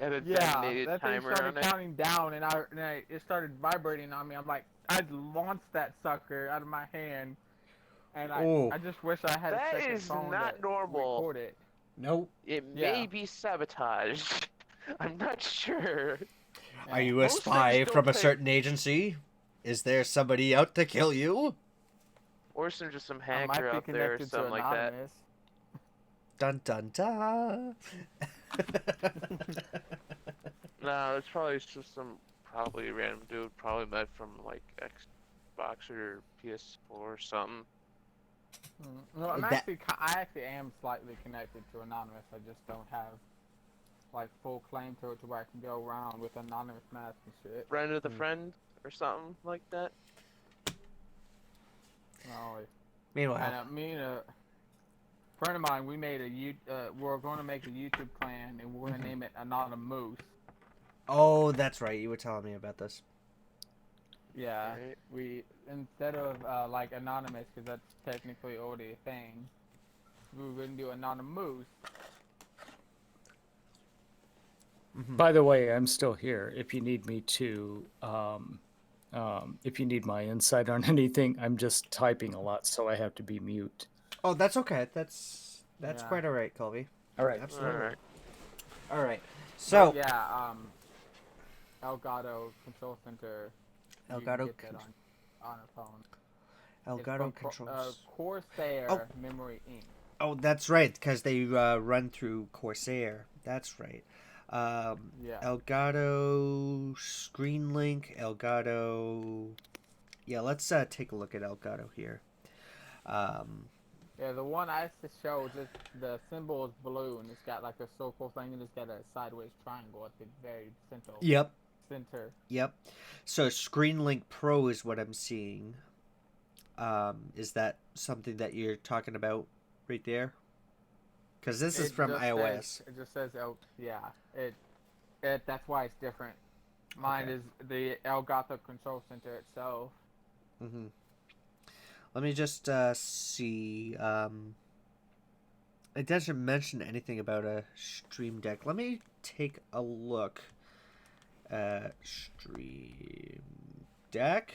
Speaker 9: And a
Speaker 4: Yeah,
Speaker 9: detonated
Speaker 4: that thing
Speaker 9: timer
Speaker 4: started
Speaker 9: on it.
Speaker 4: counting down, and it started vibrating on me. I'm like, I launched that sucker out of my hand, and I just wish I had a
Speaker 9: That
Speaker 4: second
Speaker 9: is
Speaker 4: phone
Speaker 9: not
Speaker 4: to
Speaker 9: normal.
Speaker 4: record it.
Speaker 1: Nope.
Speaker 9: It
Speaker 4: Yeah.
Speaker 9: may be sabotage. I'm not sure.
Speaker 1: Are you a
Speaker 9: Most
Speaker 1: spy
Speaker 9: things
Speaker 1: from
Speaker 9: don't
Speaker 1: a certain agency? Is there somebody out to kill you?
Speaker 9: Or some just some
Speaker 4: I might
Speaker 9: hacker
Speaker 4: be
Speaker 9: out there or
Speaker 4: connected to
Speaker 9: something like that.
Speaker 4: Anonymous.
Speaker 1: Dun dun dun.
Speaker 9: No, it's probably just some probably random dude, probably met from like Xbox or PS4 or something.
Speaker 4: No, I
Speaker 1: That-
Speaker 4: actually am slightly connected to Anonymous. I just don't have like full claim to it to where I can go around with Anonymous mask and shit.
Speaker 9: Friend of the friend or something like that.
Speaker 4: No,
Speaker 1: Meanwhile,
Speaker 4: and me and a friend of mine, we made we're going to make a YouTube clan, and we're going to name it Anonymous.
Speaker 1: oh, that's right. You were telling me about this.
Speaker 4: Yeah,
Speaker 9: Right.
Speaker 4: we instead of like Anonymous, because that's technically already a thing, we were going to do Anonymous.
Speaker 8: By the way, I'm still here. If you need me to, if you need my insight on anything, I'm just typing a lot, so I have to be mute.
Speaker 1: Oh, that's okay. That's
Speaker 4: Yeah.
Speaker 1: quite all right, Colby.
Speaker 8: All right.
Speaker 1: Absolutely.
Speaker 9: Alright.
Speaker 1: All right. So
Speaker 4: But yeah, Elgato Control Center. You can
Speaker 1: Elgato
Speaker 4: get that on a phone.
Speaker 1: Elgato
Speaker 4: It's from
Speaker 1: controls.
Speaker 4: Corsair
Speaker 1: Oh.
Speaker 4: Memory Inc.
Speaker 1: Oh, that's right, because they run through Corsair. That's right.
Speaker 4: Yeah.
Speaker 1: Elgato Screen Link, Elgato. Yeah, let's take a look at Elgato here.
Speaker 4: Yeah, the one I used to show is just the symbol is blue, and it's got like a circle thing, and it's got a sideways triangle at the very center.
Speaker 1: Yep.
Speaker 4: Center.
Speaker 1: Yep. So Screen Link Pro is what I'm seeing. Is that something that you're talking about right there? Because this is from iOS.
Speaker 4: It just says yeah. That's why it's different. Mine
Speaker 1: Okay.
Speaker 4: is the Elgato Control Center itself.
Speaker 1: Mm-hmm. Let me just see. It doesn't mention anything about a Stream Deck. Let me take a look. Stream Deck.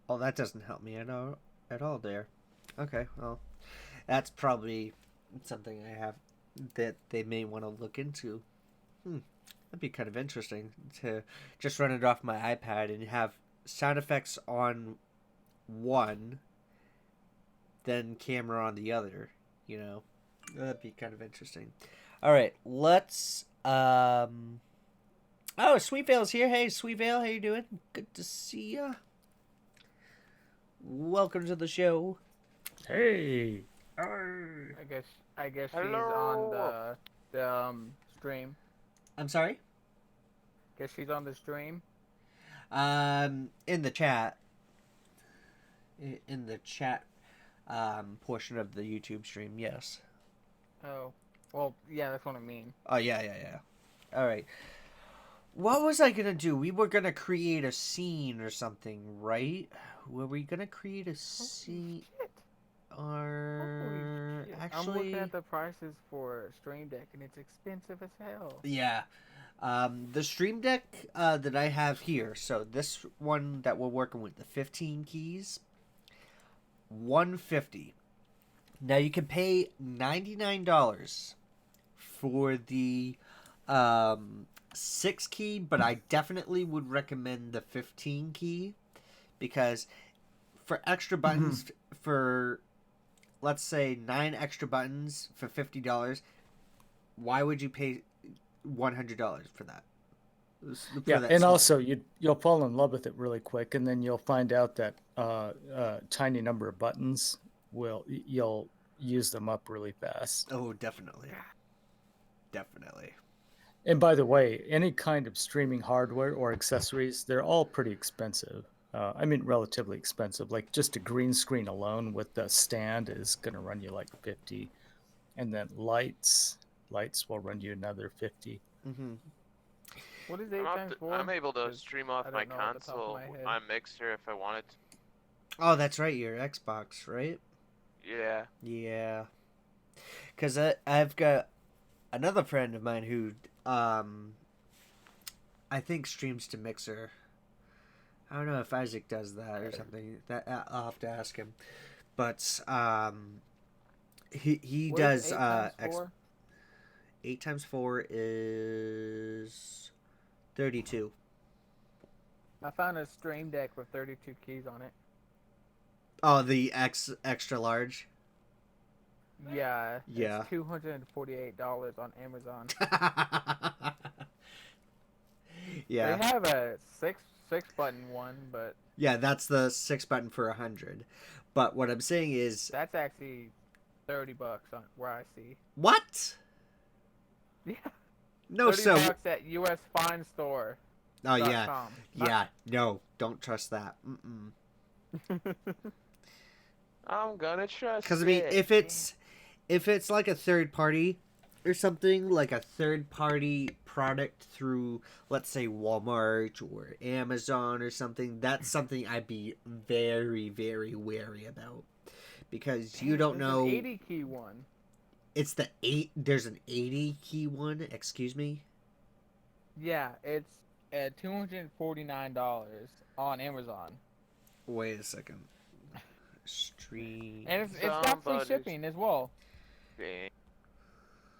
Speaker 1: Oh, that doesn't help me at all there. Okay, well, that's probably something I have that they may want to look into. That'd be kind of interesting to just run it off my iPad and have sound effects on one, then camera on the other, you know. That'd be kind of interesting. All right, let's oh, Sweet Vale's here. Hey, Sweet Vale, how you doing? Good to see ya. Welcome to the show.
Speaker 8: Hey.
Speaker 4: I guess she's
Speaker 9: Hello.
Speaker 4: on the stream.
Speaker 1: I'm sorry?
Speaker 4: Guess she's on the stream.
Speaker 1: In the chat. In the chat portion of the YouTube stream, yes.
Speaker 4: Oh. Well, yeah, that's what I mean.
Speaker 1: Oh, yeah. All right. What was I gonna do? We were gonna create a scene or something, right? Were we gonna create a scene? Or
Speaker 4: I'm
Speaker 1: actually,
Speaker 4: looking at the prices for Stream Deck, and it's expensive as hell.
Speaker 1: yeah. The Stream Deck that I have here, so this one that we're working with, the 15 keys, $150. Now you can pay $99 for the 6 key, but I definitely would recommend the 15 key because for extra buttons, for let's say 9 extra buttons for $50, why would you pay $100 for that?
Speaker 8: Yeah, and also you'll fall in love with it really quick, and then you'll find out that tiny number of buttons you'll use them up really fast.
Speaker 1: Oh, definitely. Definitely.
Speaker 8: And by the way, any kind of streaming hardware or accessories, they're all pretty expensive. I mean, relatively expensive. Like just a green screen alone with the stand is going to run you like $50, and then lights will run you another $50.
Speaker 1: Mm-hmm.
Speaker 4: What is 8x4?
Speaker 9: I'm able to stream off my
Speaker 4: don't know off the top of
Speaker 9: console
Speaker 4: my head.
Speaker 9: on Mixer if I wanted to.
Speaker 1: Oh, that's right, your Xbox, right?
Speaker 9: Yeah.
Speaker 1: Yeah. Because I've got another friend of mine who, I think streams to Mixer. I don't know if Isaac does that or something. That I'll have to ask him. But he
Speaker 4: What
Speaker 1: does
Speaker 4: is 8x4?
Speaker 1: 8 times 4 is 32.
Speaker 4: I found a Stream Deck with 32 keys on it.
Speaker 1: Oh, the extra large.
Speaker 4: Yeah.
Speaker 1: Yeah.
Speaker 4: It's $248 on Amazon.
Speaker 1: Yeah.
Speaker 4: They have a six button one, but
Speaker 1: Yeah, that's the 6 button for 100. But what I'm saying is,
Speaker 4: that's actually $30 on where I see.
Speaker 1: what?
Speaker 4: Yeah.
Speaker 1: No, so
Speaker 4: $30 at US Fine Store.
Speaker 1: oh yeah,
Speaker 4: .com.
Speaker 1: yeah. No, don't trust that.
Speaker 9: I'm gonna trust
Speaker 1: Because I mean,
Speaker 9: it.
Speaker 1: if it's like a third party or something, like a third party product through, let's say, Walmart or Amazon or something, that's something I'd be very, very wary about. Because you don't
Speaker 4: There's
Speaker 1: know.
Speaker 4: an 80 key one.
Speaker 1: It's the 8. There's an 80 key one. Excuse me.
Speaker 4: Yeah, it's at $249 on Amazon.
Speaker 1: Wait a second. Stream.
Speaker 4: And it's got free
Speaker 9: Somebody's-
Speaker 4: shipping as well.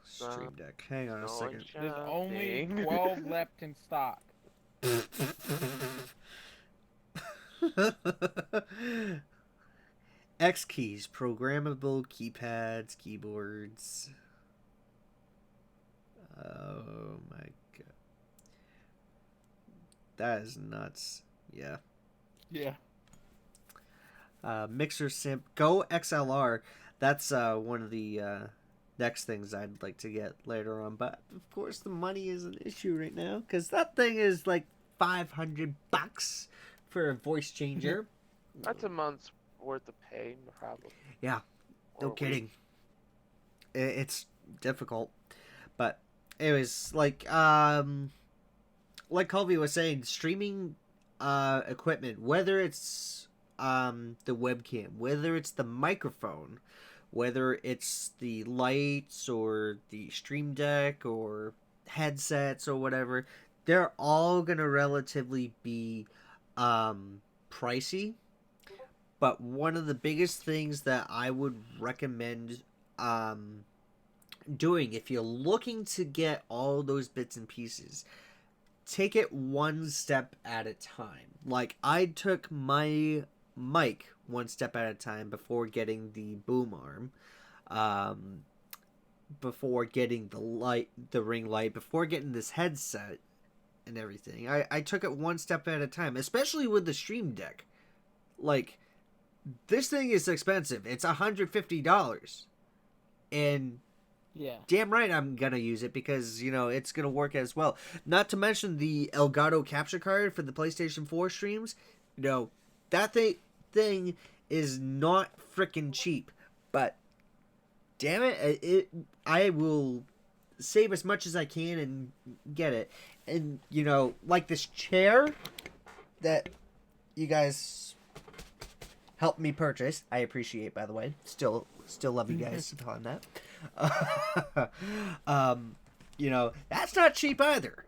Speaker 1: Stream Deck. Hang on a second.
Speaker 4: There's only 12 left in stock.
Speaker 1: X keys, programmable keypads, keyboards. Oh my god. That is nuts. Yeah.
Speaker 4: Yeah.
Speaker 1: Mixer Simp. Go XLR. That's one of the next things I'd like to get later on. But of course the money is an issue right now. Because that thing is like $500 for a voice changer.
Speaker 9: That's a month's worth of pay, probably.
Speaker 1: Yeah,
Speaker 9: Or
Speaker 1: no
Speaker 9: a week.
Speaker 1: kidding. It's difficult, but anyways, like Colby was saying, streaming equipment, whether it's the webcam, whether it's the microphone, whether it's the lights or the Stream Deck or headsets or whatever, they're all gonna relatively be pricey. But one of the biggest things that I would recommend doing, if you're looking to get all those bits and pieces, take it one step at a time. Like, I took my mic one step at a time before getting the boom arm, before getting the ring light, before getting this headset and everything. I took it one step at a time, especially with the Stream Deck. Like, this thing is expensive. It's $150. And
Speaker 4: Yeah.
Speaker 1: damn right I'm gonna use it because, you know, it's gonna work as well. Not to mention the Elgato capture card for the PlayStation 4 streams. You know, that thing is not freaking cheap. But damn it, I will save as much as I can and get it. And, you know, like this chair that you guys helped me purchase. I appreciate, by the way. Still love you guys on that. You know, that's not cheap either.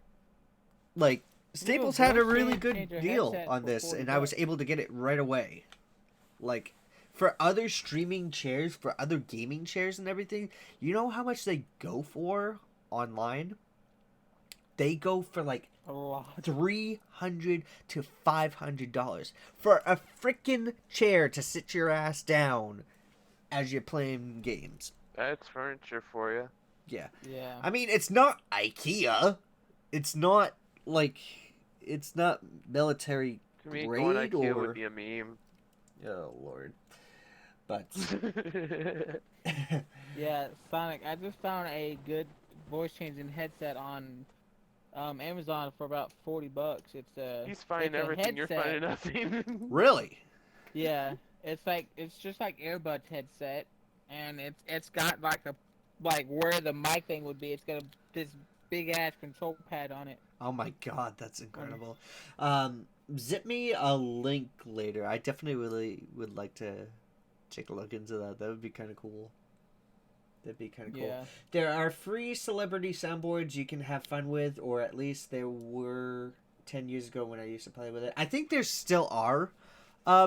Speaker 1: like Staples had a really good
Speaker 4: changer
Speaker 1: deal
Speaker 4: headset
Speaker 1: on
Speaker 4: for
Speaker 1: this,
Speaker 4: 40
Speaker 1: and I was
Speaker 4: bucks.
Speaker 1: able to get it right away. Like, for other streaming chairs, for other gaming chairs and everything, you know how much they go for online? They go for like
Speaker 4: A lot.
Speaker 1: $300 to $500 for a freaking chair to sit your ass down as you're playing games.
Speaker 9: That's furniture for you.
Speaker 1: Yeah.
Speaker 4: Yeah.
Speaker 1: I mean, it's not IKEA. It's not like it's not military
Speaker 9: To me, going
Speaker 1: grade
Speaker 9: IKEA
Speaker 1: or
Speaker 9: would be a meme.
Speaker 1: oh lord. But
Speaker 4: Yeah, Sonic, I just found a good voice changing headset on Amazon for about 40 bucks.
Speaker 9: He's finding
Speaker 4: it's a
Speaker 9: everything. You're finding
Speaker 4: headset.
Speaker 9: nothing.
Speaker 1: really?
Speaker 4: Yeah, it's just like earbuds headset, and it's got like where the mic thing would be. It's got this big ass control pad on it.
Speaker 1: Oh my god, that's incredible. Zip me a link later. I definitely really would like to take a look into that. That would be kind of cool. That'd be kind of cool.
Speaker 4: Yeah.
Speaker 1: There are free celebrity soundboards you can have fun with, or at least there were 10 years ago when I used to play with it. I think there still are,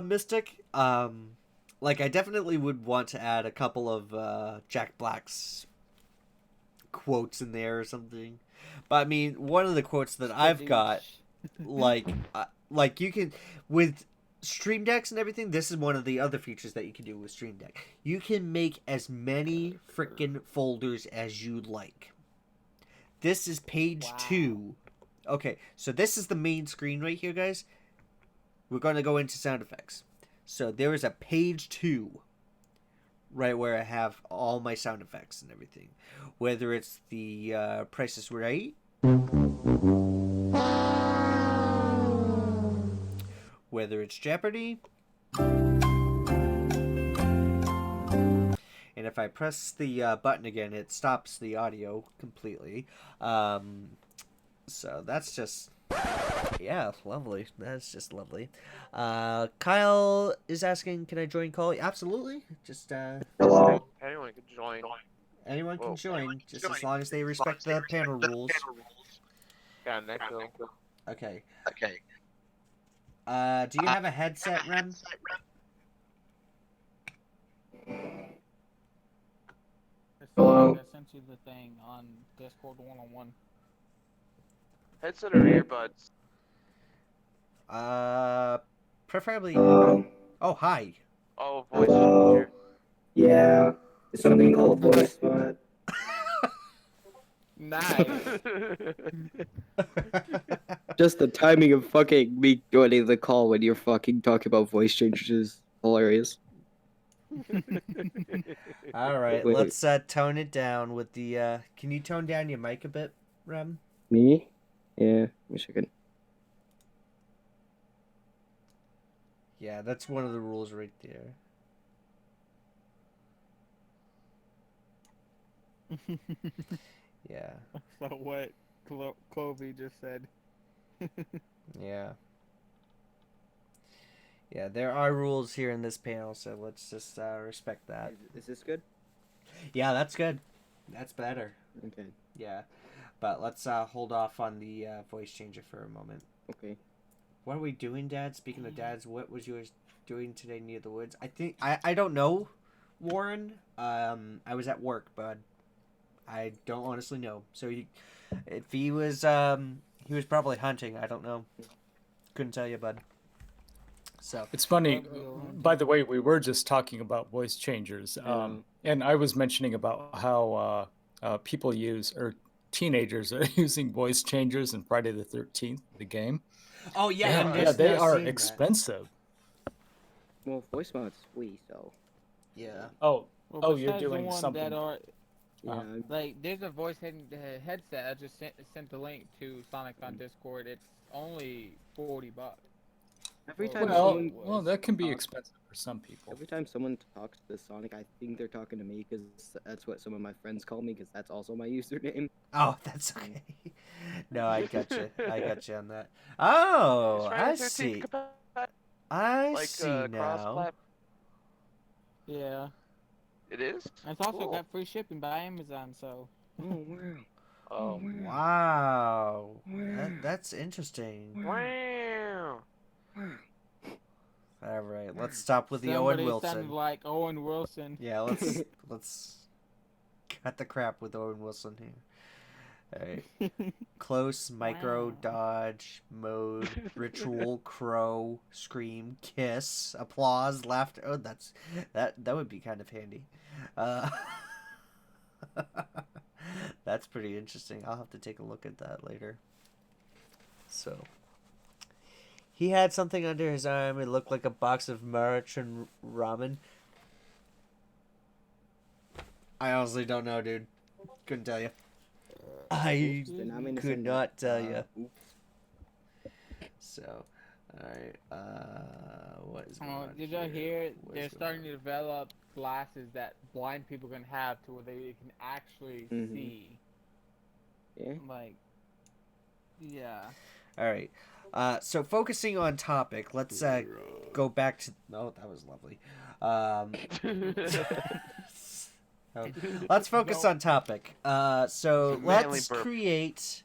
Speaker 1: Mystic. Like, I definitely would want to add a couple of Jack Black's quotes in there or something. But, I mean, one of the quotes that I've got, like you can, with Stream Decks and everything, this is one of the other features that you can do with Stream Deck. You can make as many freaking folders as you like. This is page 2. Okay, so this is the main screen right here, guys. We're going to go into sound effects. So there is a page 2 right where I have all my sound effects and everything. Whether it's the Price is Right, whether it's Jeopardy, and if I press the button again, it stops the audio completely. So that's just, yeah, lovely. That's just lovely. Kyle is asking, can I join call? Absolutely. Just
Speaker 9: Hello. Anyone can join.
Speaker 1: Anyone can join, just as long as they respect the panel rules.
Speaker 9: Got an echo.
Speaker 1: Okay. Do you have a headset, Rem?
Speaker 4: I sent you the thing on Discord 1-on-1.
Speaker 9: Headset or earbuds?
Speaker 1: Preferably. Oh, hi.
Speaker 9: Oh, voice changer.
Speaker 12: Yeah, it's something called VoiceBot.
Speaker 4: Nice.
Speaker 12: Just the timing of fucking me joining the call when you're fucking talking about voice changes is hilarious.
Speaker 1: All right,
Speaker 12: Wait.
Speaker 1: let's tone it down with the. Can you tone down your mic a bit, Rem?
Speaker 12: Me? Yeah, wish I could.
Speaker 1: Yeah, that's one of the rules right there. Yeah.
Speaker 4: So what Clovey just said.
Speaker 1: Yeah. Yeah, there are rules here in this panel, so let's just respect that.
Speaker 12: Is this good?
Speaker 1: Yeah, that's good. That's better.
Speaker 12: Okay.
Speaker 1: Yeah. But let's hold off on the voice changer for a moment.
Speaker 12: Okay.
Speaker 1: What are we doing, Dad? Speaking of dads, what was yours doing today near the woods? I think I don't know, Warren. I was at work, bud. I don't honestly know. So if he was probably hunting. I don't know. Couldn't tell you, bud. So
Speaker 8: it's funny. By the way, we were just talking about voice changers, and I was mentioning about how people teenagers are using voice changers in Friday the 13th, the game.
Speaker 1: Oh yeah,
Speaker 8: yeah, they are expensive.
Speaker 12: Well, VoiceBot's free, so.
Speaker 1: Yeah.
Speaker 8: Oh,
Speaker 4: Well,
Speaker 8: you're
Speaker 4: besides
Speaker 8: doing
Speaker 4: the one
Speaker 8: something.
Speaker 4: That are,
Speaker 12: Yeah.
Speaker 4: like, there's a voice headset. I just sent the link to Sonic on Discord. It's only $40.
Speaker 12: Every time
Speaker 8: Well, that can be expensive for some people.
Speaker 12: Every time someone talks to Sonic, I think they're talking to me because that's what some of my friends call me because that's also my username.
Speaker 1: Oh, that's okay. No, I got you. I got you on that. Oh, I see. I see now.
Speaker 4: Yeah.
Speaker 9: It is?
Speaker 4: It's also
Speaker 9: Cool.
Speaker 4: got free shipping by Amazon, so.
Speaker 12: Oh, wow.
Speaker 9: Oh.
Speaker 1: Wow. That's interesting.
Speaker 9: Wow.
Speaker 1: All right, let's stop with the
Speaker 4: Somebody
Speaker 1: Owen Wilson.
Speaker 4: sounded like Owen Wilson.
Speaker 1: Yeah, let's cut the crap with Owen Wilson here. All right. Close, micro,
Speaker 4: Wow.
Speaker 1: dodge, mode, ritual, crow, scream, kiss, applause, laughter. Oh, that would be kind of handy. That's pretty interesting. I'll have to take a look at that later. So, he had something under his arm. It looked like a box of Maruchan ramen. I honestly don't know, dude. Couldn't tell you. I could not tell you. So, alright. What is going on
Speaker 4: Did you hear?
Speaker 1: What
Speaker 4: They're
Speaker 1: is going
Speaker 4: starting
Speaker 1: on?
Speaker 4: to develop glasses that blind people can have to where they can actually see.
Speaker 12: Yeah.
Speaker 4: Like, yeah.
Speaker 1: Alright. So focusing on topic, let's go back to. Oh, that was lovely. Let's focus on topic. So let's create.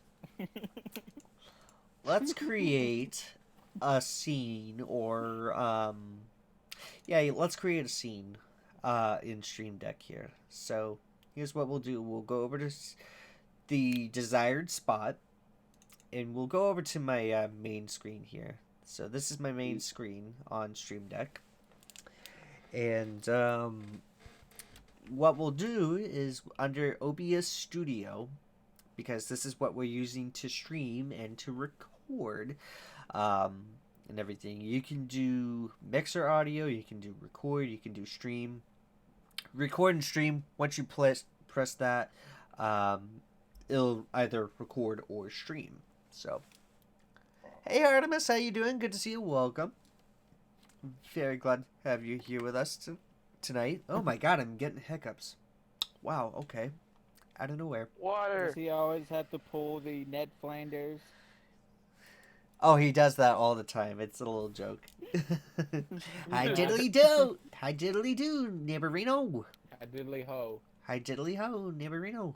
Speaker 1: Let's create a scene, or yeah, let's create a scene in Stream Deck here. So here's what we'll do. We'll go over to the desired spot, and we'll go over to my main screen here. So this is my main screen on Stream Deck, and what we'll do is under OBS Studio, because this is what we're using to stream and to record and everything. You can do mixer audio, you can do record, you can do stream. Record and stream, once you press that, it'll either record or stream. So, hey Artemis, how you doing? Good to see you. Welcome. Very glad to have you here with us tonight. Oh my god, I'm getting hiccups. Wow, okay. Out of nowhere.
Speaker 9: Water.
Speaker 4: Does he always have to pull the Ned Flanders?
Speaker 1: Oh, he does that all the time. It's a little joke. Hi diddly do. Hi diddly do, neighborino.
Speaker 4: Hi diddly ho.
Speaker 1: Hi diddly ho, neighborino.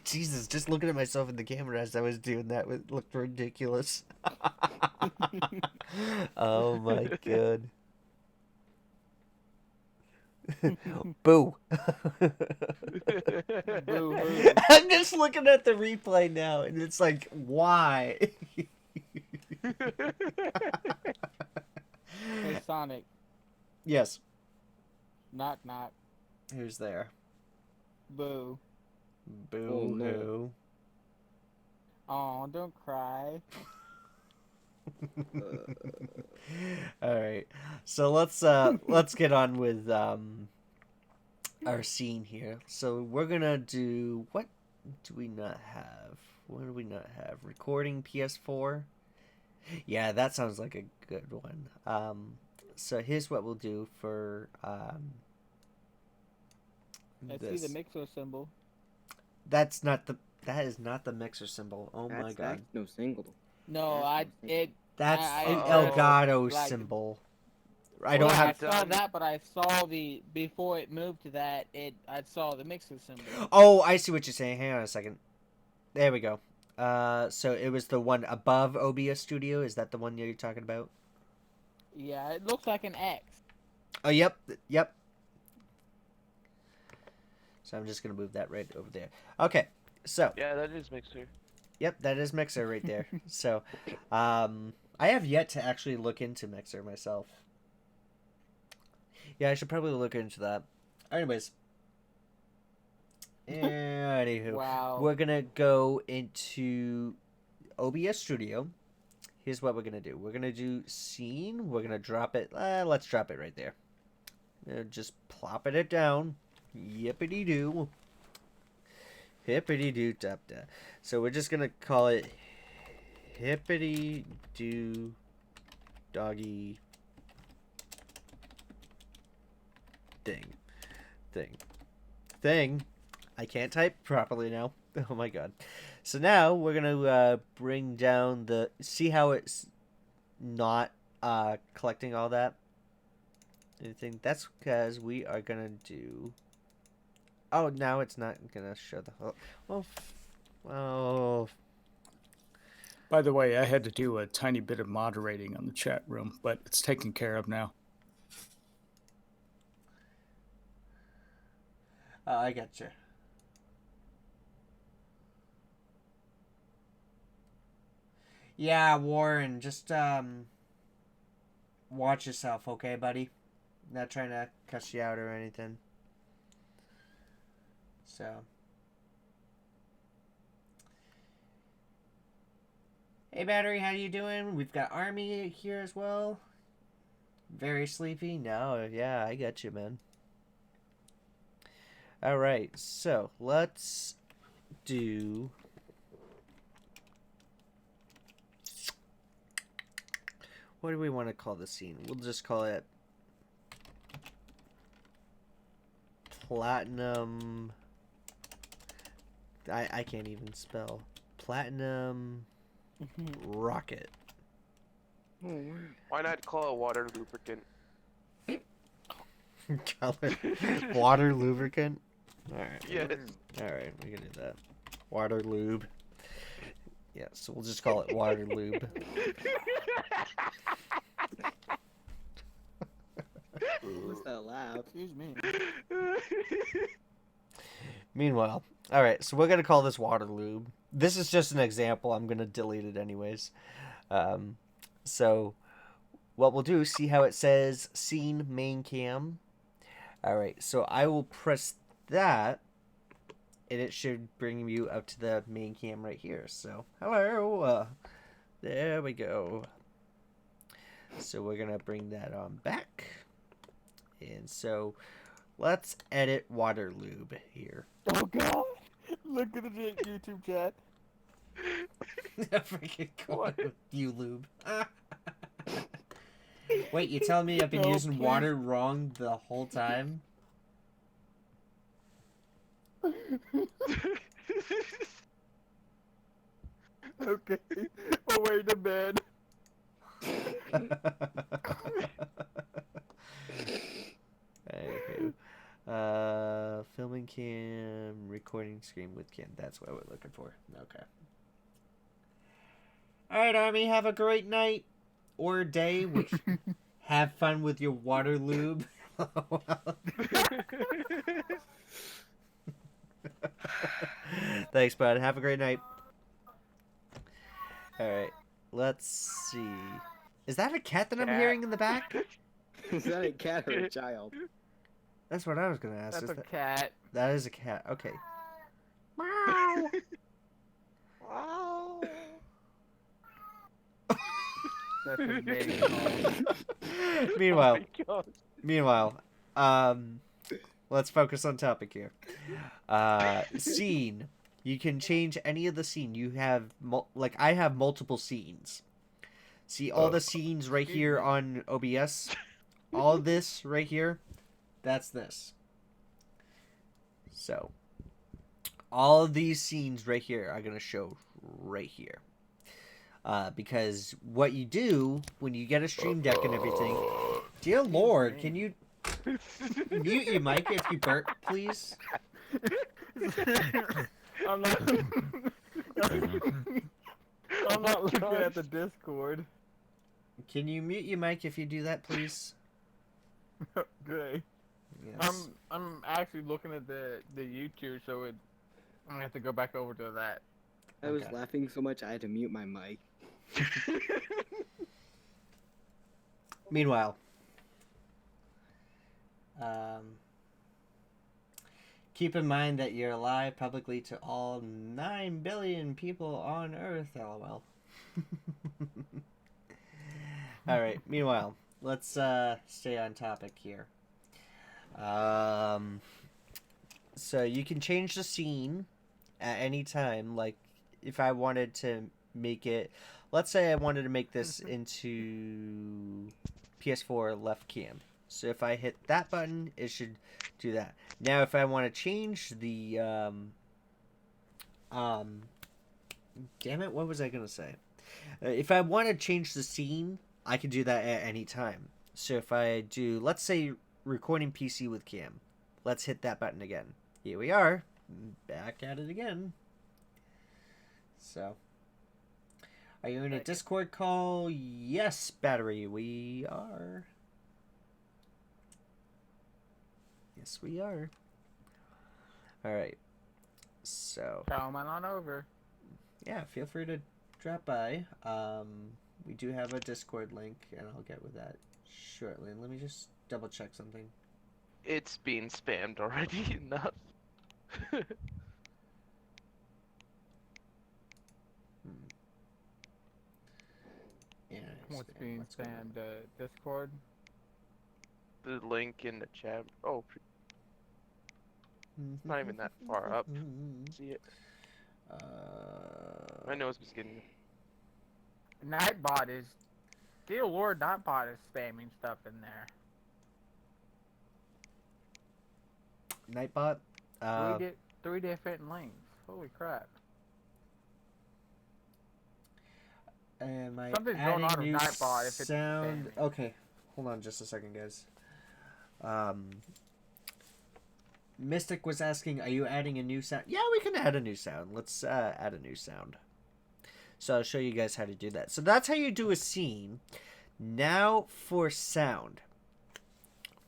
Speaker 1: Jesus, just looking at myself in the camera as I was doing that, it looked ridiculous. Oh my god. Boo.
Speaker 4: Boo-hoo.
Speaker 1: I'm just looking at the replay now, and it's like, why?
Speaker 4: Hey Sonic.
Speaker 1: Yes.
Speaker 4: Knock knock.
Speaker 1: Who's there?
Speaker 4: Boo.
Speaker 1: Boo
Speaker 12: Oh, no.
Speaker 1: hoo.
Speaker 4: Oh, don't cry.
Speaker 1: All right, so let's get on with our scene here. So we're gonna do, what do we not have? What do we not have? Recording PS4. Yeah, that sounds like a good one. So here's what we'll do for
Speaker 4: I
Speaker 1: this.
Speaker 4: see the mixer symbol.
Speaker 1: That is not the mixer symbol. Oh my god.
Speaker 12: That's no single.
Speaker 4: No,
Speaker 1: That's
Speaker 4: I
Speaker 1: an
Speaker 4: saw
Speaker 1: Elgato
Speaker 4: like-
Speaker 1: symbol. I don't have.
Speaker 4: I saw that, but I saw before it moved to that. I saw the mixer symbol.
Speaker 1: Oh, I see what you're saying. Hang on a second. There we go. So it was the one above OBS Studio. Is that the one you're talking about?
Speaker 4: Yeah, it looks like an X.
Speaker 1: Oh, yep. So I'm just gonna move that right over there. Okay. So.
Speaker 9: Yeah, that is mixer.
Speaker 1: Yep, that is Mixer right there. So, I have yet to actually look into Mixer myself. Yeah, I should probably look into that. Anyways. Anywho.
Speaker 4: Wow.
Speaker 1: We're gonna go into OBS Studio. Here's what we're gonna do. We're gonna do scene. We're gonna drop it. Let's drop it right there. Just plopping it down. Yippity doo. Hippity doo dap da. So we're just gonna call it hippity doo doggy thing. I can't type properly now. Oh my god. So now we're gonna bring down the, see how it's not collecting all that anything. That's because we are gonna do Oh, now it's not gonna show the whole. Well, well.
Speaker 8: By the way, I had to do a tiny bit of moderating on the chat room, but it's taken care of now.
Speaker 1: I gotcha. Yeah, Warren, just watch yourself, okay, buddy? Not trying to cuss you out or anything. So. Hey, Battery, how you doing? We've got Army here as well. Very sleepy? No, yeah, I got you, man. Alright, so let's do... What do we want to call the scene? We'll just call it Platinum... I can't even spell. Platinum Rocket.
Speaker 9: Why not call it water lubricant?
Speaker 1: Color water lubricant. All right.
Speaker 9: Yes.
Speaker 1: All right, we can do that. Water lube. Yeah, so we'll just call it water lube.
Speaker 12: What's that laugh?
Speaker 4: Excuse me.
Speaker 1: Meanwhile, all right, so we're gonna call this water lube. This is just an example. I'm gonna delete it anyways. So what we'll do, see how it says scene main cam. All right, so I will press that, and it should bring you up to the main cam right here. So hello, there we go. So we're gonna bring that on back, and so let's edit water lube here.
Speaker 4: Oh God! Look at the YouTube chat.
Speaker 1: Freaking God, you lube. Wait, you telling me I've been
Speaker 4: No,
Speaker 1: using
Speaker 4: please.
Speaker 1: water wrong the whole time?
Speaker 4: Okay. Oh wait a minute.
Speaker 1: Okay. Filming cam, recording screen with cam. That's what we're looking for. Okay. Alright, Army, have a great night or day. Which have fun with your water lube. Thanks, bud. Have a great night. Alright, let's see. Is that a cat that I'm hearing in the back?
Speaker 12: Is that a cat or a child?
Speaker 1: That's what I was gonna ask.
Speaker 4: That's
Speaker 1: Is
Speaker 4: a
Speaker 1: that...
Speaker 4: cat.
Speaker 1: That is a cat. Okay.
Speaker 9: Wow.
Speaker 4: That's a baby call.
Speaker 1: Meanwhile, let's focus on topic here. Scene. You can change any of the scene. You have like I have multiple scenes. See all the scenes right here on OBS. All this right here, that's this. So, all of these scenes right here are gonna show right here. Because what you do when you get a stream deck and everything, dear Lord, can you mute your mic if you burp, please?
Speaker 4: I'm not. I'm not looking at the Discord.
Speaker 1: Can you mute your mic if you do that, please?
Speaker 4: Okay.
Speaker 1: Yes.
Speaker 4: I'm actually looking at the YouTube, so I have to go back over to that.
Speaker 12: I was laughing so much I had to mute my mic.
Speaker 1: Meanwhile, keep in mind that you're alive publicly to all 9 billion people on Earth, lol. Alright, meanwhile, let's stay on topic here. So you can change the scene at any time. Like, if I wanted to make it... Let's say I wanted to make this into PS4 left cam. So if I hit that button, it should do that. Now, if I want to change the... damn it, what was I going to say? If I want to change the scene, I can do that at any time. So if I do, let's say, recording PC with cam. Let's hit that button again. here we are, back at it again. So, are you in a Discord call? Yes, Battery, we are. Yes, we are. All right. So.
Speaker 4: Come on over.
Speaker 1: Yeah, feel free to drop by. We do have a Discord link, and I'll get with that shortly. And let me just double check something.
Speaker 9: It's being spammed already enough.
Speaker 1: Yeah.
Speaker 4: What's being spammed? Discord?
Speaker 9: The link in the chat. Oh, it's not even that far up. See it? I know it's just getting.
Speaker 4: Nightbot is. Dear Lord, Nightbot is spamming stuff in there.
Speaker 1: Nightbot?
Speaker 4: Three different links. Holy crap.
Speaker 1: Am I
Speaker 4: Something's
Speaker 1: adding
Speaker 4: going on with
Speaker 1: new
Speaker 4: Nightbot if it's
Speaker 1: sound?
Speaker 4: spamming.
Speaker 1: Okay, hold on just a second, guys. Mystic was asking, are you adding a new sound? Yeah, we can add a new sound. Let's add a new sound. So I'll show you guys how to do that. So that's how you do a scene. Now for sound.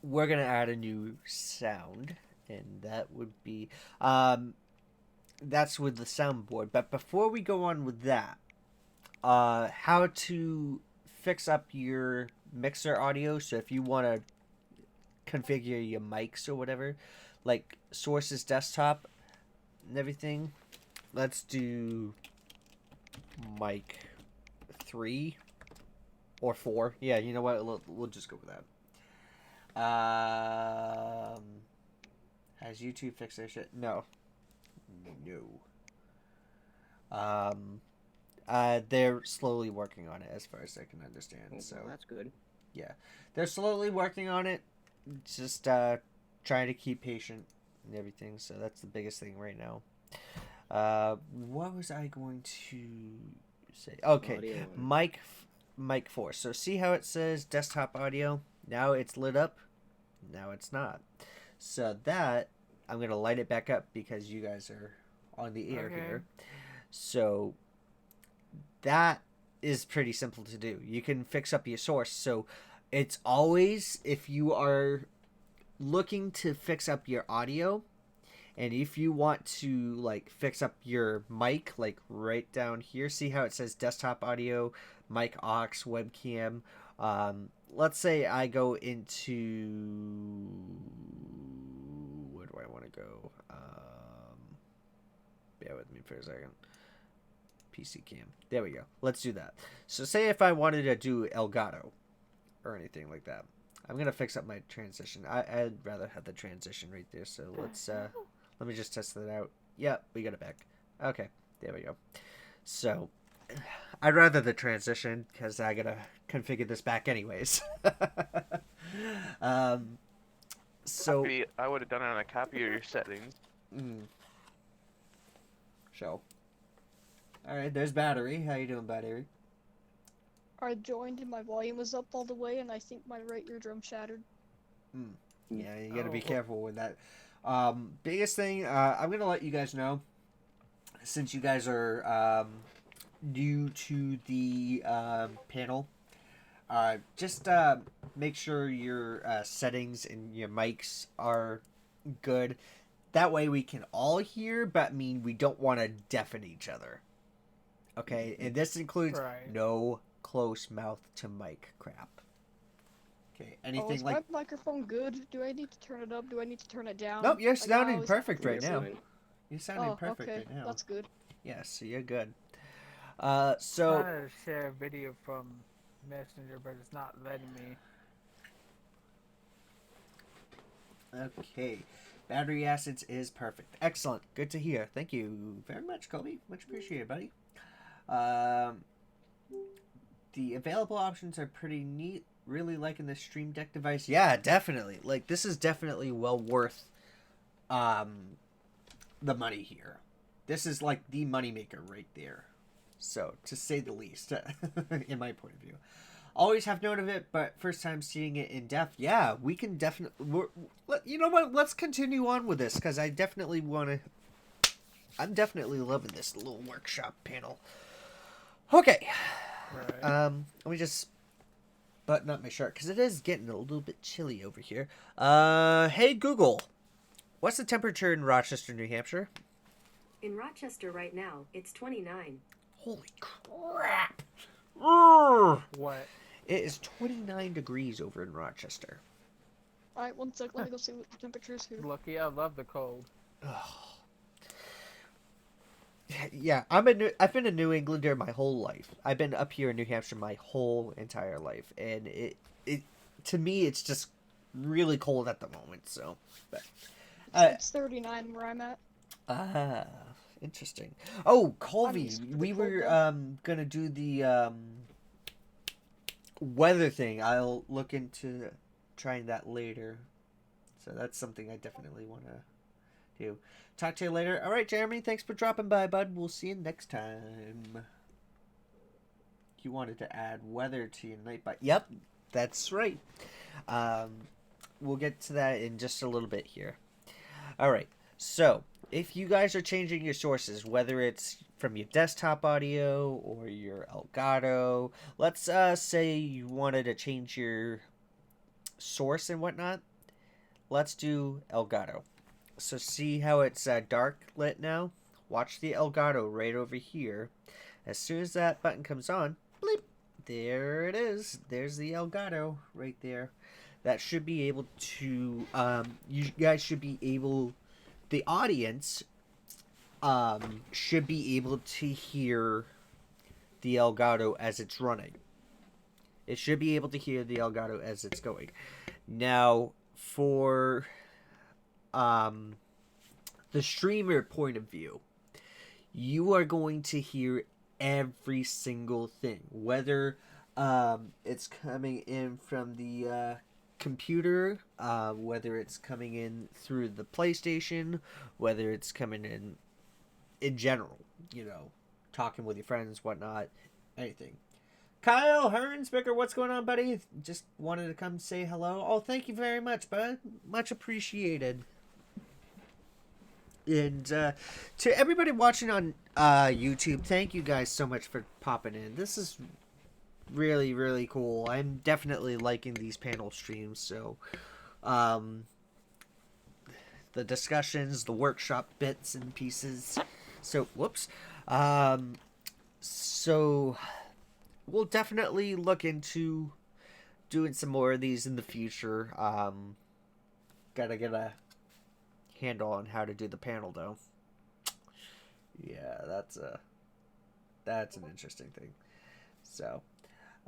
Speaker 1: We're going to add a new sound. And that would be... that's with the soundboard. But before we go on with that, how to fix up your mixer audio. So if you want to configure your mics or whatever, like sources desktop and everything, let's do mic 3 or 4. Yeah, you know what, we'll just go with that. Has YouTube fixed their shit? No. They're slowly working on it as far as I can understand. So
Speaker 12: that's good.
Speaker 1: Yeah, they're slowly working on it. Just trying to keep patient and everything. So that's the biggest thing right now. What was I going to say? Okay, mic 4. So see how it says desktop audio? Now it's lit up. Now it's not. So that I'm gonna light it back up because you guys are on the air here. So that is pretty simple to do. You can fix up your source. So it's always, if you are looking to fix up your audio, and if you want to like fix up your mic, like right down here, see how it says desktop audio, mic aux, webcam. Let's say I go into, where do I want to go? Bear with me for a second. PC cam. There we go. Let's do that. So say if I wanted to do Elgato or anything like that, I'm gonna fix up my transition. I'd rather have the transition right there. So let's let me just test that out. Yep, we got it back. Okay, there we go. So I'd rather the transition because I gotta configure this back anyways. So
Speaker 9: I would have done it on a copy of your settings.
Speaker 1: Show. All right, there's Battery. How you doing, Battery?
Speaker 13: I joined and my volume was up all the way, and I think my right eardrum shattered.
Speaker 1: Yeah, you gotta be careful with that. Biggest thing, I'm gonna let you guys know, since you guys are new to the panel, just make sure your settings and your mics are good. That way we can all hear, but we don't want to deafen each other. Okay, and this includes no close mouth to mic crap. Okay, anything
Speaker 13: is my microphone good? Do I need to turn it up? Do I need to turn it down?
Speaker 1: Nope, you're sounding perfect right now. You're sounding perfect
Speaker 13: okay.
Speaker 1: right now.
Speaker 13: That's good.
Speaker 1: Yes, so you're good. So
Speaker 4: I'm trying to share a video from Messenger, but it's not letting me.
Speaker 1: Okay, battery acids is perfect. Excellent, good to hear. Thank you very much, Kobe. Much appreciated, buddy. The available options are pretty neat. Really liking the Stream Deck device. Yeah, definitely. Like, this is definitely well worth the money here. This is like the moneymaker right there. So, to say the least, in my point of view. always have known of it, but first time seeing it in depth. Yeah, we can definitely. You know what? Let's continue on with this because I definitely want to. I'm definitely loving this little workshop panel. Okay.
Speaker 4: Right.
Speaker 1: Let me just button up my shirt because it is getting a little bit chilly over here. Hey Google, what's the temperature in Rochester, New Hampshire?
Speaker 14: In Rochester right now, it's 29.
Speaker 1: Holy crap! Urgh.
Speaker 4: What?
Speaker 1: It is 29 degrees over in Rochester.
Speaker 13: Alright, one sec, let me go see what the temperature is here.
Speaker 4: Lucky, I love the cold.
Speaker 1: Yeah, I've been a New Englander my whole life. I've been up here in New Hampshire my whole entire life, and it to me it's just really cold at the moment. So, but
Speaker 13: it's 39 where I'm at.
Speaker 1: Interesting. Oh, Colby,
Speaker 13: I'm
Speaker 1: we
Speaker 13: pretty
Speaker 1: were
Speaker 13: cold
Speaker 1: gonna do the weather thing. I'll look into trying that later. So that's something I definitely want to do. Talk to you later. All right, Jeremy, thanks for dropping by, bud. We'll see you next time. You wanted to add weather to your night, but yep, that's right. We'll get to that in just a little bit here. All right, so if you guys are changing your sources, whether it's from your desktop audio or your Elgato, let's say you wanted to change your source and whatnot. Let's do Elgato. So see how it's dark lit now? Watch the Elgato right over here. As soon as that button comes on, bleep, there it is. There's the Elgato right there. That should be able to, you guys should be able, the audience should be able to hear the Elgato as it's running. It should be able to hear the Elgato as it's going. Now, for the streamer point of view, you are going to hear every single thing, whether it's coming in from the computer, whether it's coming in through the PlayStation, whether it's coming in general, you know, talking with your friends, whatnot, anything. Kyle Hernsbicker, what's going on, buddy? Just wanted to come say hello. Oh, thank you very much, bud. Much appreciated. And to everybody watching on YouTube, thank you guys so much for popping in. This is really, really cool. I'm definitely liking these panel streams. So, the discussions, the workshop bits and pieces. So, whoops. So, we'll definitely look into doing some more of these in the future. Gotta get a handle on how to do the panel though. Yeah, that's an interesting thing. So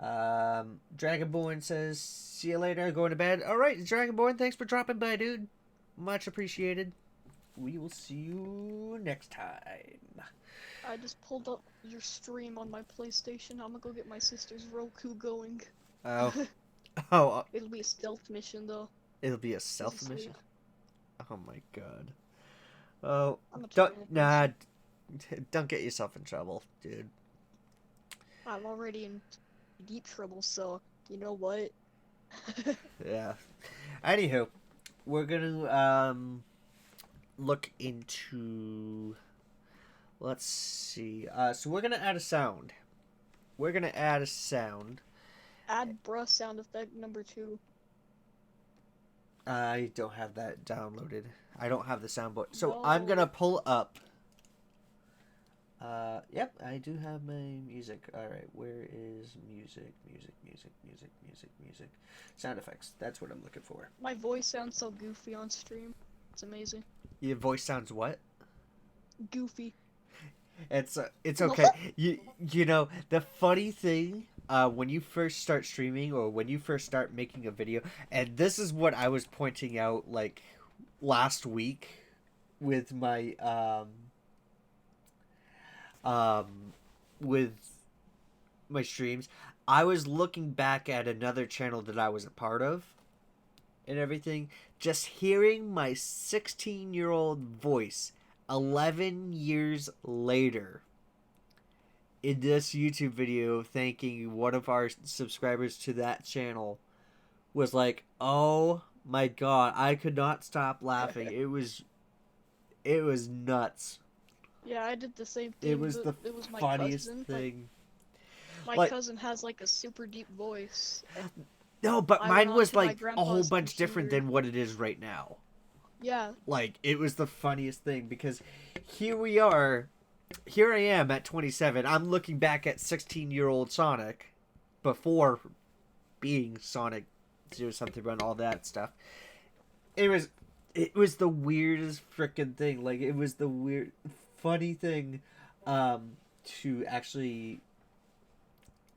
Speaker 1: Dragonborn says, see you later, going to bed. Alright, Dragonborn, thanks for dropping by, dude. Much appreciated. We will see you next time.
Speaker 13: I just pulled up your stream on my PlayStation. I'm gonna go get my sister's Roku going.
Speaker 1: Oh.
Speaker 13: It'll be a stealth mission though.
Speaker 1: It'll be a stealth mission? Oh my god. Oh, don't get yourself in trouble, dude.
Speaker 13: I'm already in deep trouble, so you know what?
Speaker 1: Yeah. Anywho, we're gonna look into. Let's see. So we're gonna add a sound.
Speaker 13: Add bruh sound effect number 2.
Speaker 1: I don't have that downloaded. I don't have the soundboard. So
Speaker 13: No.
Speaker 1: I'm gonna pull up. Yep, I do have my music. Alright, where is music? Music. Sound effects. That's what I'm looking for.
Speaker 13: My voice sounds so goofy on stream. It's amazing.
Speaker 1: Your voice sounds what?
Speaker 13: Goofy.
Speaker 1: It's okay. You know, the funny thing, when you first start streaming or when you first start making a video, and this is what I was pointing out like last week with my with my streams, I was looking back at another channel that I was a part of and everything, just hearing my 16-year-old voice 11 years later in this YouTube video thanking one of our subscribers to that channel was like, oh my god, I could not stop laughing. It was nuts.
Speaker 13: Yeah, I did the same thing.
Speaker 1: It was
Speaker 13: but
Speaker 1: the
Speaker 13: it was my
Speaker 1: funniest
Speaker 13: cousin.
Speaker 1: thing.
Speaker 13: My
Speaker 1: Like-
Speaker 13: cousin has like a super deep voice.
Speaker 1: No, but
Speaker 13: I
Speaker 1: mine
Speaker 13: went
Speaker 1: was
Speaker 13: onto my
Speaker 1: like a whole
Speaker 13: grandpa's
Speaker 1: bunch different
Speaker 13: computer.
Speaker 1: than what it is right now.
Speaker 13: Yeah,
Speaker 1: Like, it was the funniest thing because here I am at 27. I'm looking back at 16-year-old Sonic before being Sonic 0 all that stuff. It was the weirdest freaking thing. Like, it was the weird funny thing to actually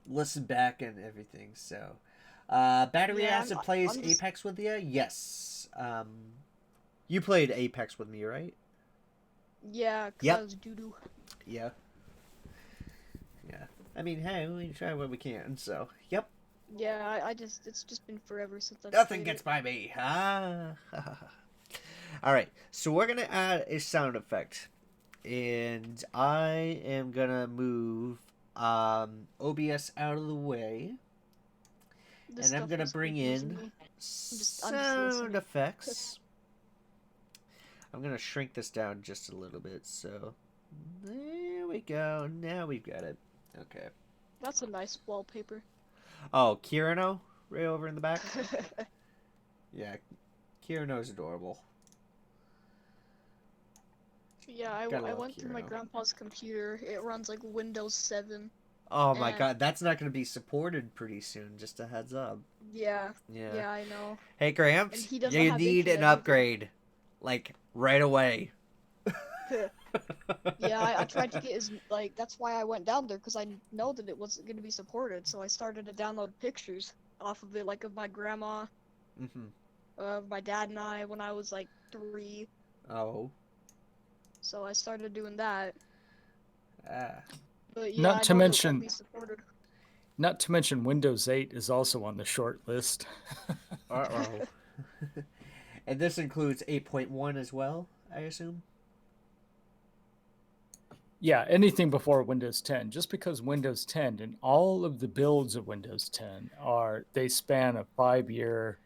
Speaker 1: listen back and everything. So Battery
Speaker 13: Yeah,
Speaker 1: Acid
Speaker 13: I'm
Speaker 1: plays
Speaker 13: just-
Speaker 1: Apex with you? Yes. You played Apex with me, right?
Speaker 13: yeah, 'cause
Speaker 1: Yep.
Speaker 13: I was doo-doo.
Speaker 1: Yeah. Yeah. I mean, hey, we try what we can, so, yep.
Speaker 13: Yeah, it's just been forever since I've
Speaker 1: Nothing
Speaker 13: played
Speaker 1: gets
Speaker 13: it.
Speaker 1: by me. Alright, so we're going to add a sound effect. And I am going to move OBS out of the way.
Speaker 13: This
Speaker 1: And I'm
Speaker 13: stuff
Speaker 1: going to
Speaker 13: is
Speaker 1: bring
Speaker 13: confusing
Speaker 1: in
Speaker 13: me. I'm just
Speaker 1: sound
Speaker 13: listening.
Speaker 1: effects. I'm going to shrink this down just a little bit, so there we go. Now we've got it. Okay.
Speaker 13: That's a nice wallpaper.
Speaker 1: Oh, Kirano? Right over in the back? Yeah, Kirano's adorable.
Speaker 13: Yeah, I
Speaker 1: Gotta love
Speaker 13: went through my
Speaker 1: Kirano.
Speaker 13: grandpa's computer. It runs like Windows 7.
Speaker 1: Oh my
Speaker 13: And-
Speaker 1: god, that's not going to be supported pretty soon, just a heads up.
Speaker 13: Yeah.
Speaker 1: Yeah.
Speaker 13: Yeah, I know.
Speaker 1: Hey, Gramps,
Speaker 13: And he doesn't
Speaker 1: you
Speaker 13: have
Speaker 1: need an
Speaker 13: internet either.
Speaker 1: upgrade. Like, right away.
Speaker 13: Yeah, I tried to get his, like, that's why I went down there, because I know that it wasn't going to be supported, so I started to download pictures off of it, like, of my grandma,
Speaker 1: Mm-hmm.
Speaker 13: of my dad and I when I was, like, 3,
Speaker 1: Oh.
Speaker 13: so I started doing that.
Speaker 1: Ah.
Speaker 13: But yeah,
Speaker 8: Not
Speaker 13: I
Speaker 8: to
Speaker 13: know that it
Speaker 8: mention-
Speaker 13: won't be supported.
Speaker 8: Not to mention Windows 8 is also on the short list.
Speaker 1: Uh-oh. And this includes 8.1 as well, I assume?
Speaker 8: Yeah, anything before Windows 10. Just because Windows 10 and all of the builds of Windows 10 they span a 5-year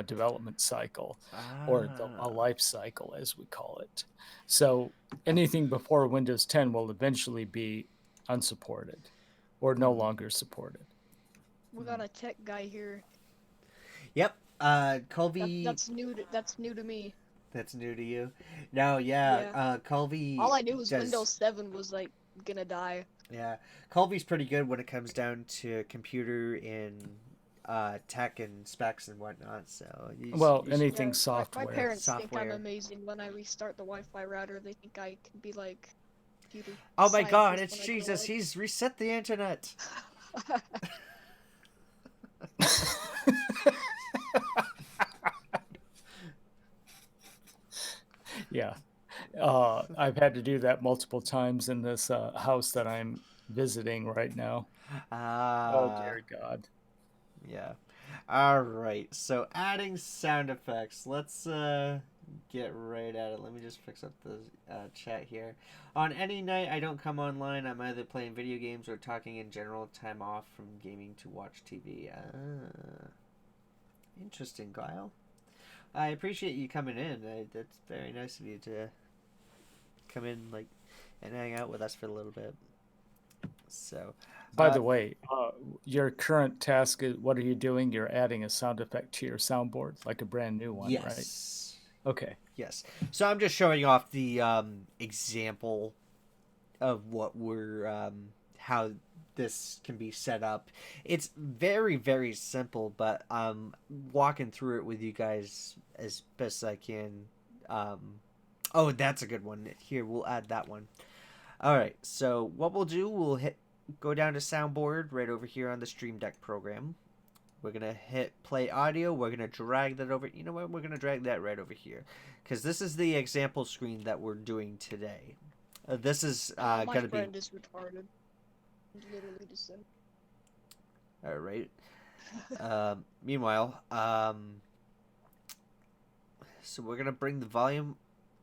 Speaker 8: development cycle, or a life cycle, as we call it. So anything before Windows 10 will eventually be unsupported or no longer supported.
Speaker 13: We got a tech guy here.
Speaker 1: Yep. Colby...
Speaker 13: That's new to me.
Speaker 1: That's new to you? No, yeah. Colby...
Speaker 13: All I knew was
Speaker 1: does-
Speaker 13: Windows 7 was, like, gonna die.
Speaker 1: Yeah. Colby's pretty good when it comes down to computer and tech and specs and whatnot, so...
Speaker 8: anything
Speaker 13: Yeah,
Speaker 8: software.
Speaker 13: My parents think I'm
Speaker 1: Software.
Speaker 13: amazing when I restart the Wi-Fi router. They think I can be like computer.
Speaker 1: Oh my god,
Speaker 13: scientist
Speaker 1: it's
Speaker 13: when I grow
Speaker 1: Jesus.
Speaker 13: up.
Speaker 1: He's reset the internet.
Speaker 8: Yeah. I've had to do that multiple times in this house that I'm visiting right now. Oh, dear God.
Speaker 1: Yeah. Alright, so adding sound effects. Let's get right at it. Let me just fix up the chat here. On any night I don't come online, I'm either playing video games or talking in general. Time off from gaming to watch TV. Interesting, Guile. I appreciate you coming in. That's very nice of you to come in and hang out with us for a little bit. So,
Speaker 8: By the way, your current task is, what are you doing? You're adding a sound effect to your soundboard, like a brand new one, right?
Speaker 1: yes.
Speaker 8: Okay.
Speaker 1: Yes. So I'm just showing off the example of what we're how this can be set up. It's very, very simple, but I'm walking through it with you guys as best I can. Oh, that's a good one. Here, we'll add that one. All right. So what we'll do, we'll go down to soundboard right over here on the Stream Deck program. We're going to hit play audio. We're going to drag that over. You know what? We're going to drag that right over here because this is the example screen that we're doing today. This is
Speaker 13: My
Speaker 1: going to be...
Speaker 13: friend is retarded. He literally just said.
Speaker 1: All right. Meanwhile, so we're going to bring the volume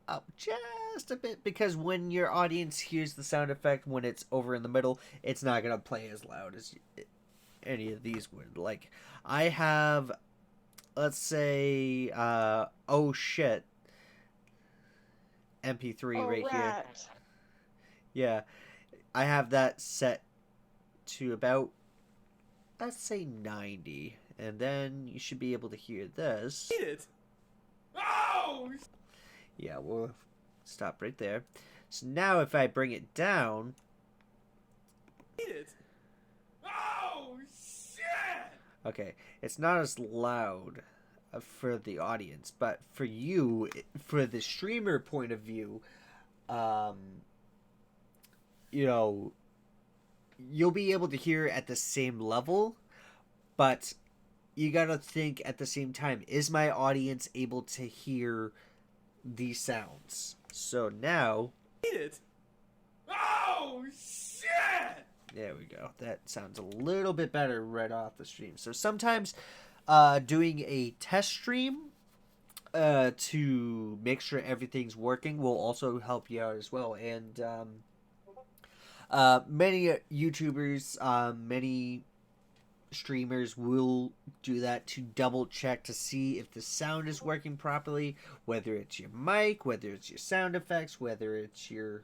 Speaker 1: up just a bit, because when your audience hears the sound effect when it's over in the middle, it's not going to play as loud as any of these would. Like, I have, let's say, oh shit, MP3 right here. Yeah, I have that set to about, let's say 90, and then you should be able to hear this.
Speaker 10: Oh!
Speaker 1: Yeah, we'll stop right there. So now if I bring it down,
Speaker 10: Oh, shit!
Speaker 1: okay, it's not as loud for the audience, but for you, for the streamer point of view, you know, you'll be able to hear at the same level, but you gotta think at the same time, is my audience able to hear these sounds? So now,
Speaker 10: Oh, shit!
Speaker 1: there we go. That sounds a little bit better right off the stream. So sometimes doing a test stream to make sure everything's working will also help you out as well. And many YouTubers, many streamers will do that to double check to see if the sound is working properly, whether it's your mic, whether it's your sound effects, whether it's your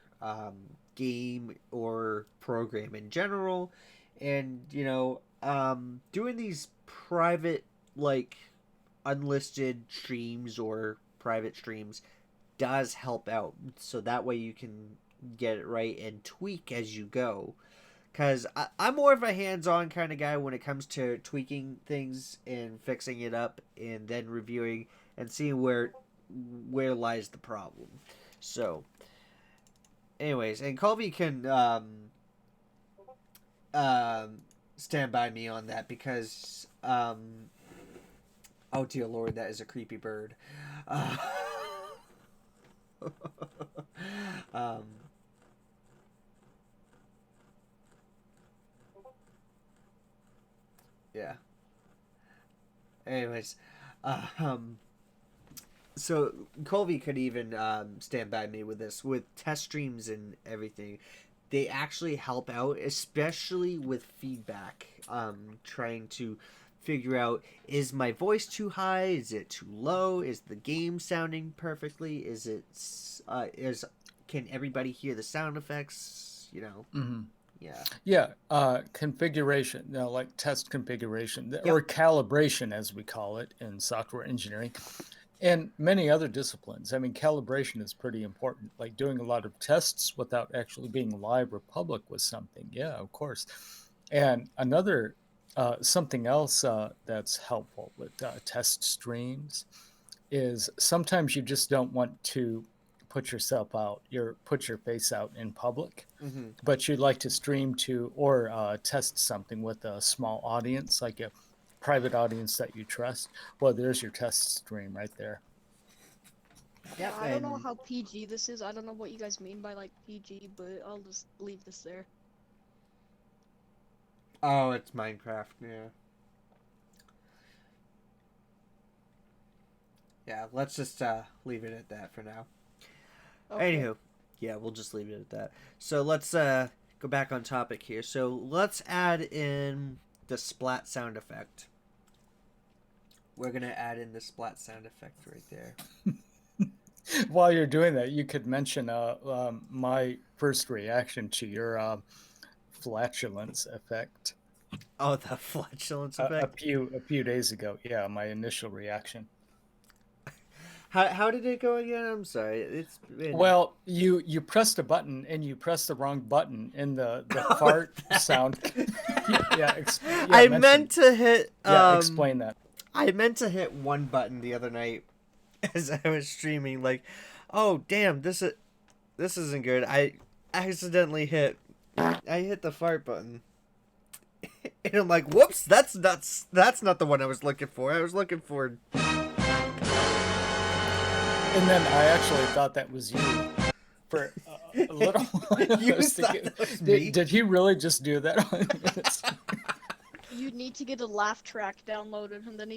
Speaker 1: game or program in general. And you know, doing these private, like, unlisted streams or private streams does help out, so that way you can get it right and tweak as you go. Because I'm more of a hands-on kind of guy when it comes to tweaking things and fixing it up and then reviewing and seeing where lies the problem. So, anyways, and Colby can stand by me on that, because oh dear Lord, that is a creepy bird. Yeah. Anyways, so Colby could even stand by me with this, with test streams and everything. They actually help out, especially with feedback. Trying to figure out, is my voice too high? Is it too low? Is the game sounding perfectly? Is it can everybody hear the sound effects? You know.
Speaker 8: Mm-hmm.
Speaker 1: Yeah.
Speaker 8: Yeah, configuration, you know, like test configuration, or calibration as we call it in software engineering, and many other disciplines. I mean, calibration is pretty important, like doing a lot of tests without actually being live or public with something. Yeah, of course. And another, something else that's helpful with test streams is sometimes you just don't want to put yourself out, put your face out in public, but you'd like to stream to or test something with a small audience, like a private audience that you trust. Well, there's your test stream right there.
Speaker 13: Yeah, I don't know how PG this is. I don't know what you guys mean by like PG, but I'll just leave this there.
Speaker 1: Oh, it's Minecraft, yeah. Yeah, let's just leave it at that for now. Okay. Anywho, yeah, we'll just leave it at that. So let's go back on topic here. So let's add in the splat sound effect. We're going to add in the splat sound effect right there.
Speaker 8: While you're doing that, you could mention my first reaction to your flatulence effect.
Speaker 1: Oh, the flatulence effect?
Speaker 8: A few days ago. Yeah, my initial reaction.
Speaker 1: How did it go again? I'm sorry. It's been...
Speaker 8: Well, you pressed a button and you pressed the wrong button, and the fart sound.
Speaker 1: I meant to hit.
Speaker 8: Explain that.
Speaker 1: I meant to hit one button the other night as I was streaming. Like, oh damn, this isn't good. I accidentally hit the fart button, and I'm like, whoops, that's not the one I was looking for. I was looking for.
Speaker 8: And then I actually thought that was you for a little while.
Speaker 1: You thought that was me?
Speaker 8: Did he really just do that?
Speaker 13: You need to get a laugh track downloaded, and then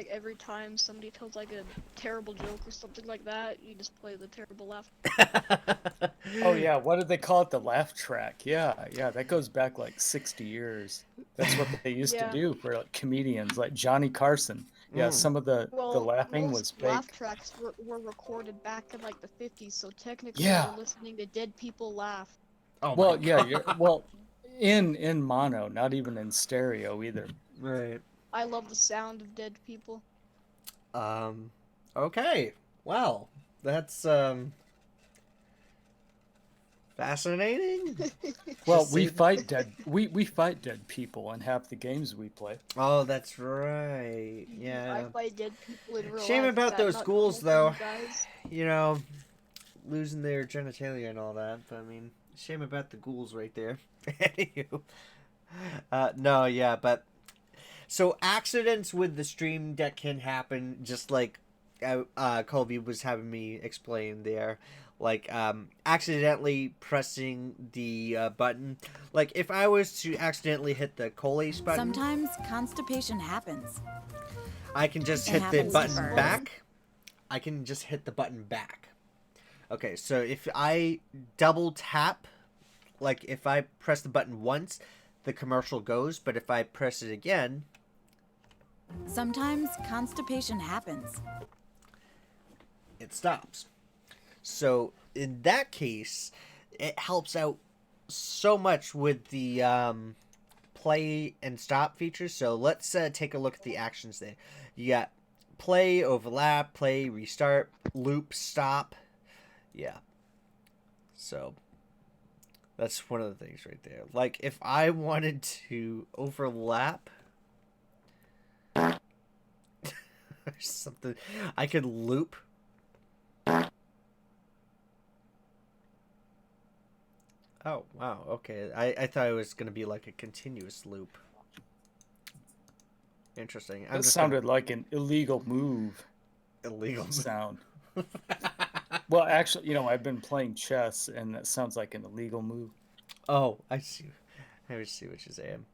Speaker 13: every time somebody tells like a terrible joke or something like that, you just play the terrible laugh.
Speaker 8: Oh yeah, what did they call it? The laugh track. Yeah, that goes back like 60 years. That's what they used to
Speaker 13: Yeah.
Speaker 8: do for like comedians, like Johnny Carson. Yeah, some of the laughing was
Speaker 13: Most
Speaker 8: fake.
Speaker 13: laugh tracks were recorded back in like the 50s, so technically
Speaker 8: Yeah.
Speaker 13: you're listening to dead people laugh.
Speaker 1: Oh
Speaker 8: Well,
Speaker 1: my
Speaker 8: yeah,
Speaker 1: God.
Speaker 8: in mono, not even in stereo either.
Speaker 1: Right.
Speaker 13: I love the sound of dead people.
Speaker 1: Okay. Well, that's fascinating.
Speaker 8: Well,
Speaker 1: Just
Speaker 8: we
Speaker 1: saying.
Speaker 8: fight dead. We fight dead people in half the games we play.
Speaker 1: Oh, that's right. Yeah.
Speaker 13: I fight dead people in real
Speaker 1: Shame
Speaker 13: life. Is
Speaker 1: about
Speaker 13: that
Speaker 1: those
Speaker 13: not
Speaker 1: ghouls,
Speaker 13: normal
Speaker 1: though.
Speaker 13: for you guys?
Speaker 1: You know, losing their genitalia and all that. But I mean, shame about the ghouls right there. Anywho. No, yeah, but so accidents with the stream deck can happen, just like Colby was having me explain there. Like accidentally pressing the button. Like if I was to accidentally hit the collace button,
Speaker 11: Sometimes constipation happens.
Speaker 1: I can just
Speaker 11: It
Speaker 1: hit the
Speaker 11: happens
Speaker 1: button
Speaker 11: first.
Speaker 1: back. I can just hit the button back. Okay, so if I double tap, like if I press the button once, the commercial goes, but if I press it again,
Speaker 11: Sometimes constipation happens.
Speaker 1: it stops. So in that case, it helps out so much with the play and stop features. So let's take a look at the actions there. You got play, overlap, play, restart, loop, stop. Yeah. So that's one of the things right there. Like if I wanted to overlap or something, I could loop. Oh, wow. Okay. I thought it was going to be like a continuous loop. Interesting.
Speaker 8: That sounded like an illegal move.
Speaker 1: Illegal
Speaker 8: sound. Well, actually, I've been playing chess, and that sounds like an illegal move.
Speaker 1: Oh, I see. I see what you're saying.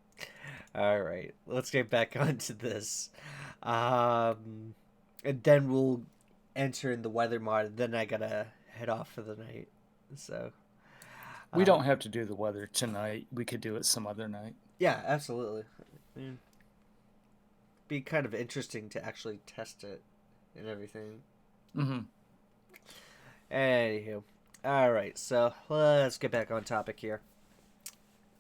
Speaker 1: All right. Let's get back onto this. And then we'll enter in the weather mod. Then I got to head off for the night. So...
Speaker 8: We don't have to do the weather tonight. We could do it some other night.
Speaker 1: Yeah, absolutely. Be kind of interesting to actually test it and everything.
Speaker 8: Mm-hmm.
Speaker 1: Anywho. Alright, so let's get back on topic here.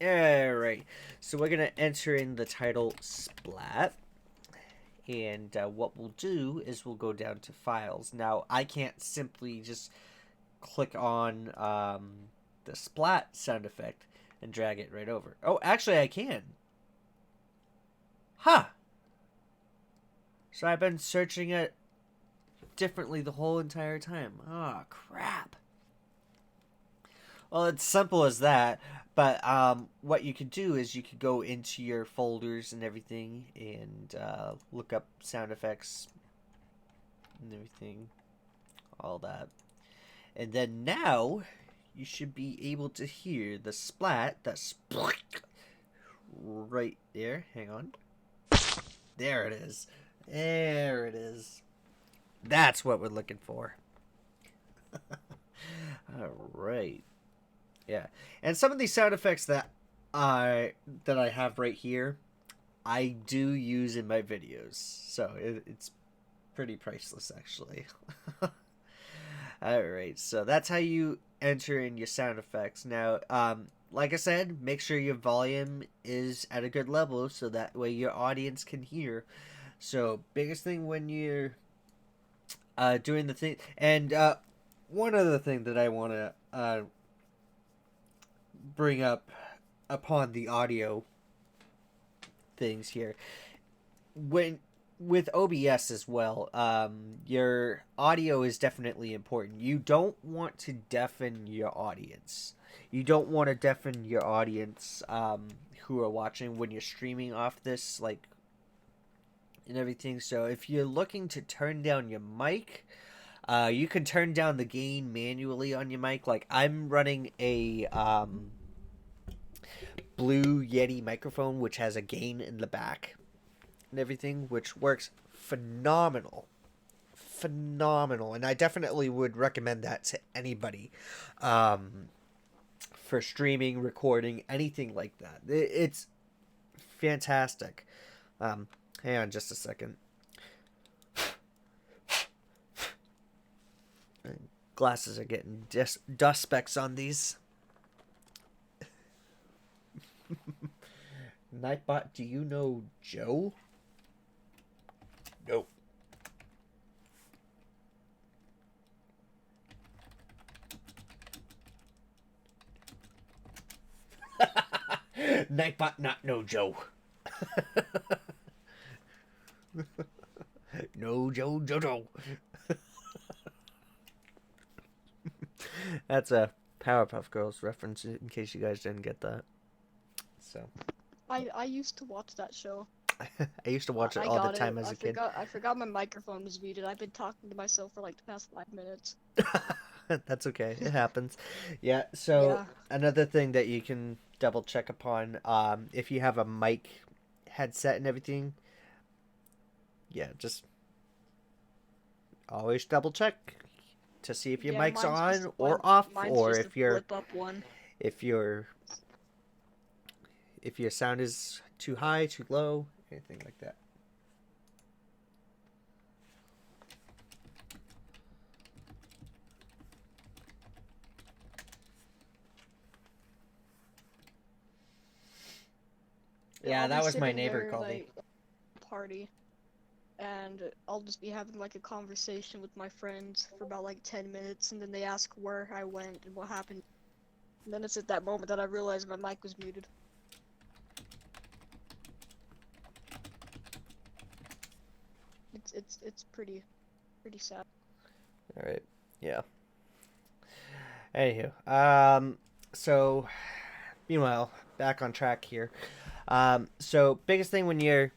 Speaker 1: Alright, so we're going to enter in the title Splat. And what we'll do is we'll go down to Files. Now, I can't simply just click on... the splat sound effect and drag it right over. Oh, actually I can. Huh. So I've been searching it differently the whole entire time. Oh, crap. Well, it's simple as that, but what you could do is you could go into your folders and everything and look up sound effects and everything, all that. And then now you should be able to hear the splat, that splat, right there. Hang on. There it is. There it is. That's what we're looking for. Alright. Yeah. And some of these sound effects that I have right here, I do use in my videos. So it's pretty priceless, actually. Alright, so that's how you enter in your sound effects. Now, like I said, make sure your volume is at a good level so that way your audience can hear. So, biggest thing when you're doing the thing. And one other thing that I want to bring up upon the audio things here. With OBS as well, your audio is definitely important. You don't want to deafen your audience. You don't want to deafen your audience who are watching when you're streaming off this, like, and everything. So if you're looking to turn down your mic, you can turn down the gain manually on your mic. Like, I'm running a Blue Yeti microphone, which has a gain in the back and everything, which works phenomenal. Phenomenal. And I definitely would recommend that to anybody for streaming, recording, anything like that. It's fantastic. Hang on just a second. Glasses are getting dust specks on these. Nightbot, do you know Joe? Nope. Nightbot not know Joe. No Joe Jojo. That's a Powerpuff Girls reference in case you guys didn't get that. So
Speaker 13: I used to watch that show.
Speaker 1: I used to watch it
Speaker 13: I
Speaker 1: all the
Speaker 13: got
Speaker 1: time
Speaker 13: it.
Speaker 1: as a kid.
Speaker 13: I forgot my microphone was muted. I've been talking to myself for like the past 5 minutes.
Speaker 1: That's okay. It happens. Yeah. So
Speaker 13: Yeah.
Speaker 1: another thing that you can double check upon, if you have a mic headset and everything, yeah, just always double check to see if your
Speaker 13: Yeah,
Speaker 1: mic's
Speaker 13: mine's
Speaker 1: on
Speaker 13: just-
Speaker 1: or
Speaker 13: mine-
Speaker 1: off,
Speaker 13: mine's
Speaker 1: or
Speaker 13: just
Speaker 1: if
Speaker 13: a
Speaker 1: your
Speaker 13: flip-up one.
Speaker 1: if your sound is too high, too low, anything like that. Yeah,
Speaker 13: I'll
Speaker 1: that
Speaker 13: be
Speaker 1: was my
Speaker 13: sitting
Speaker 1: neighbor
Speaker 13: there,
Speaker 1: called me.
Speaker 13: like, party, and I'll just be having like a conversation with my friends for about like 10 minutes, and then they ask where I went and what happened. And then it's at that moment that I realized my mic was muted. It's pretty sad.
Speaker 1: All right. Yeah. Anywho, so meanwhile, back on track here. So biggest thing when you're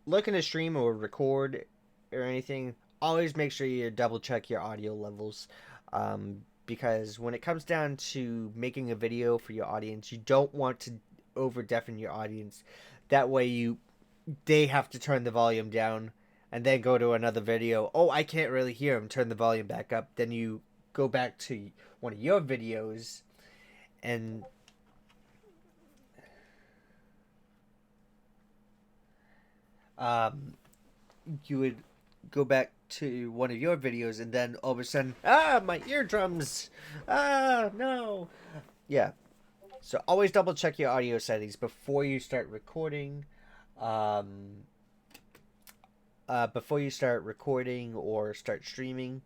Speaker 1: looking to stream or record or anything, always make sure you double check your audio levels. Because when it comes down to making a video for your audience, you don't want to over deafen your audience. That way they have to turn the volume down and then go to another video. Oh, I can't really hear him. Turn the volume back up. Then you go back to one of your videos and you would go back to one of your videos and then all of a sudden, my eardrums, no. Yeah, so always double check your audio settings before you start recording. Before you start recording or start streaming.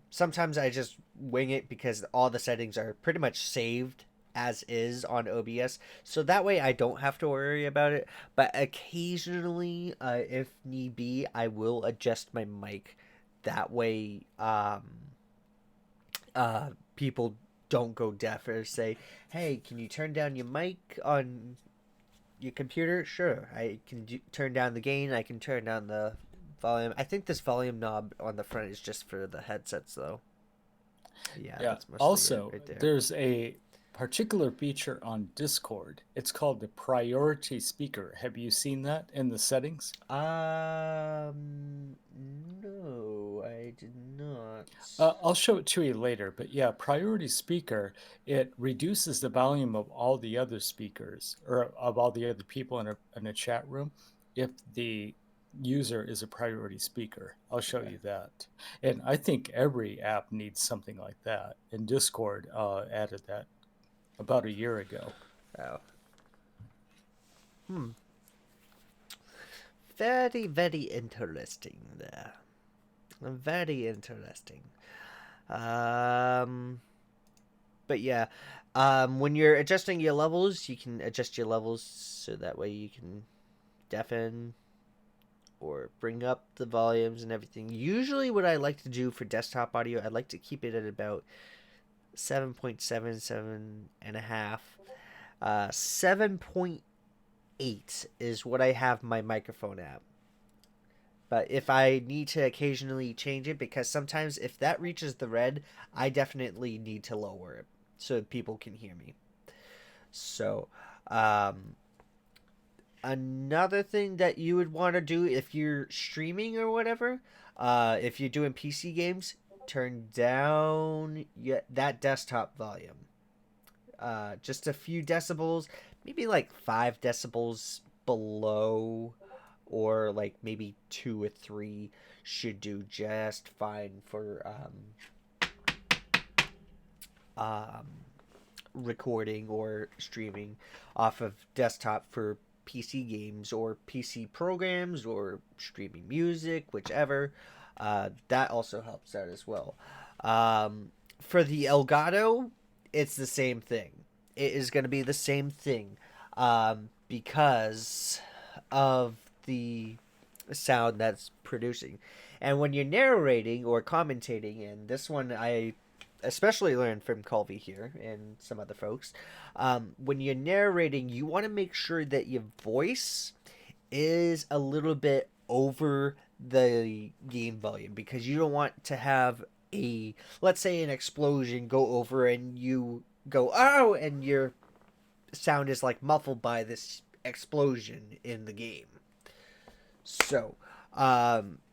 Speaker 1: Sometimes I just wing it because all the settings are pretty much saved as is on OBS, so that way I don't have to worry about it. But occasionally, if need be, I will adjust my mic. That way, people don't go deaf or say, "Hey, can you turn down your mic on your computer?" Sure, I can turn down the gain. I can turn down the volume. I think this volume knob on the front is just for the headsets, though. Yeah. That's mostly
Speaker 8: Also,
Speaker 1: it right there.
Speaker 8: there's a particular feature on Discord. It's called the priority speaker. Have you seen that in the settings?
Speaker 1: No, I did not.
Speaker 8: I'll show it to you later, but yeah, priority speaker, it reduces the volume of all the other speakers or of all the other people in a chat room if the user is a priority speaker. I'll show you that. And I think every app needs something like that. And Discord added that about a year ago.
Speaker 1: Oh. Very, very interesting there. Very interesting. But yeah, when you're adjusting your levels, you can adjust your levels so that way you can deafen or bring up the volumes and everything. Usually what I like to do for desktop audio, I like to keep it at about 7.7, 7.5. 7.8 is what I have my microphone at. But if I need to occasionally change it, because sometimes if that reaches the red, I definitely need to lower it so people can hear me. So, another thing that you would want to do if you're streaming or whatever, if you're doing PC games, turn down that desktop volume. Just a few decibels, maybe like 5 decibels below, or like maybe 2 or 3 should do just fine for recording or streaming off of desktop for PC games or PC programs or streaming music, whichever. That also helps out as well. For the Elgato, it's the same thing. It is going to be the same thing because of the sound that's producing. And when you're narrating or commentating, and this one I especially learned from Colby here and some other folks, when you're narrating, you want to make sure that your voice is a little bit over the game volume, because you don't want to have let's say an explosion go over and you go, oh, and your sound is like muffled by this explosion in the game. So,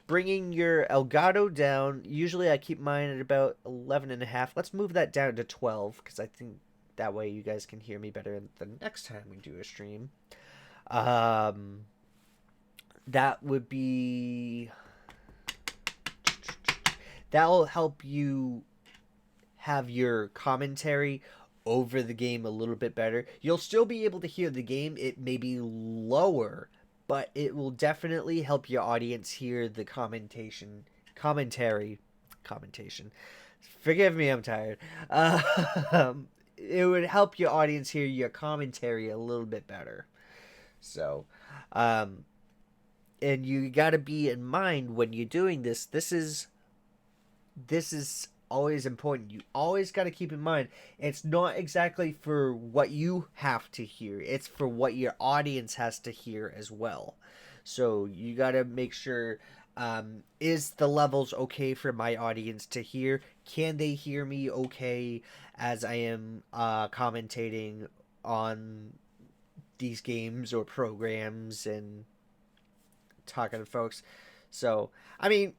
Speaker 1: bringing your Elgato down, usually I keep mine at about 11.5. Let's move that down to 12, because I think that way you guys can hear me better the next time we do a stream. That would be... That'll help you have your commentary over the game a little bit better. You'll still be able to hear the game. It may be lower, but it will definitely help your audience hear the commentation. Forgive me, I'm tired. It would help your audience hear your commentary a little bit better. So, and you got to be in mind when you're doing this. This is always important. You always got to keep in mind, it's not exactly for what you have to hear. It's for what your audience has to hear as well. So you got to make sure, is the levels okay for my audience to hear? Can they hear me okay as I am commentating on these games or programs and talking to folks? So, I mean,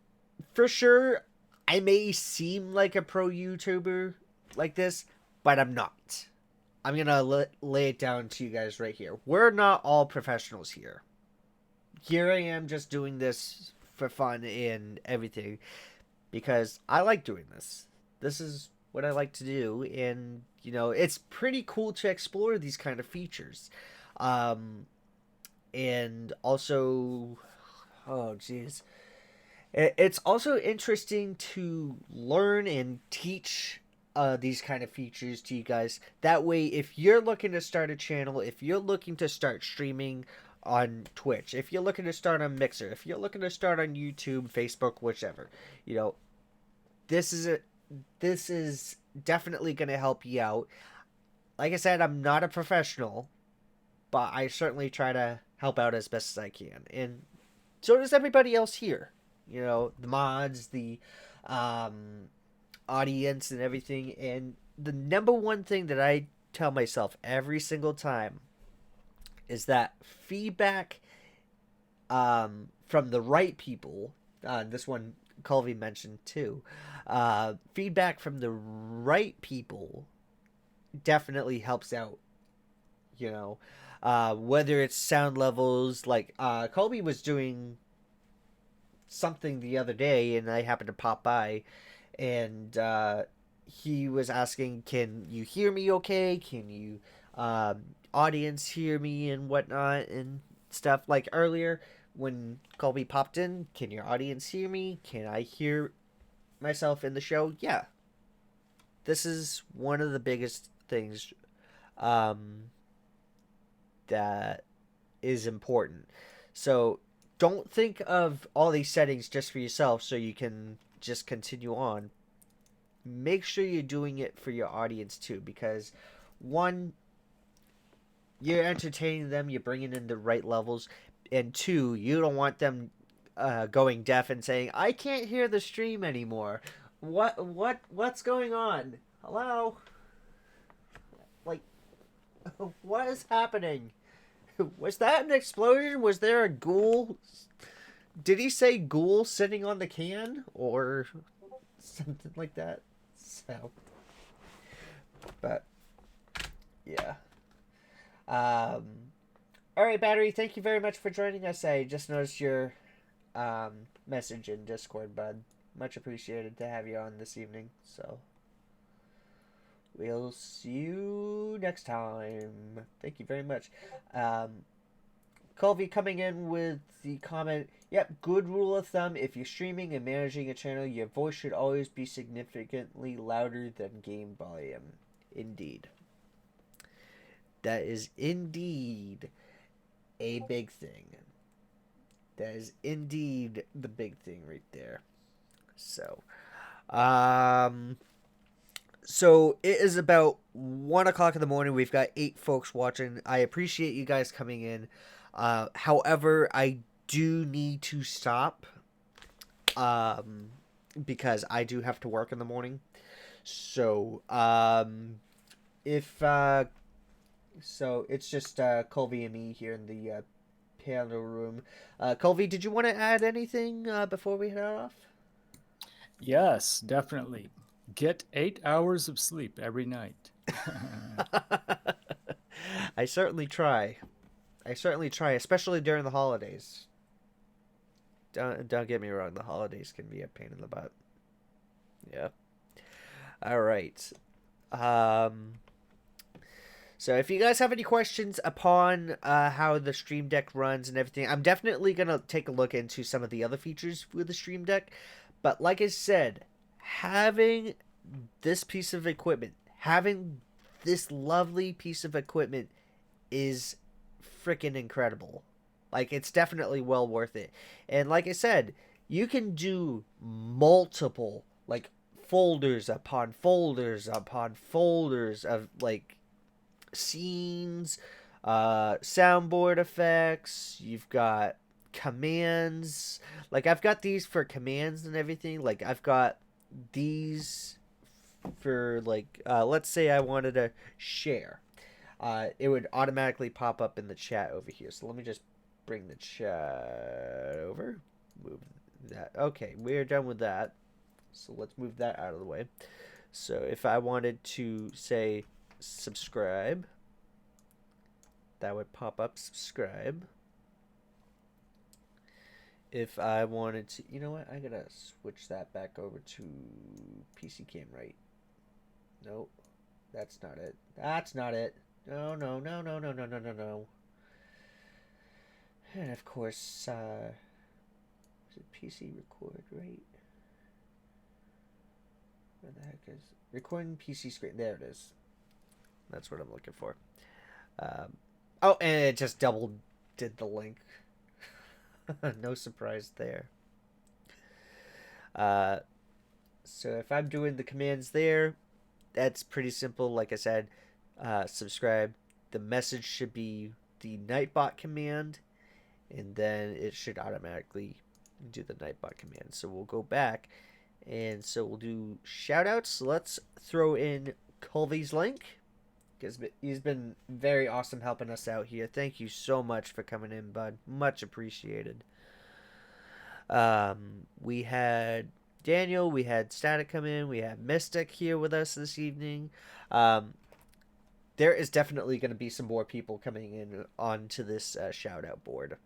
Speaker 1: for sure, I may seem like a pro YouTuber like this, but I'm not. I'm going to lay it down to you guys right here. We're not all professionals here. Here I am just doing this for fun and everything because I like doing this. This is what I like to do, and, you know, it's pretty cool to explore these kind of features. And also, oh, jeez. It's also interesting to learn and teach these kind of features to you guys. That way, if you're looking to start a channel, if you're looking to start streaming on Twitch, if you're looking to start on Mixer, if you're looking to start on YouTube, Facebook, whichever, you know, this is definitely going to help you out. Like I said, I'm not a professional, but I certainly try to help out as best as I can. And so does everybody else here. You know, the mods, the audience and everything. And the number one thing that I tell myself every single time is that feedback from the right people, this one Colby mentioned too, feedback from the right people definitely helps out. You know, whether it's sound levels, like Colby was doing something the other day and I happened to pop by, and he was asking, can you hear me okay? Can you audience hear me and whatnot and stuff? Like earlier when Colby popped in, can your audience hear me? Can I hear myself in the show? Yeah. This is one of the biggest things that is important. So don't think of all these settings just for yourself so you can just continue on. Make sure you're doing it for your audience too, because one, you're entertaining them, you're bringing in the right levels, and two, you don't want them going deaf and saying, I can't hear the stream anymore. What's going on? Hello? Like, What is happening? Was that an explosion? Was there a ghoul? Did he say ghoul sitting on the can? Or something like that? So, but, yeah. Alright, Battery, thank you very much for joining us. I just noticed your message in Discord, bud. Much appreciated to have you on this evening. So, we'll see you next time. Thank you very much. Colby coming in with the comment, yep, good rule of thumb, if you're streaming and managing a channel, your voice should always be significantly louder than game volume. Indeed. That is indeed a big thing. That is indeed the big thing right there. So, so it is about 1 o'clock in the morning. We've got 8 folks watching. I appreciate you guys coming in. However, I do need to stop, because I do have to work in the morning. So, so it's just Colby and me here in the panel room. Colby, did you want to add anything before we head off?
Speaker 8: Yes, definitely. Get 8 hours of sleep every night.
Speaker 1: I certainly try. Especially during the holidays. Don't get me wrong, the holidays can be a pain in the butt. Yeah. All right. So if you guys have any questions upon how the Stream Deck runs and everything, I'm definitely going to take a look into some of the other features with the Stream Deck. But like I said, having this piece of equipment, having this lovely piece of equipment is freaking incredible. Like, it's definitely well worth it. And like I said, you can do multiple, like, folders upon folders upon folders of, like, scenes, soundboard effects. You've got commands. Like, I've got these for commands and everything. Like, I've got these for, like, let's say I wanted to share. It would automatically pop up in the chat over here. So let me just bring the chat over. Move that. Okay, we're done with that. So let's move that out of the way. So if I wanted to say subscribe, that would pop up subscribe. If I wanted to, you know what? I gotta switch that back over to PC Cam, right? Nope. That's not it. That's not it. No. And of course, is it PC record, right? Where the heck is recording PC screen? There it is. That's what I'm looking for. Oh, and it just double did the link. No surprise there. So if I'm doing the commands there, that's pretty simple. Like I said, subscribe. The message should be the Nightbot command, and then it should automatically do the Nightbot command. So we'll go back, and so we'll do shoutouts. Let's throw in Colby's link, because he's been very awesome helping us out here. Thank you so much for coming in, bud. Much appreciated. We had Daniel, we had Static come in, we had Mystic here with us this evening. There is definitely going to be some more people coming in onto this shout out board,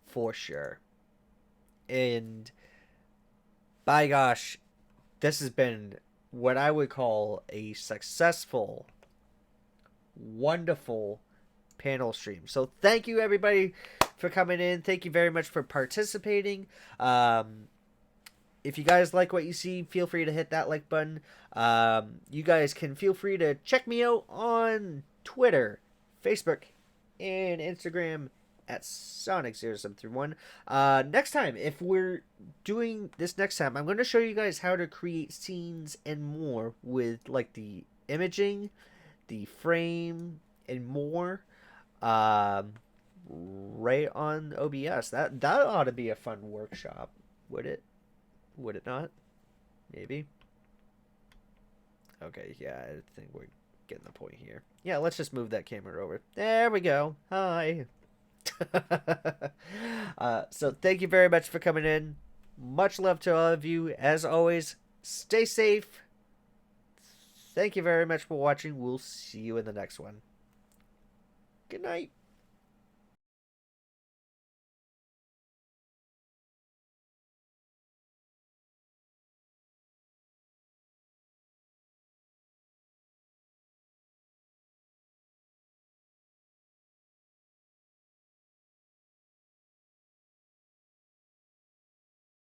Speaker 1: for sure. And by gosh, this has been what I would call a successful, wonderful panel stream. So thank you everybody for coming in. Thank you very much for participating. If you guys like what you see, feel free to hit that like button. You guys can feel free to check me out on Twitter, Facebook, and Instagram at Sonik0731. Next time, if we're doing this next time, I'm going to show you guys how to create scenes and more with like the imaging, the frame, and more. Right on OBS. That ought to be a fun workshop, would it? Would it not? Maybe. Okay, yeah, I think we're getting the point here. Yeah, let's just move that camera over. There we go. Hi. So thank you very much for coming in. Much love to all of you. As always, stay safe. Thank you very much for watching. We'll see you in the next one. Good night.